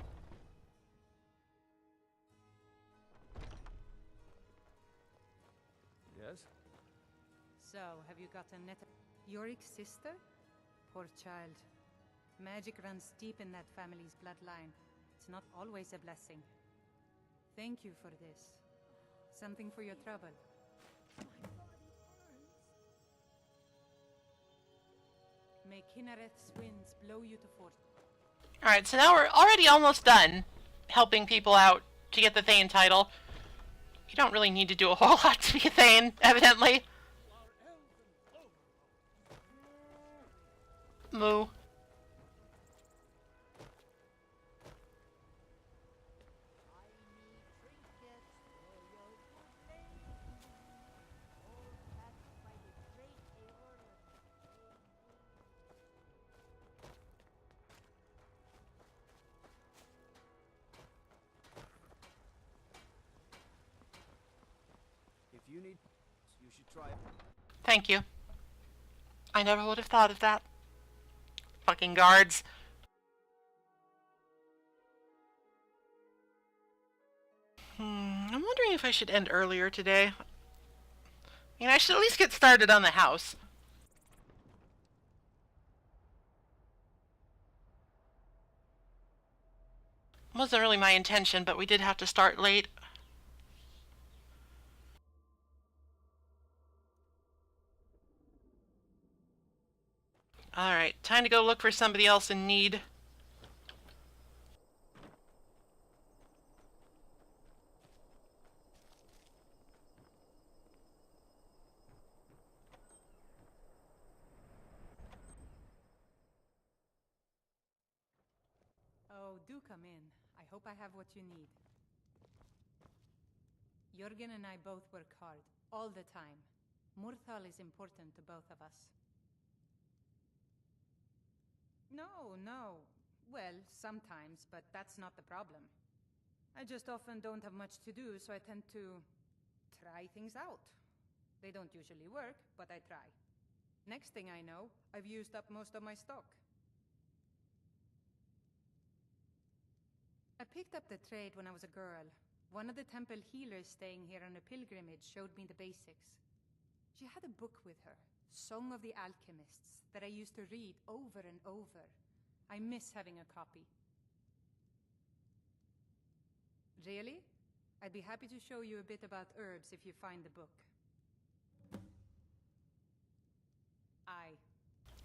Yes? So, have you got a net? Yorick's sister? Poor child. Magic runs deep in that family's bloodline. It's not always a blessing. Thank you for this. Something for your trouble. May Kinnereth's winds blow you to fortune. Alright, so now we're already almost done helping people out to get the Thane title. You don't really need to do a whole lot to be a Thane, evidently. Moo. If you need, you should try it. Thank you. I never would have thought of that. Fucking guards. I'm wondering if I should end earlier today. I mean, I should at least get started on the house. Wasn't really my intention, but we did have to start late. Alright, time to go look for somebody else in need. Oh, do come in. I hope I have what you need. Jörgen and I both work hard, all the time. Murthal is important to both of us. No. Well, sometimes, but that's not the problem. I just often don't have much to do, so I tend to try things out. They don't usually work, but I try. Next thing I know, I've used up most of my stock. I picked up the trade when I was a girl. One of the temple healers staying here on a pilgrimage showed me the basics. She had a book with her, Song of the Alchemists, that I used to read over and over. I miss having a copy. Really? I'd be happy to show you a bit about herbs if you find the book.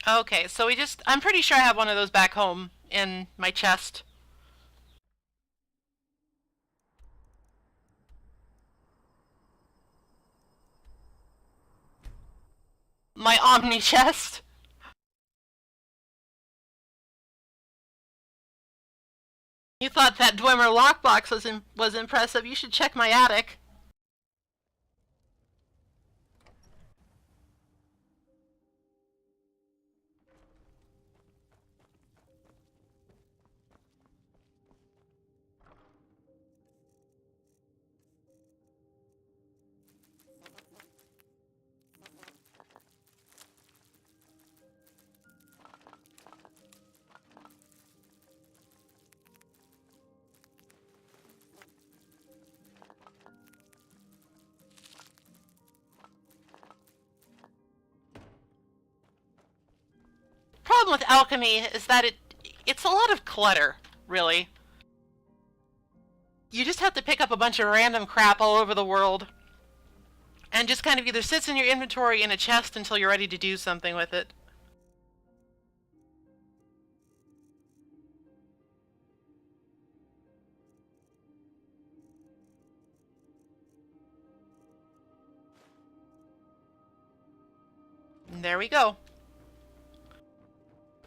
Okay, so I'm pretty sure I have one of those back home in my chest. My Omni chest. You thought that Dwemer lockbox was impressive. You should check my attic. Problem with alchemy is that it's a lot of clutter, really. You just have to pick up a bunch of random crap all over the world and just kind of either sits in your inventory in a chest until you're ready to do something with it. And there we go.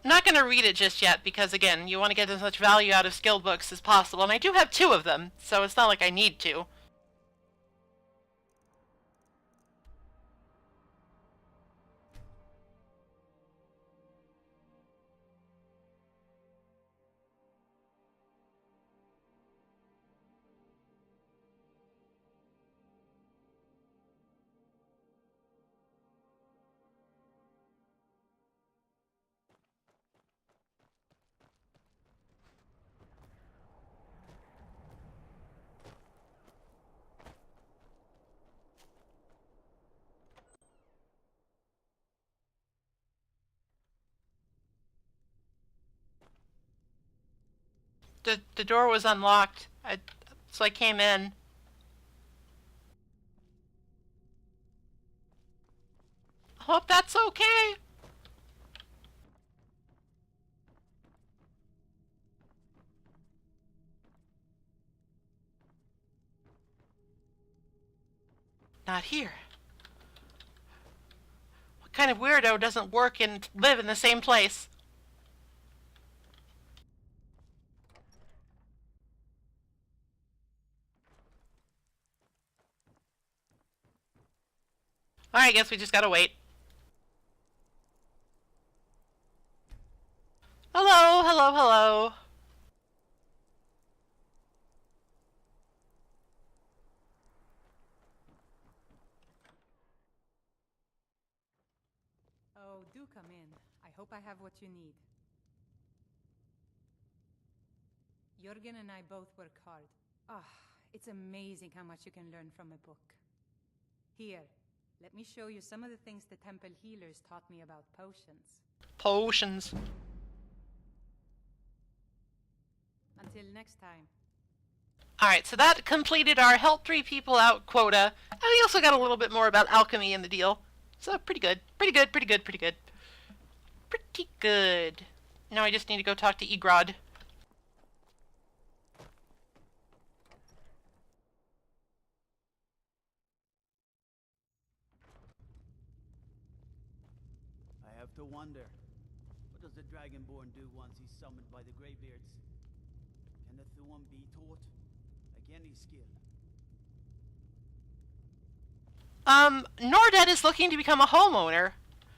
I'm not going to read it just yet because, again, you want to get as much value out of skill books as possible, and I do have 2 of them, so it's not like I need to. The door was unlocked, so I came in. Hope that's okay. Not here. What kind of weirdo doesn't work and live in the same place? Alright, I guess we just gotta wait. Hello, hello, hello. Oh, do come in. I hope I have what you need. Jürgen and I both work hard. It's amazing how much you can learn from a book. Here, let me show you some of the things the temple healers taught me about potions. Potions. Until next time. Alright, so that completed our help 3 people out quota. And we also got a little bit more about alchemy in the deal. So pretty good. Pretty good, pretty good, pretty good. Pretty good. Now I just need to go talk to Egrod. I have to wonder, what does the Dragonborn do once he's summoned by the Greybeards? Can the Thuum be taught? Like any skill? Nordet is looking to become a homeowner.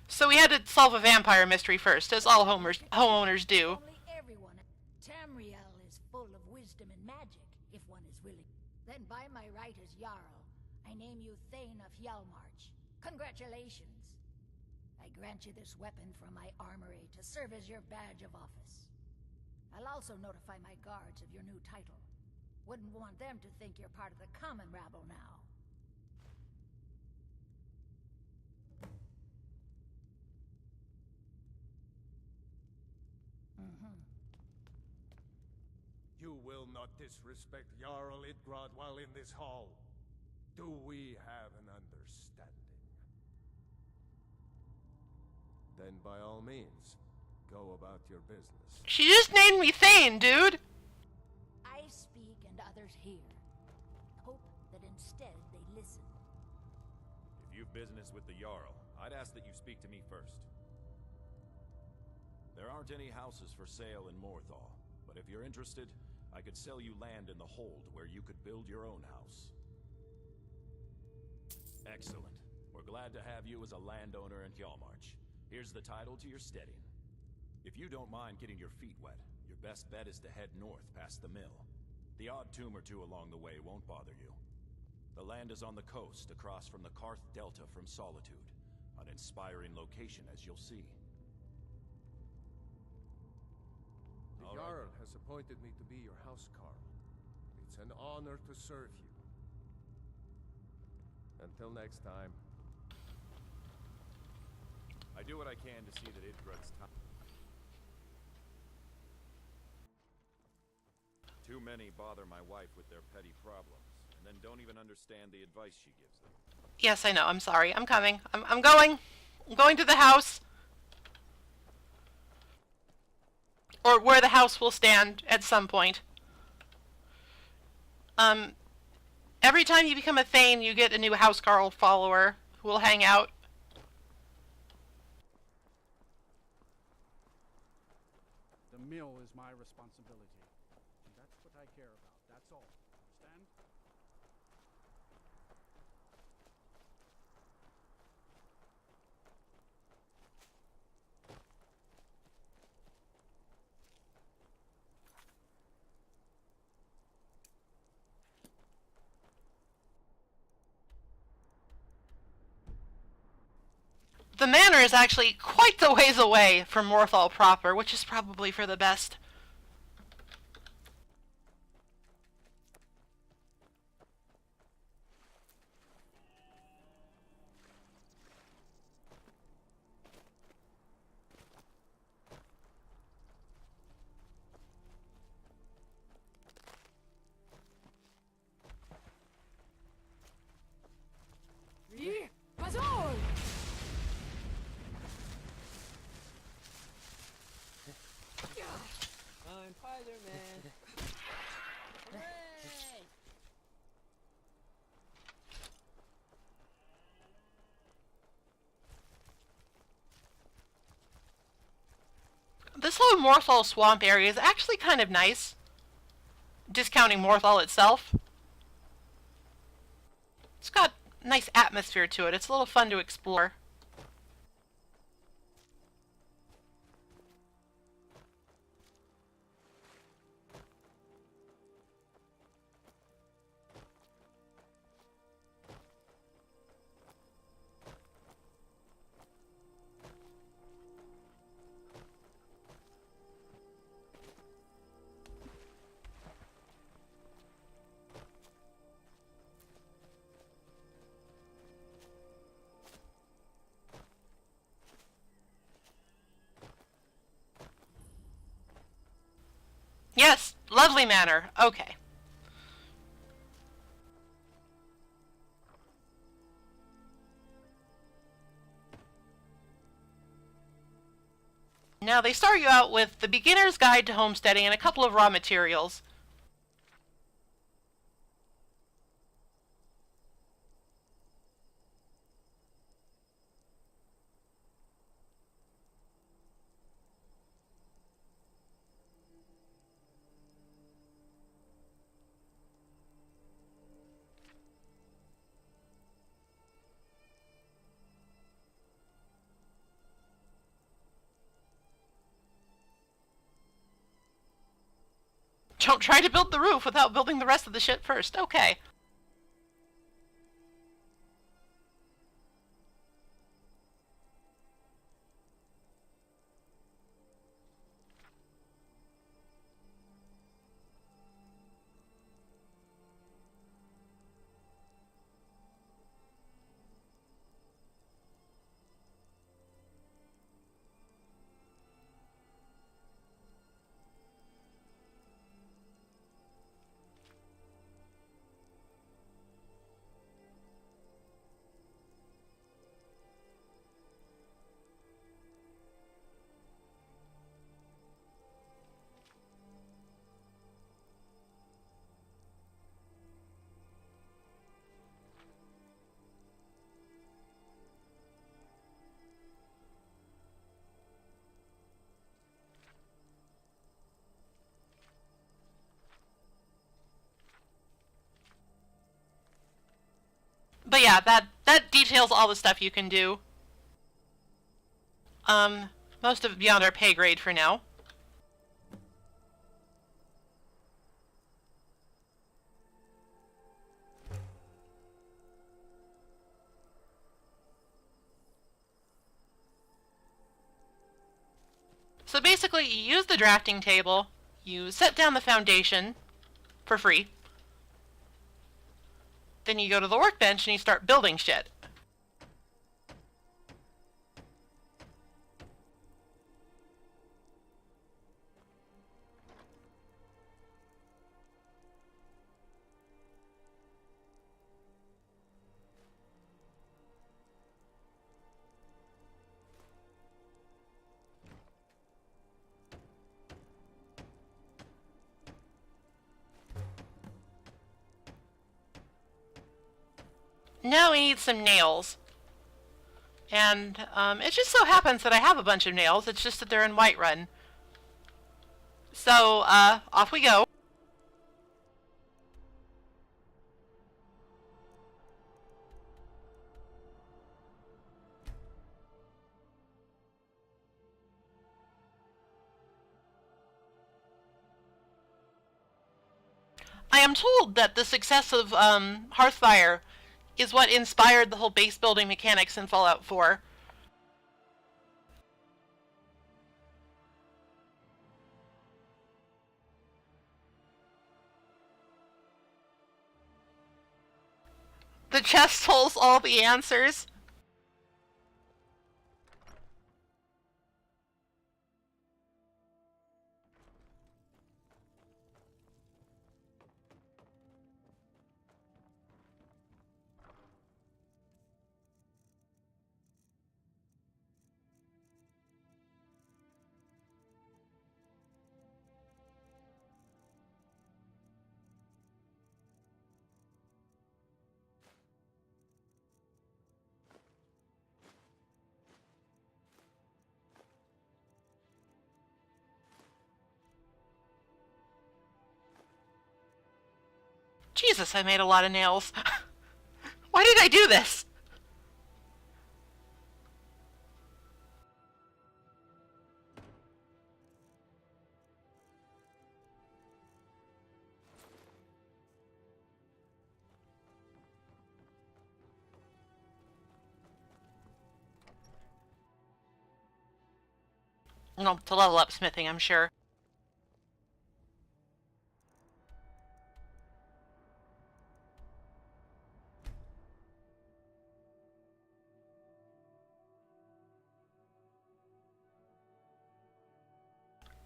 So we had to solve a vampire mystery first, as all homeowners do. Only everyone. Tamriel is full of wisdom and magic, if one is willing. Then by my right as Jarl, I name you Thane of Hjalmarch. Congratulations. I grant you this weapon from my armory to serve as your badge of office. I'll also notify my guards of your new title. Wouldn't want them to think you're part of the common rabble now. You will not disrespect Jarl Idgrod while in this hall. Do we have an understanding? Then by all means, go about your business. She just named me Thane, dude! I speak and others hear. Hope that instead they listen. If you've business with the Jarl, I'd ask that you speak to me first. There aren't any houses for sale in Morthal, but if you're interested, I could sell you land in the Hold where you could build your own house. Excellent. We're glad to have you as a landowner in Hjalmarch. Here's the title to your steading. If you don't mind getting your feet wet, your best bet is to head north past the mill. The odd tomb or two along the way won't bother you. The land is on the coast, across from the Karth Delta from Solitude. An inspiring location, as you'll see. The Jarl has appointed me to be your housecarl. It's an honor to serve you. Until next time. I do what I can to see that Idgrad's time. Too many bother my wife with their petty problems, and then don't even understand the advice she gives them. Yes, I know. I'm sorry. I'm coming. I'm going. I'm going to the house. Or where the house will stand at some point. Every time you become a Thane, you get a new housecarl follower who will hang out. The mill is my responsibility. And that's what I care about. That's all. Understand? The manor is actually quite the ways away from Morthal proper, which is probably for the best. I'm Spider-Man. Hooray! This whole Morthal swamp area is actually kind of nice. Discounting Morthal itself. It's got a nice atmosphere to it. It's a little fun to explore. Yes, lovely manor. Okay. Now they start you out with the beginner's guide to homesteading and a couple of raw materials. Don't try to build the roof without building the rest of the shit first. Okay. But yeah, that details all the stuff you can do. Most of it beyond our pay grade for now. So basically, you use the drafting table, you set down the foundation for free, then you go to the workbench and you start building shit. Now we need some nails. And it just so happens that I have a bunch of nails, it's just that they're in Whiterun. So, off we go. I am told that the success of Hearthfire is what inspired the whole base building mechanics in Fallout 4. The chest holds all the answers. Jesus, I made a lot of nails. Why did I do this? No, to level up smithing, I'm sure.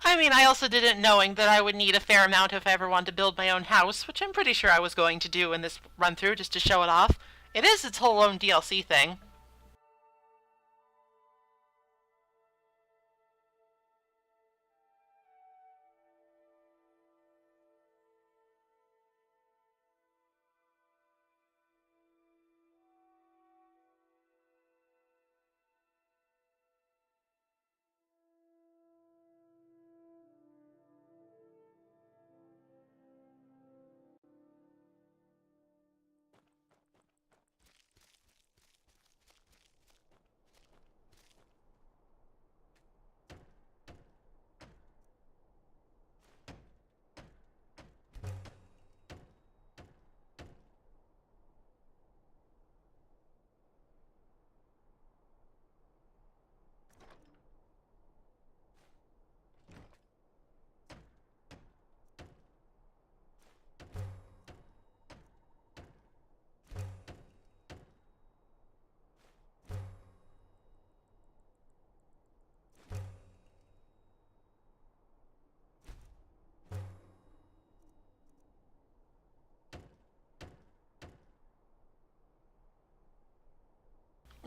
I mean, I also did it knowing that I would need a fair amount if I ever wanted to build my own house, which I'm pretty sure I was going to do in this run-through just to show it off. It is its whole own DLC thing.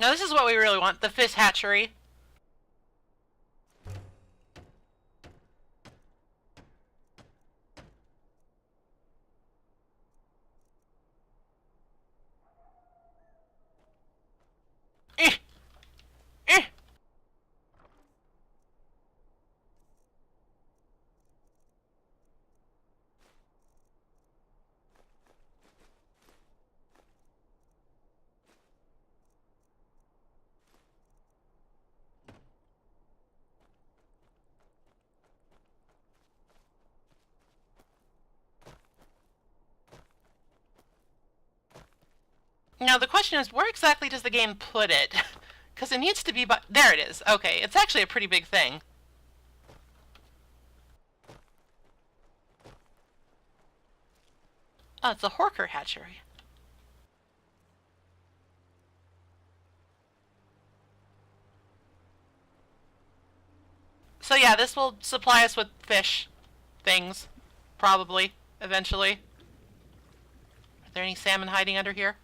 Now this is what we really want, the fish hatchery. Now the question is, where exactly does the game put it? Because it needs to be by... There it is. Okay, it's actually a pretty big thing. Oh, it's a Horker hatchery. So yeah, this will supply us with fish things, probably, eventually. Are there any salmon hiding under here?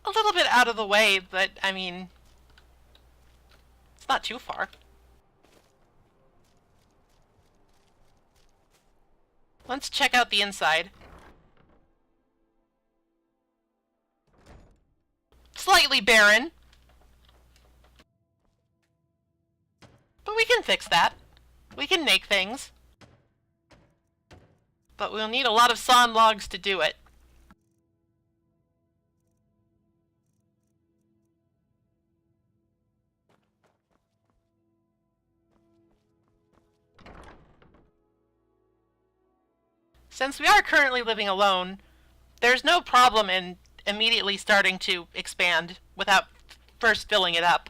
A little bit out of the way, but I mean, it's not too far. Let's check out the inside. Slightly barren. But we can fix that. We can make things. But we'll need a lot of sawn logs to do it. Since we are currently living alone, there's no problem in immediately starting to expand without first filling it up.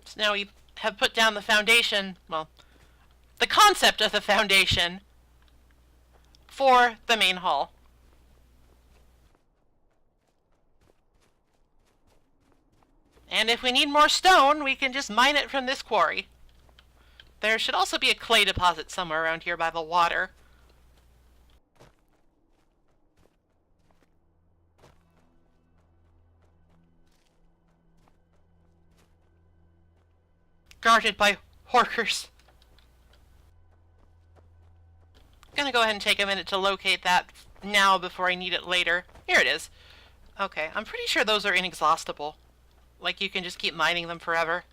So now we have put down the foundation, well, the concept of the foundation for the main hall. And if we need more stone, we can just mine it from this quarry. There should also be a clay deposit somewhere around here by the water. Guarded by Horkers. Gonna go ahead and take a minute to locate that now before I need it later. Here it is. Okay, I'm pretty sure those are inexhaustible. Like, you can just keep mining them forever.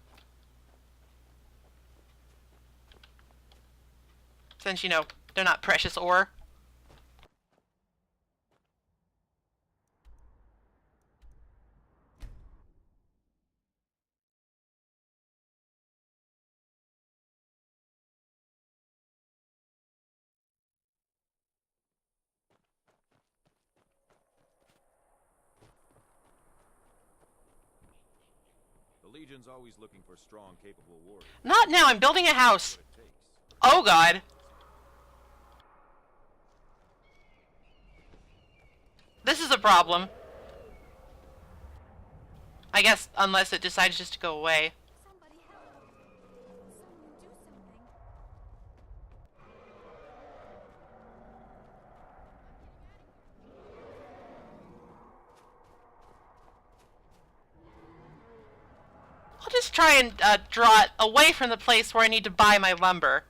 Since, you know, they're not precious ore. The Legion's always looking for strong, capable warriors. Not now, I'm building a house. Oh god. This is a problem. I guess, unless it decides just to go away. I'll just try and draw it away from the place where I need to buy my lumber.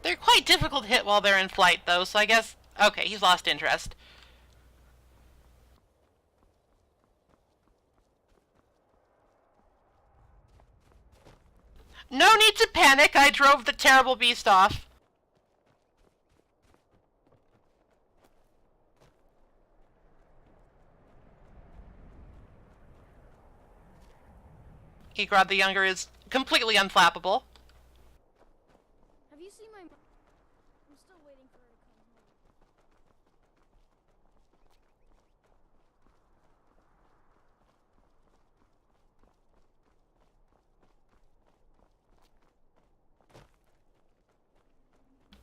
They're quite difficult to hit while they're in flight, though, so I guess... Okay, he's lost interest. No need to panic, I drove the terrible beast off. Egrod the Younger is completely unflappable. Have you seen my mom? I'm still waiting for her to come home.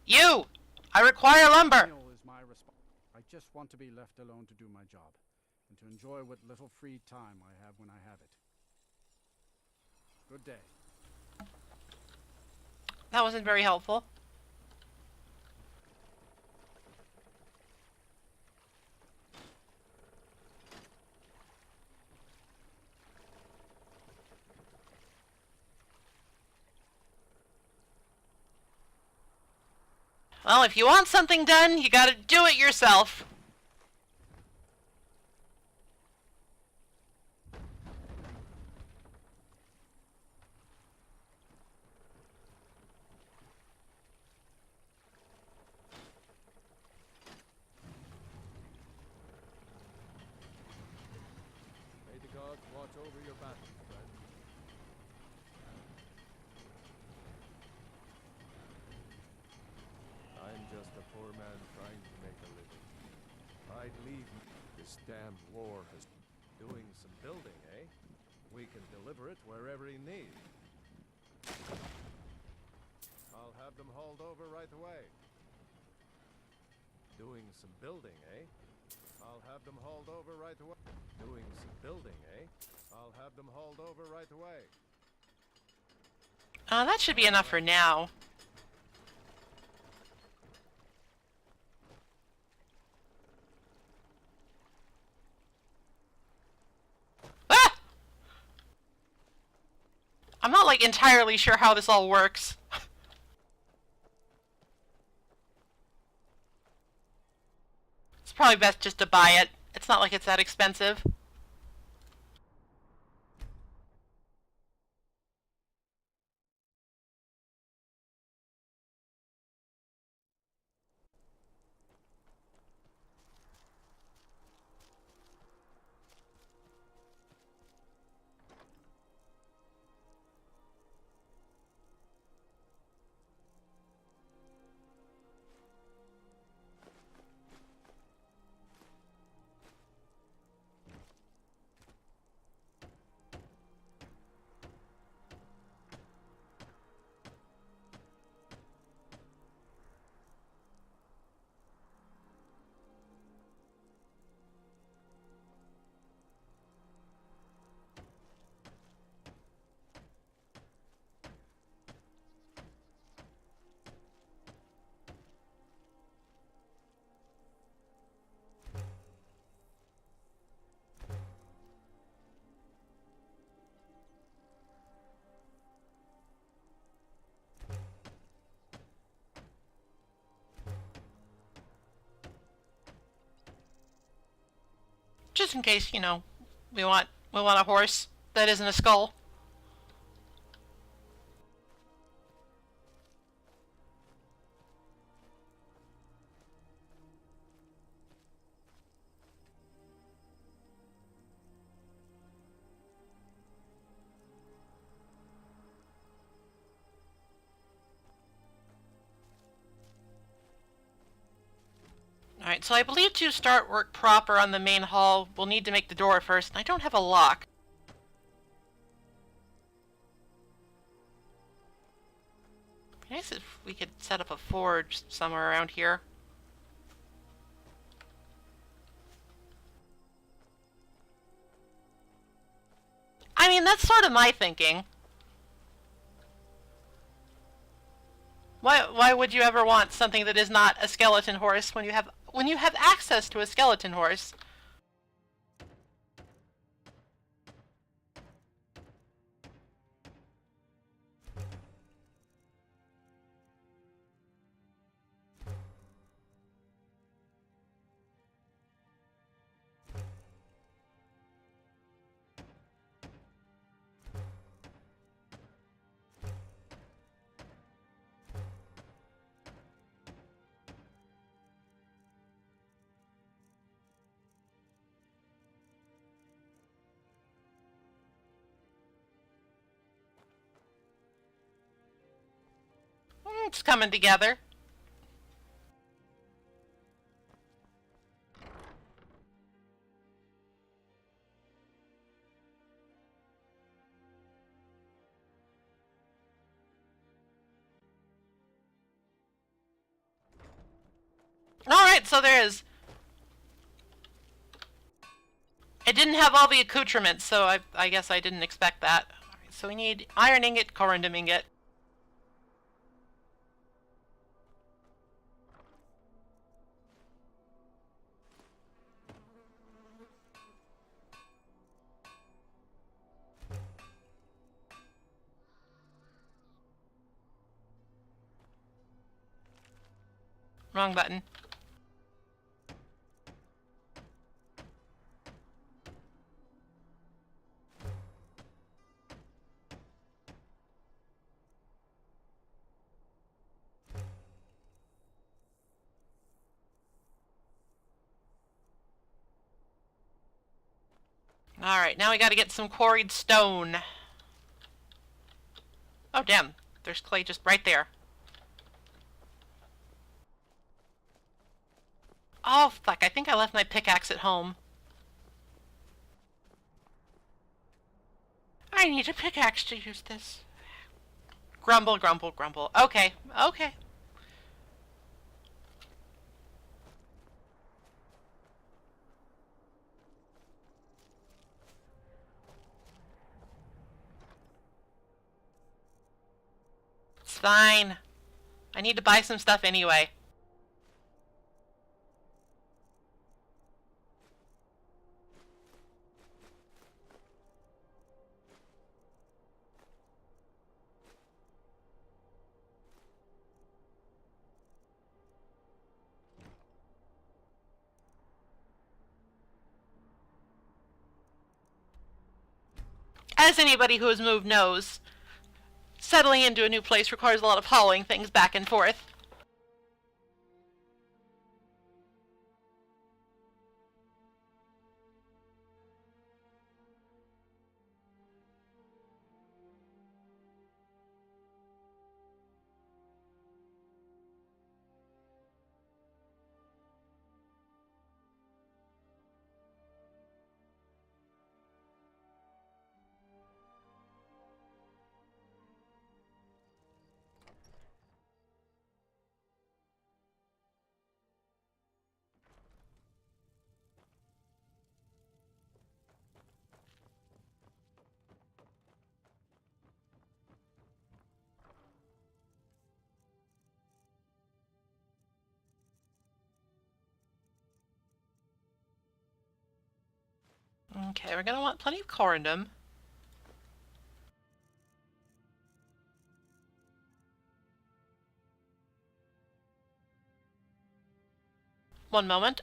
You! I require lumber! Is my I just want to be left alone to do my job, and to enjoy what little free time I have when I have it. Good day. That wasn't very helpful. Well, if you want something done, you gotta do it yourself. May the gods watch over your battle, friend. I'm just a poor man trying to make a living. I'd leave this damned war has doing some building, eh? We can deliver it wherever he needs. I'll have them hauled over right away. Doing some building, eh? I'll have them hauled over right away. Doing some building, eh? I'll have them hauled over right away. That should be enough for now. Ah! I'm not, like, entirely sure how this all works. It's probably best just to buy it. It's not like it's that expensive. Just in case, you know, we want a horse that isn't a skull. Alright, so I believe to start work proper on the main hall, we'll need to make the door first, and I don't have a lock. It'd be nice if we could set up a forge somewhere around here. I mean, that's sort of my thinking. Why would you ever want something that is not a skeleton horse when you have access to a skeleton horse? It's coming together. Alright, so there is. It didn't have all the accoutrements, so I guess I didn't expect that. Alright, so we need iron ingot, corundum ingot. Wrong button. Alright, now we gotta get some quarried stone. Oh, damn. There's clay just right there. Oh, fuck. I think I left my pickaxe at home. I need a pickaxe to use this. Grumble, grumble, grumble. Okay, okay. It's fine. I need to buy some stuff anyway. As anybody who has moved knows, settling into a new place requires a lot of hauling things back and forth. Okay, we're gonna want plenty of corundum. One moment.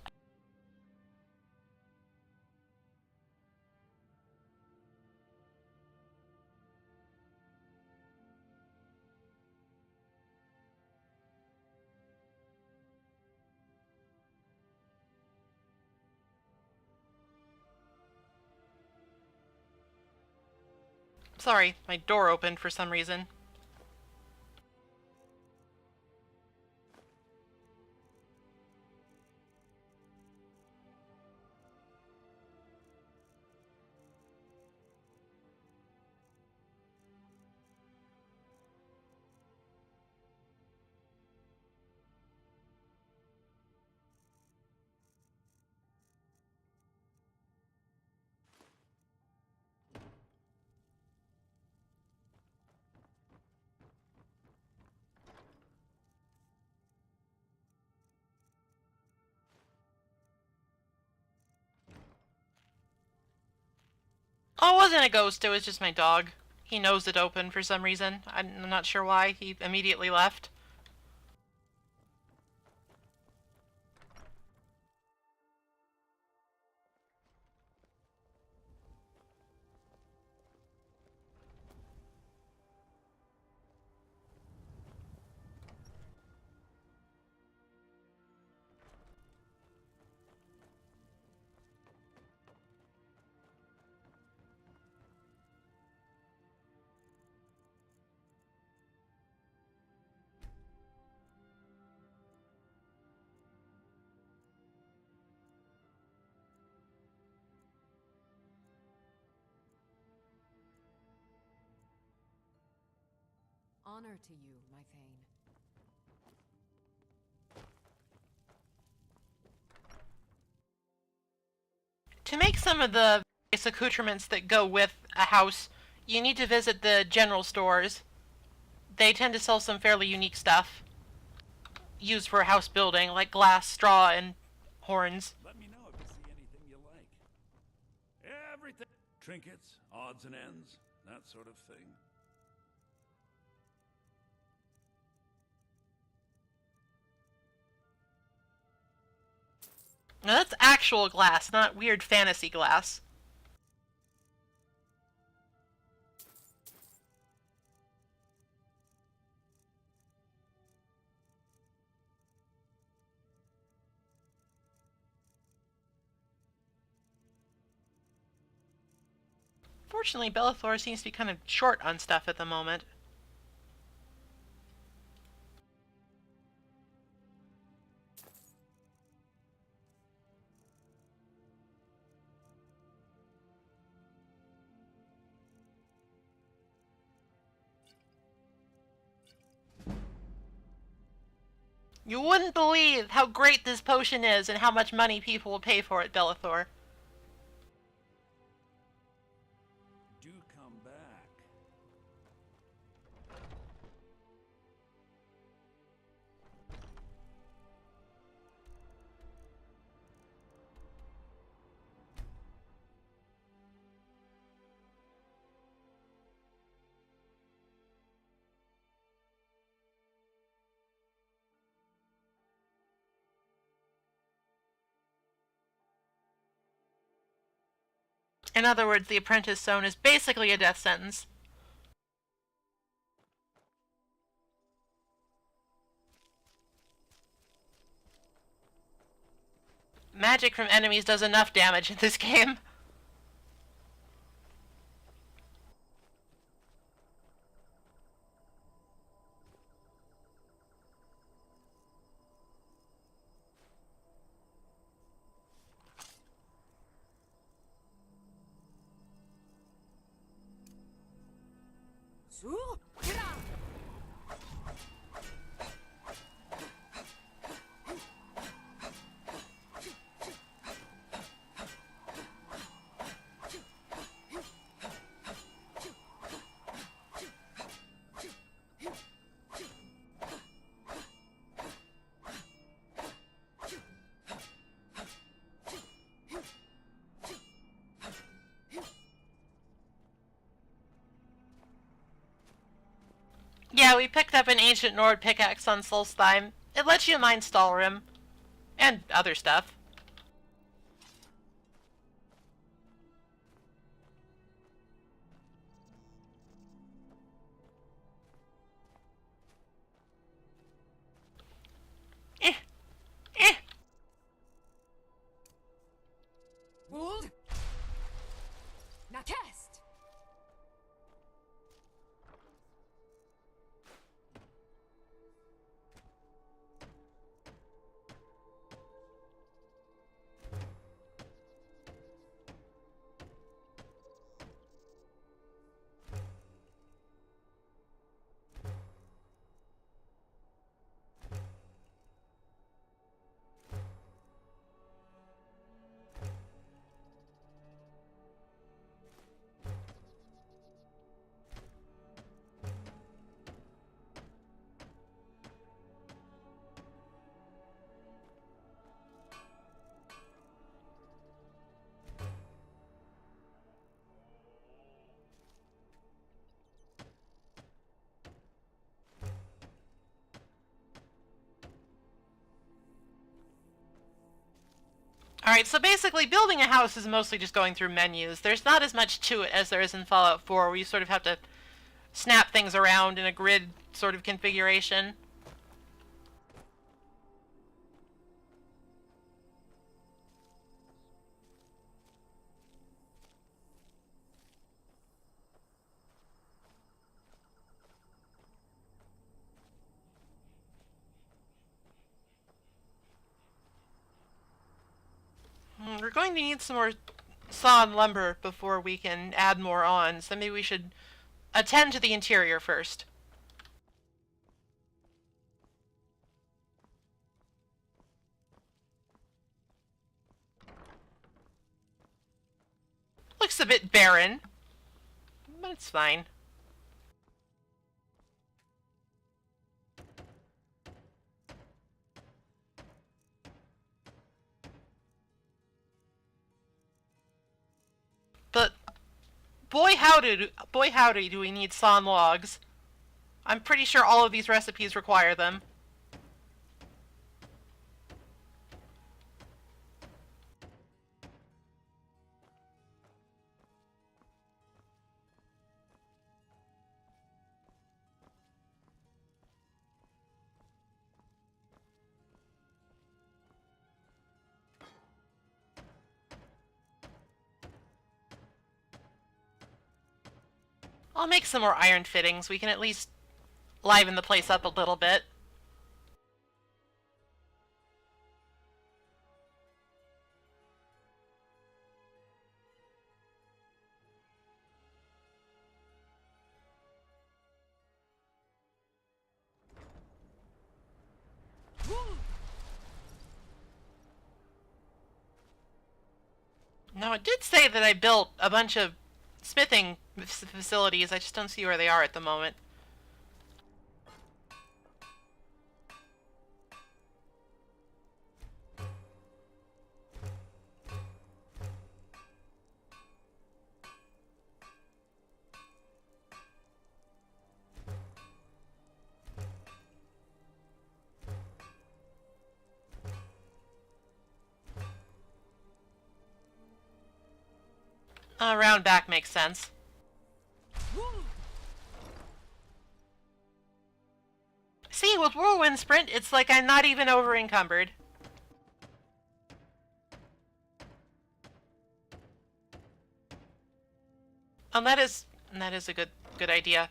Sorry, my door opened for some reason. Oh, it wasn't a ghost, it was just my dog. He knows it opened for some reason. I'm not sure why. He immediately left. Honor to you, my Thane. To make some of the various accoutrements that go with a house, you need to visit the general stores. They tend to sell some fairly unique stuff used for house building, like glass, straw, and horns. Let me know if you see anything you like. Everything. Trinkets, odds and ends, that sort of thing. Now that's actual glass, not weird fantasy glass. Fortunately, Bellathor seems to be kind of short on stuff at the moment. You wouldn't believe how great this potion is and how much money people will pay for it, Bellathor. Do come back. In other words, the apprentice zone is basically a death sentence. Magic from enemies does enough damage in this game. Yeah, we picked up an ancient Nord pickaxe on Solstheim. It lets you mine Stalrim. And other stuff. Wold? Now cast! Alright, so basically building a house is mostly just going through menus. There's not as much to it as there is in Fallout 4, where you sort of have to snap things around in a grid sort of configuration. We're going to need some more sawn lumber before we can add more on, so maybe we should attend to the interior first. Looks a bit barren, but it's fine. But boy howdy do we need sawn logs. I'm pretty sure all of these recipes require them. I'll make some more iron fittings. We can at least liven the place up a little bit. Now, it did say that I built a bunch of smithing facilities. I just don't see where they are at the moment. Round back makes sense. See, with Whirlwind Sprint, it's like I'm not even over encumbered. And that is a good idea.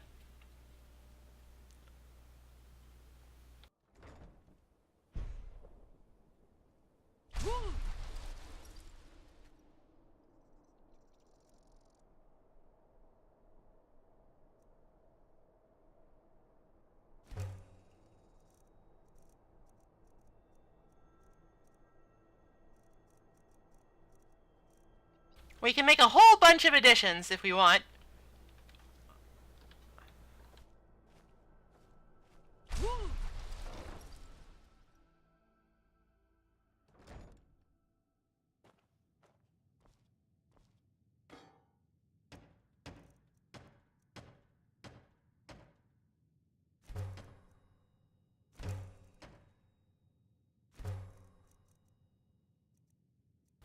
We can make a whole bunch of additions if we want.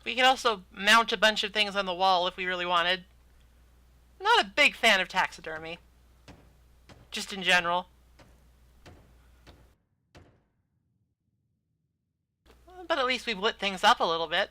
We could also mount a bunch of things on the wall if we really wanted. Not a big fan of taxidermy. Just in general. But at least we've lit things up a little bit.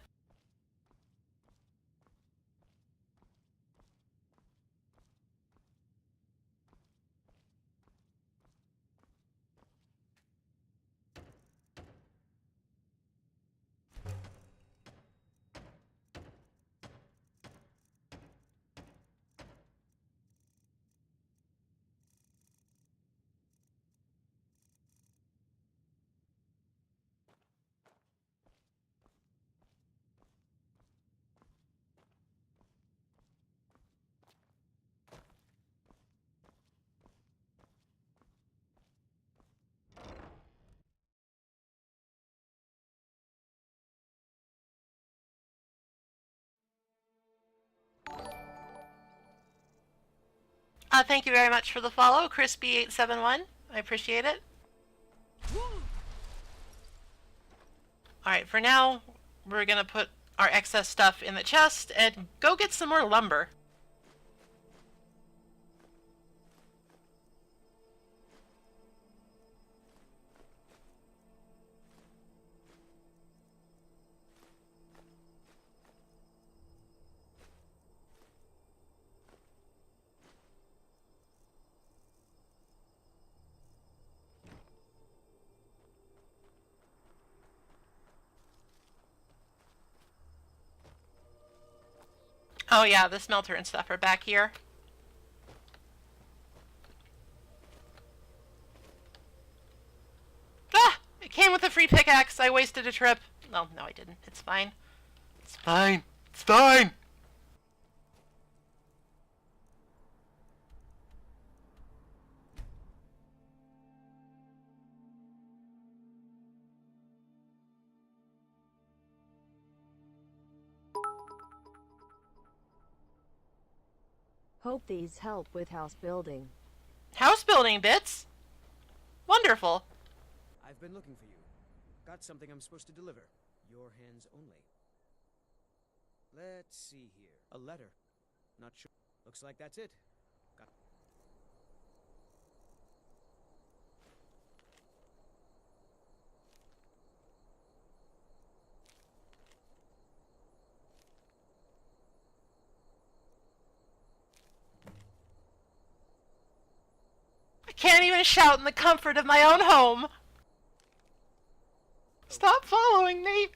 Thank you very much for the follow, Crispy871. I appreciate it. Alright, for now, we're gonna put our excess stuff in the chest and go get some more lumber. Oh yeah, the smelter and stuff are back here. Ah! It came with a free pickaxe. I wasted a trip. No, I didn't. It's fine. It's fine. It's fine! Hope these help with house building. House building bits? Wonderful. I've been looking for you. Got something I'm supposed to deliver. Your hands only. Let's see here. A letter. Not sure. Looks like that's it. Got. Can't even shout in the comfort of my own home. Stop following me.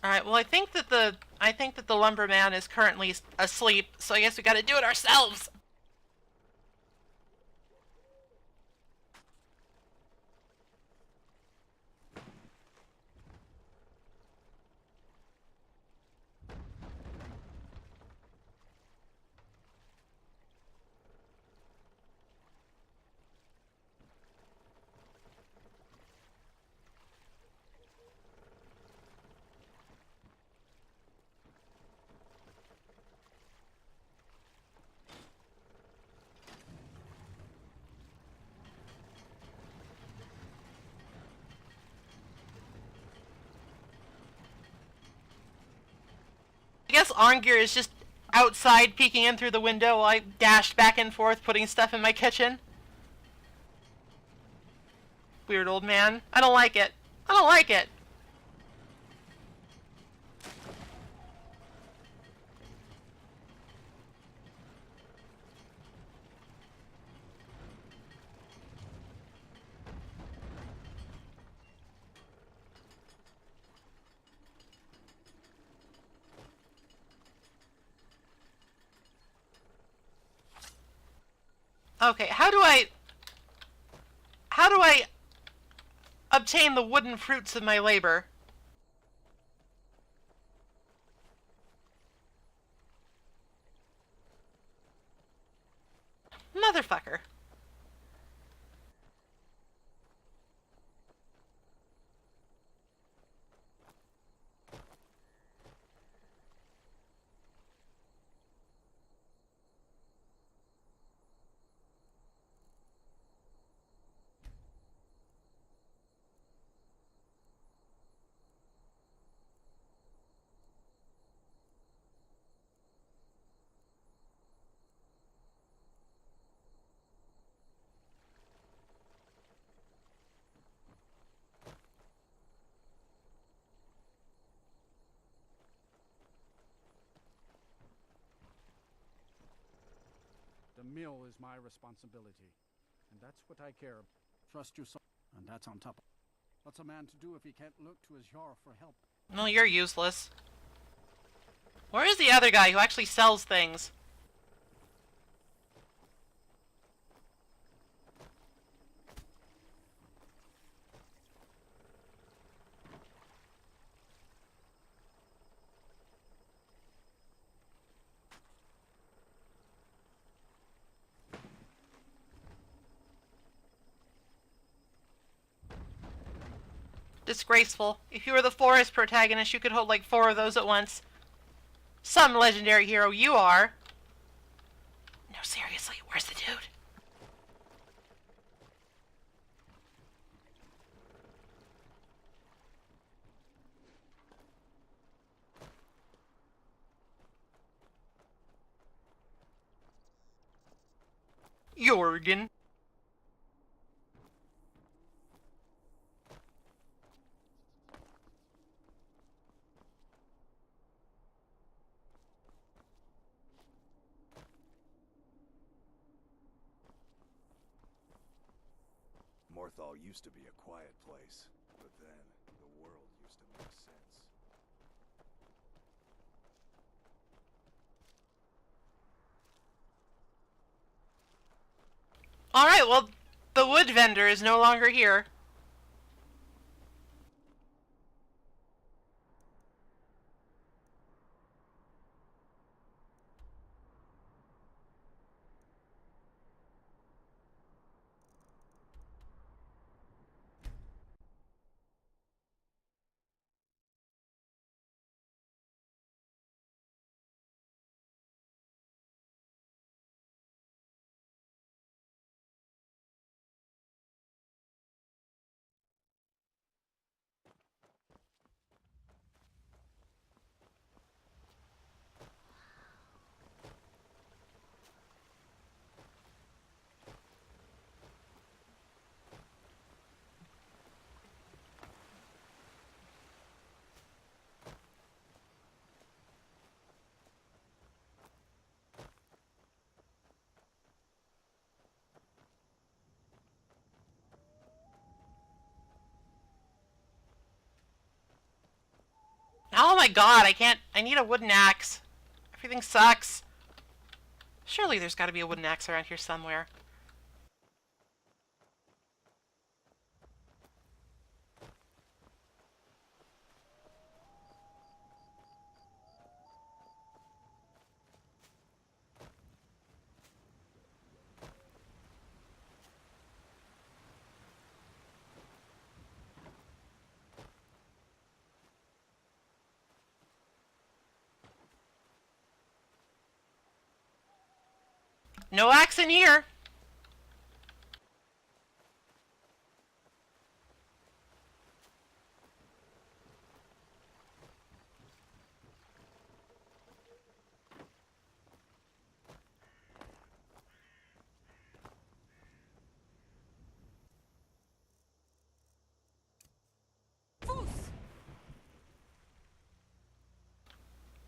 All right. Well, I think that the lumberman is currently asleep, so I guess we got to do it ourselves. I guess Arngir is just outside peeking in through the window while I dashed back and forth putting stuff in my kitchen. Weird old man. I don't like it. I don't like it. Okay, how do I obtain the wooden fruits of my labor? Motherfucker. The mill is my responsibility, and that's what I care about. Trust your soul, and that's on top of. What's a man to do if he can't look to his Jarl for help? Well, you're useless. Where is the other guy who actually sells things? Disgraceful. If you were the forest protagonist, you could hold like 4 of those at once. Some legendary hero you are. No, seriously, where's the dude? Jorgen. Morthal used to be a quiet place, but then the world used to make sense. Alright, well, the wood vendor is no longer here. Oh my god, I need a wooden axe. Everything sucks. Surely there's got to be a wooden axe around here somewhere. No axe in here.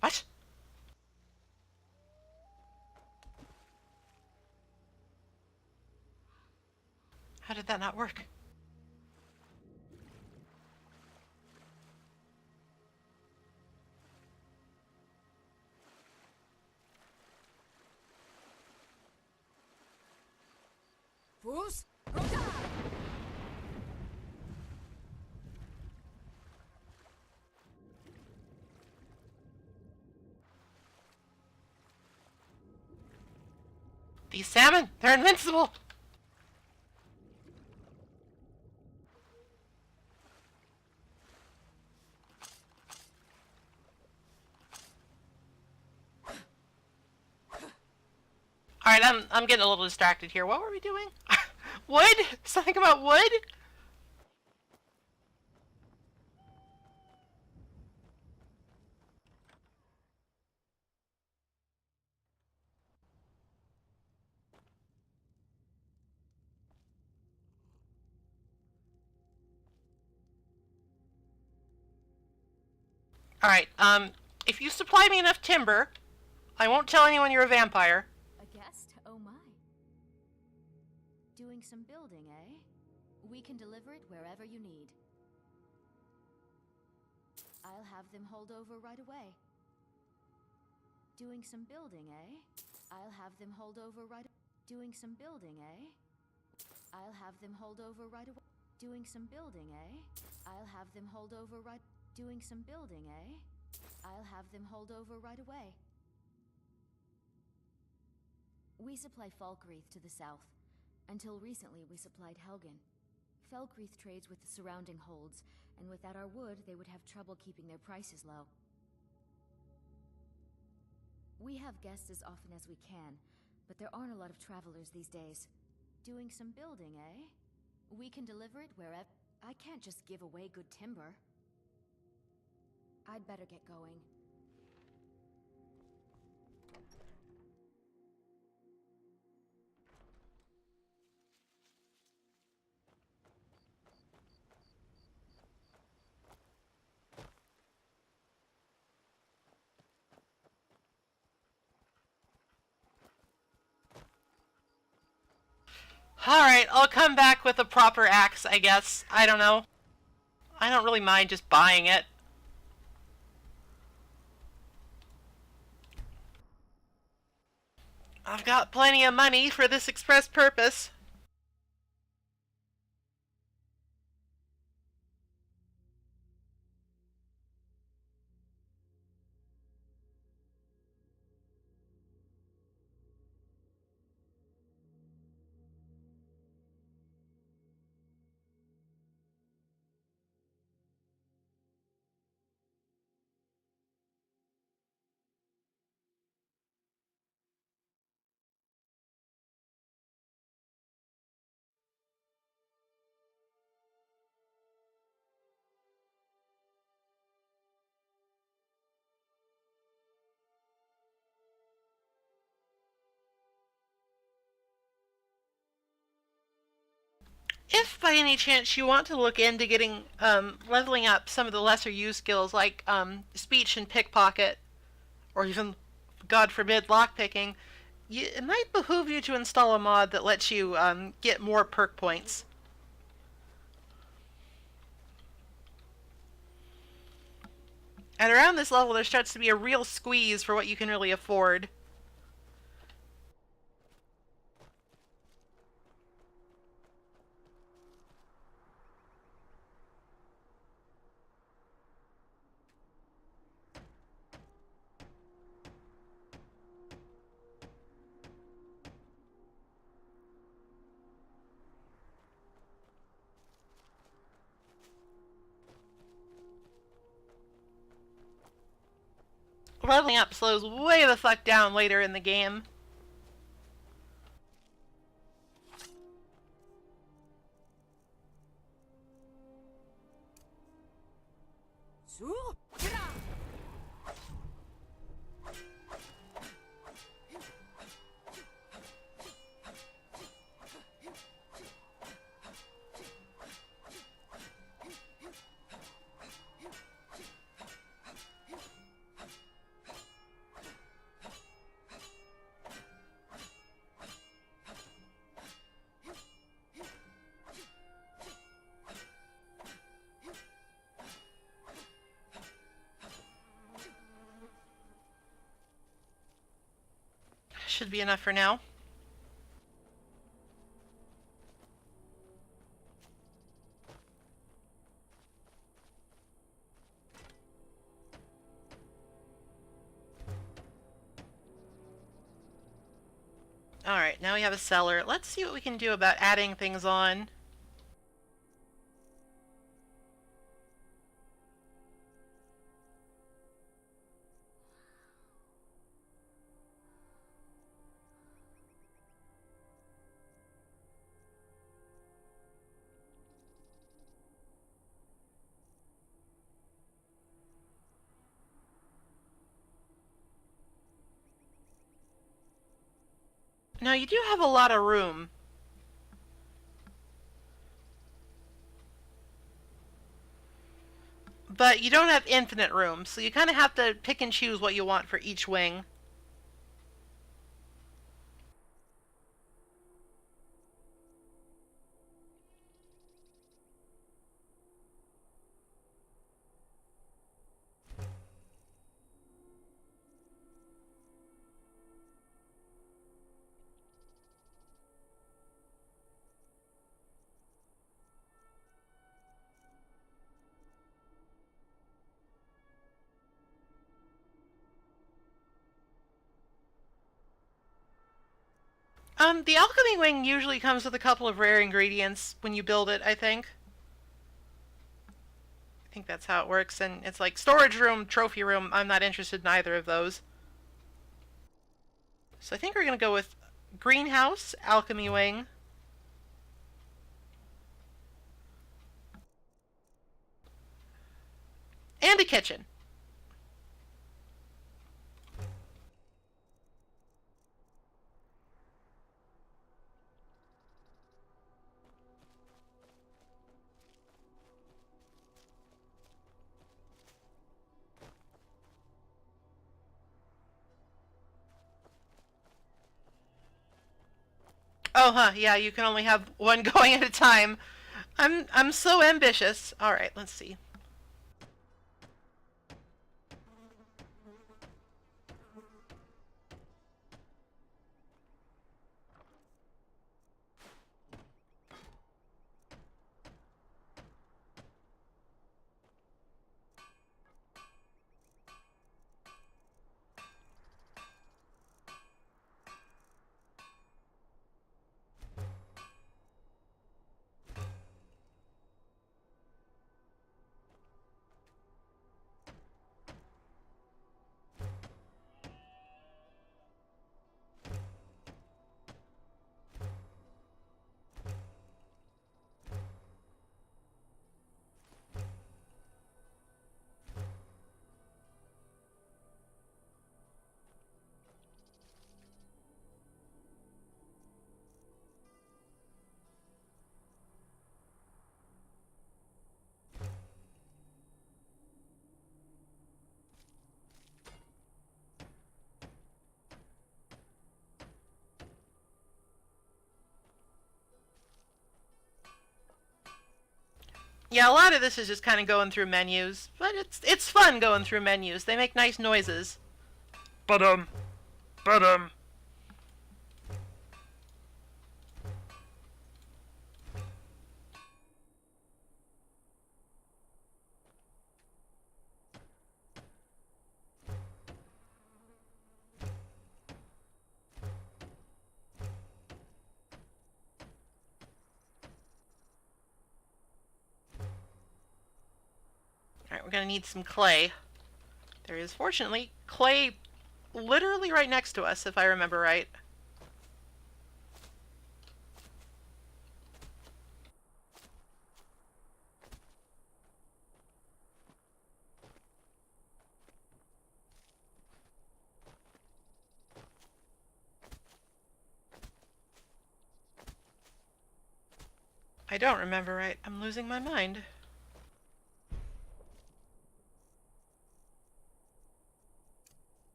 What? How did that not work? Fus? These salmon, they're invincible. Alright, I'm getting a little distracted here. What were we doing? Wood? Something about wood? Alright, if you supply me enough timber, I won't tell anyone you're a vampire. A guest? Oh my. Doing some building, eh? We can deliver it wherever you need. I'll have them hold over right away. Doing some building, eh? I'll have them hold over right. Doing some building, eh? I'll have them hold over right away. Doing some building, eh? I'll have them hold over right. Doing some building, eh? I'll have them hold over right away. We supply Falkreath to the south. Until recently, we supplied Helgen. Falkreath trades with the surrounding holds, and without our wood, they would have trouble keeping their prices low. We have guests as often as we can, but there aren't a lot of travelers these days. Doing some building, eh? We can deliver it wherever. I can't just give away good timber. I'd better get going. Alright, I'll come back with a proper axe, I guess. I don't know. I don't really mind just buying it. I've got plenty of money for this express purpose. If by any chance you want to look into getting, leveling up some of the lesser used skills like, speech and pickpocket, or even, God forbid, lockpicking, it might behoove you to install a mod that lets you, get more perk points. And around this level, there starts to be a real squeeze for what you can really afford. Leveling up slows way the fuck down later in the game. Should be enough for now. Alright, now we have a cellar. Let's see what we can do about adding things on. Now, you do have a lot of room. But you don't have infinite room, so you kind of have to pick and choose what you want for each wing. The alchemy wing usually comes with a couple of rare ingredients when you build it, I think. I think that's how it works, and it's like storage room, trophy room. I'm not interested in either of those. So I think we're going to go with greenhouse, alchemy wing. And a kitchen. Oh, huh, yeah, you can only have one going at a time. I'm so ambitious. Alright, let's see. Yeah, a lot of this is just kind of going through menus, but it's fun going through menus. They make nice noises. But. Alright, we're gonna need some clay. There is, fortunately, clay literally right next to us, if I remember right. I don't remember right. I'm losing my mind.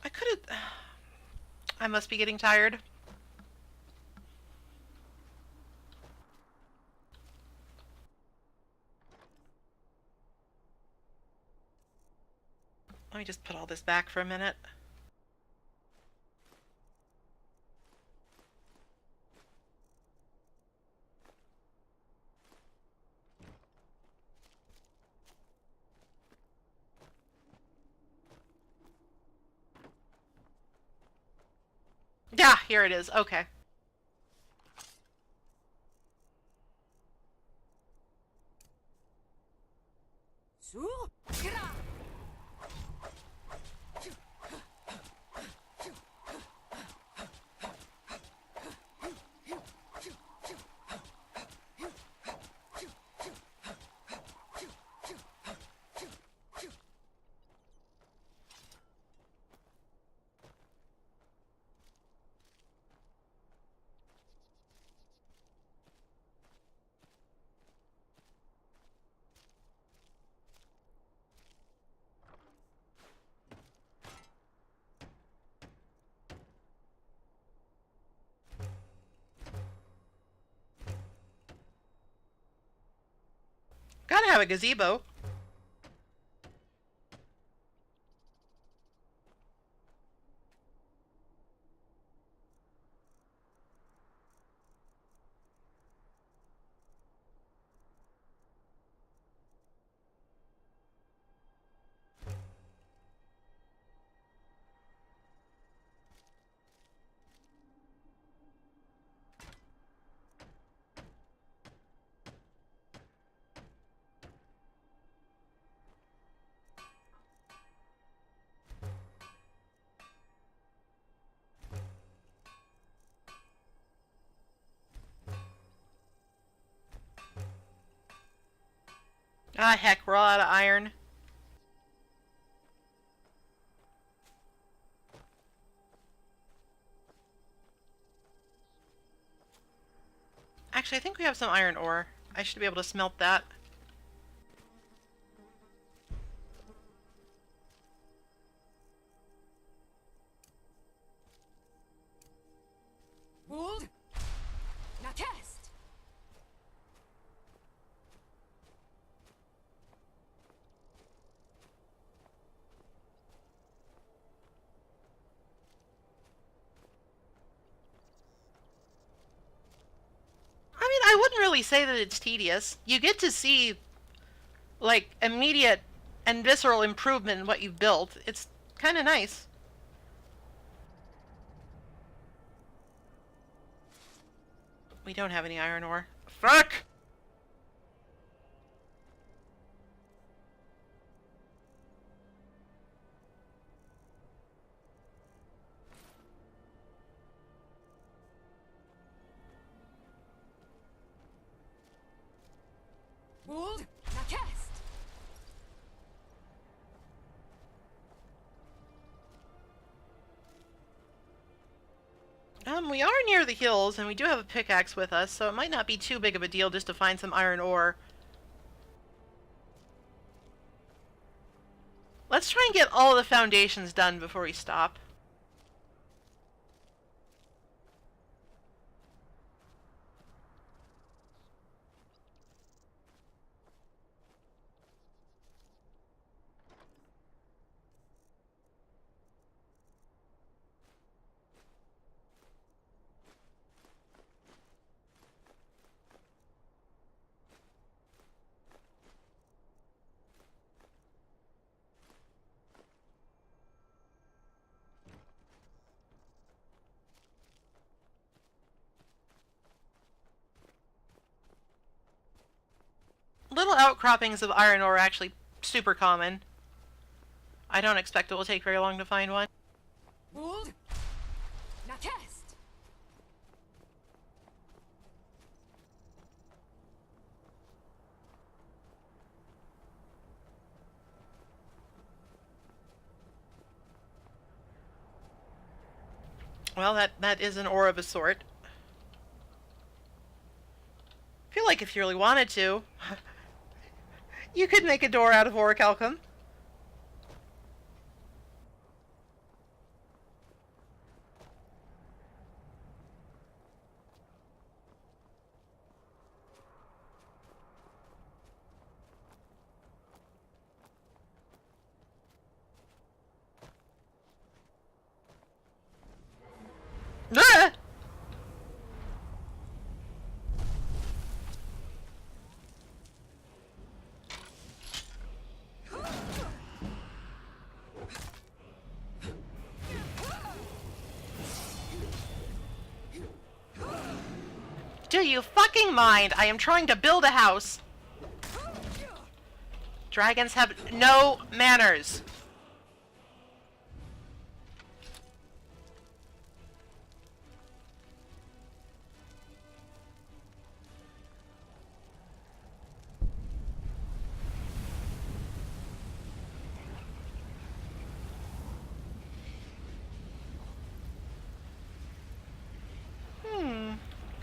I could have... I must be getting tired. Let me just put all this back for a minute. Yeah, here it is. Okay. Gotta have a gazebo. Ah, heck, we're all out of iron. Actually, I think we have some iron ore. I should be able to smelt that. Hold! Now test! I mean, I wouldn't really say that it's tedious. You get to see, like, immediate and visceral improvement in what you've built. It's kind of nice. We don't have any iron ore. Fuck! Hold! Now test! We are near the hills, and we do have a pickaxe with us, so it might not be too big of a deal just to find some iron ore. Let's try and get all the foundations done before we stop. little outcroppings of iron ore are actually super common. I don't expect it will take very long to find one. Hold. Now test. Well, that is an ore of a sort. I feel like if you really wanted to, you could make a door out of orichalcum. Ah! Do you fucking mind? I am trying to build a house. Dragons have no manners.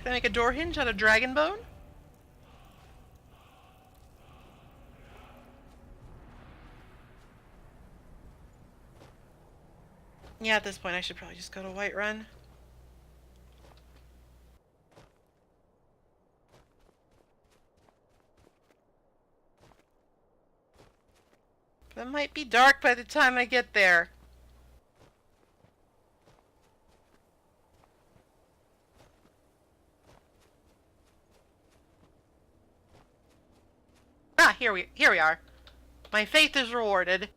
Can I make a door hinge out of dragon bone? Yeah, at this point I should probably just go to Whiterun. It might be dark by the time I get there. Ah, here we are. My faith is rewarded.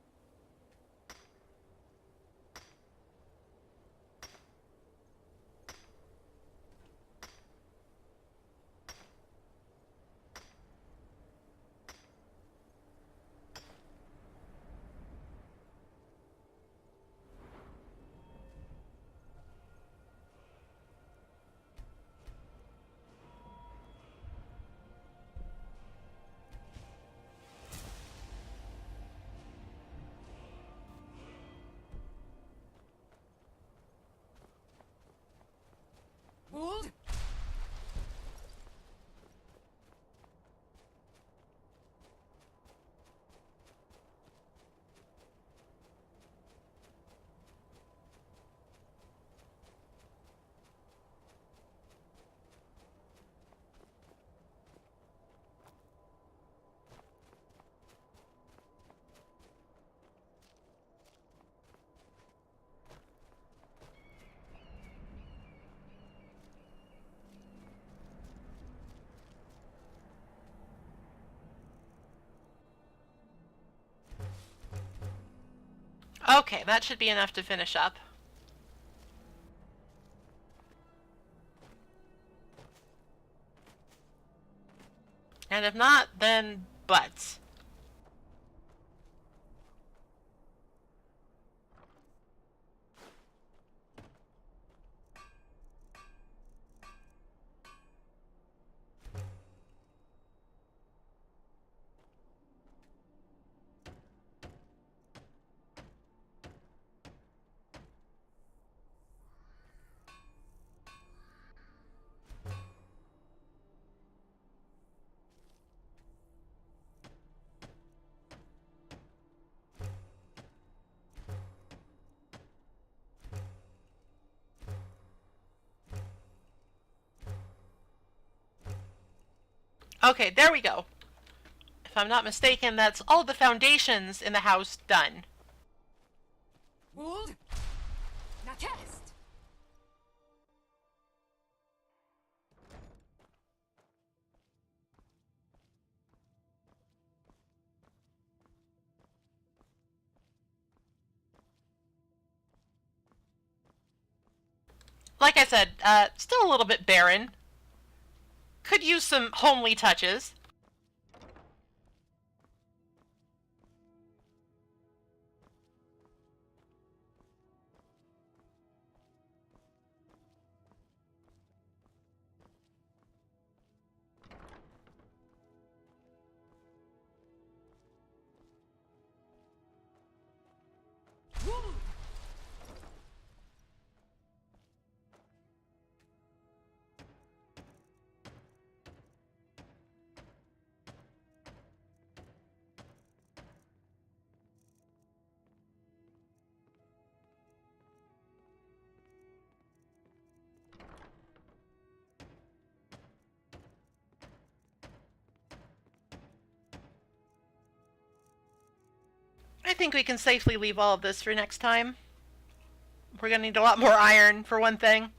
Hold. Okay, that should be enough to finish up. And if not, then butts. Okay, there we go. If I'm not mistaken, that's all the foundations in the house done. Hold. Now test. Like I said, still a little bit barren. Could use some homely touches. I think we can safely leave all of this for next time. We're gonna need a lot more iron, for one thing.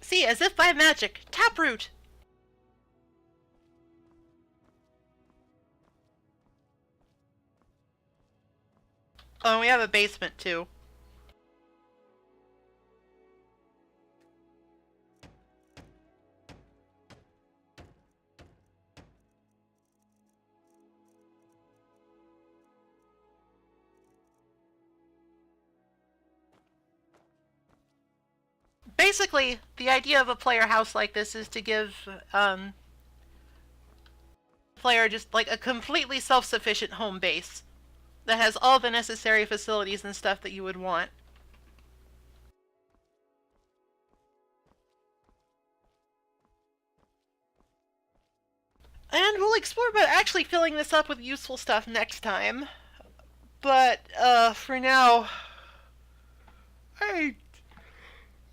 See, as if by magic, taproot! Oh, and we have a basement, too. Basically, the idea of a player house like this is to give, player just, like, a completely self-sufficient home base that has all the necessary facilities and stuff that you would want. And we'll explore about actually filling this up with useful stuff next time. But, for now,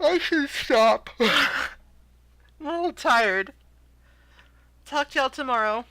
I should stop. I'm a little tired. Talk to y'all tomorrow.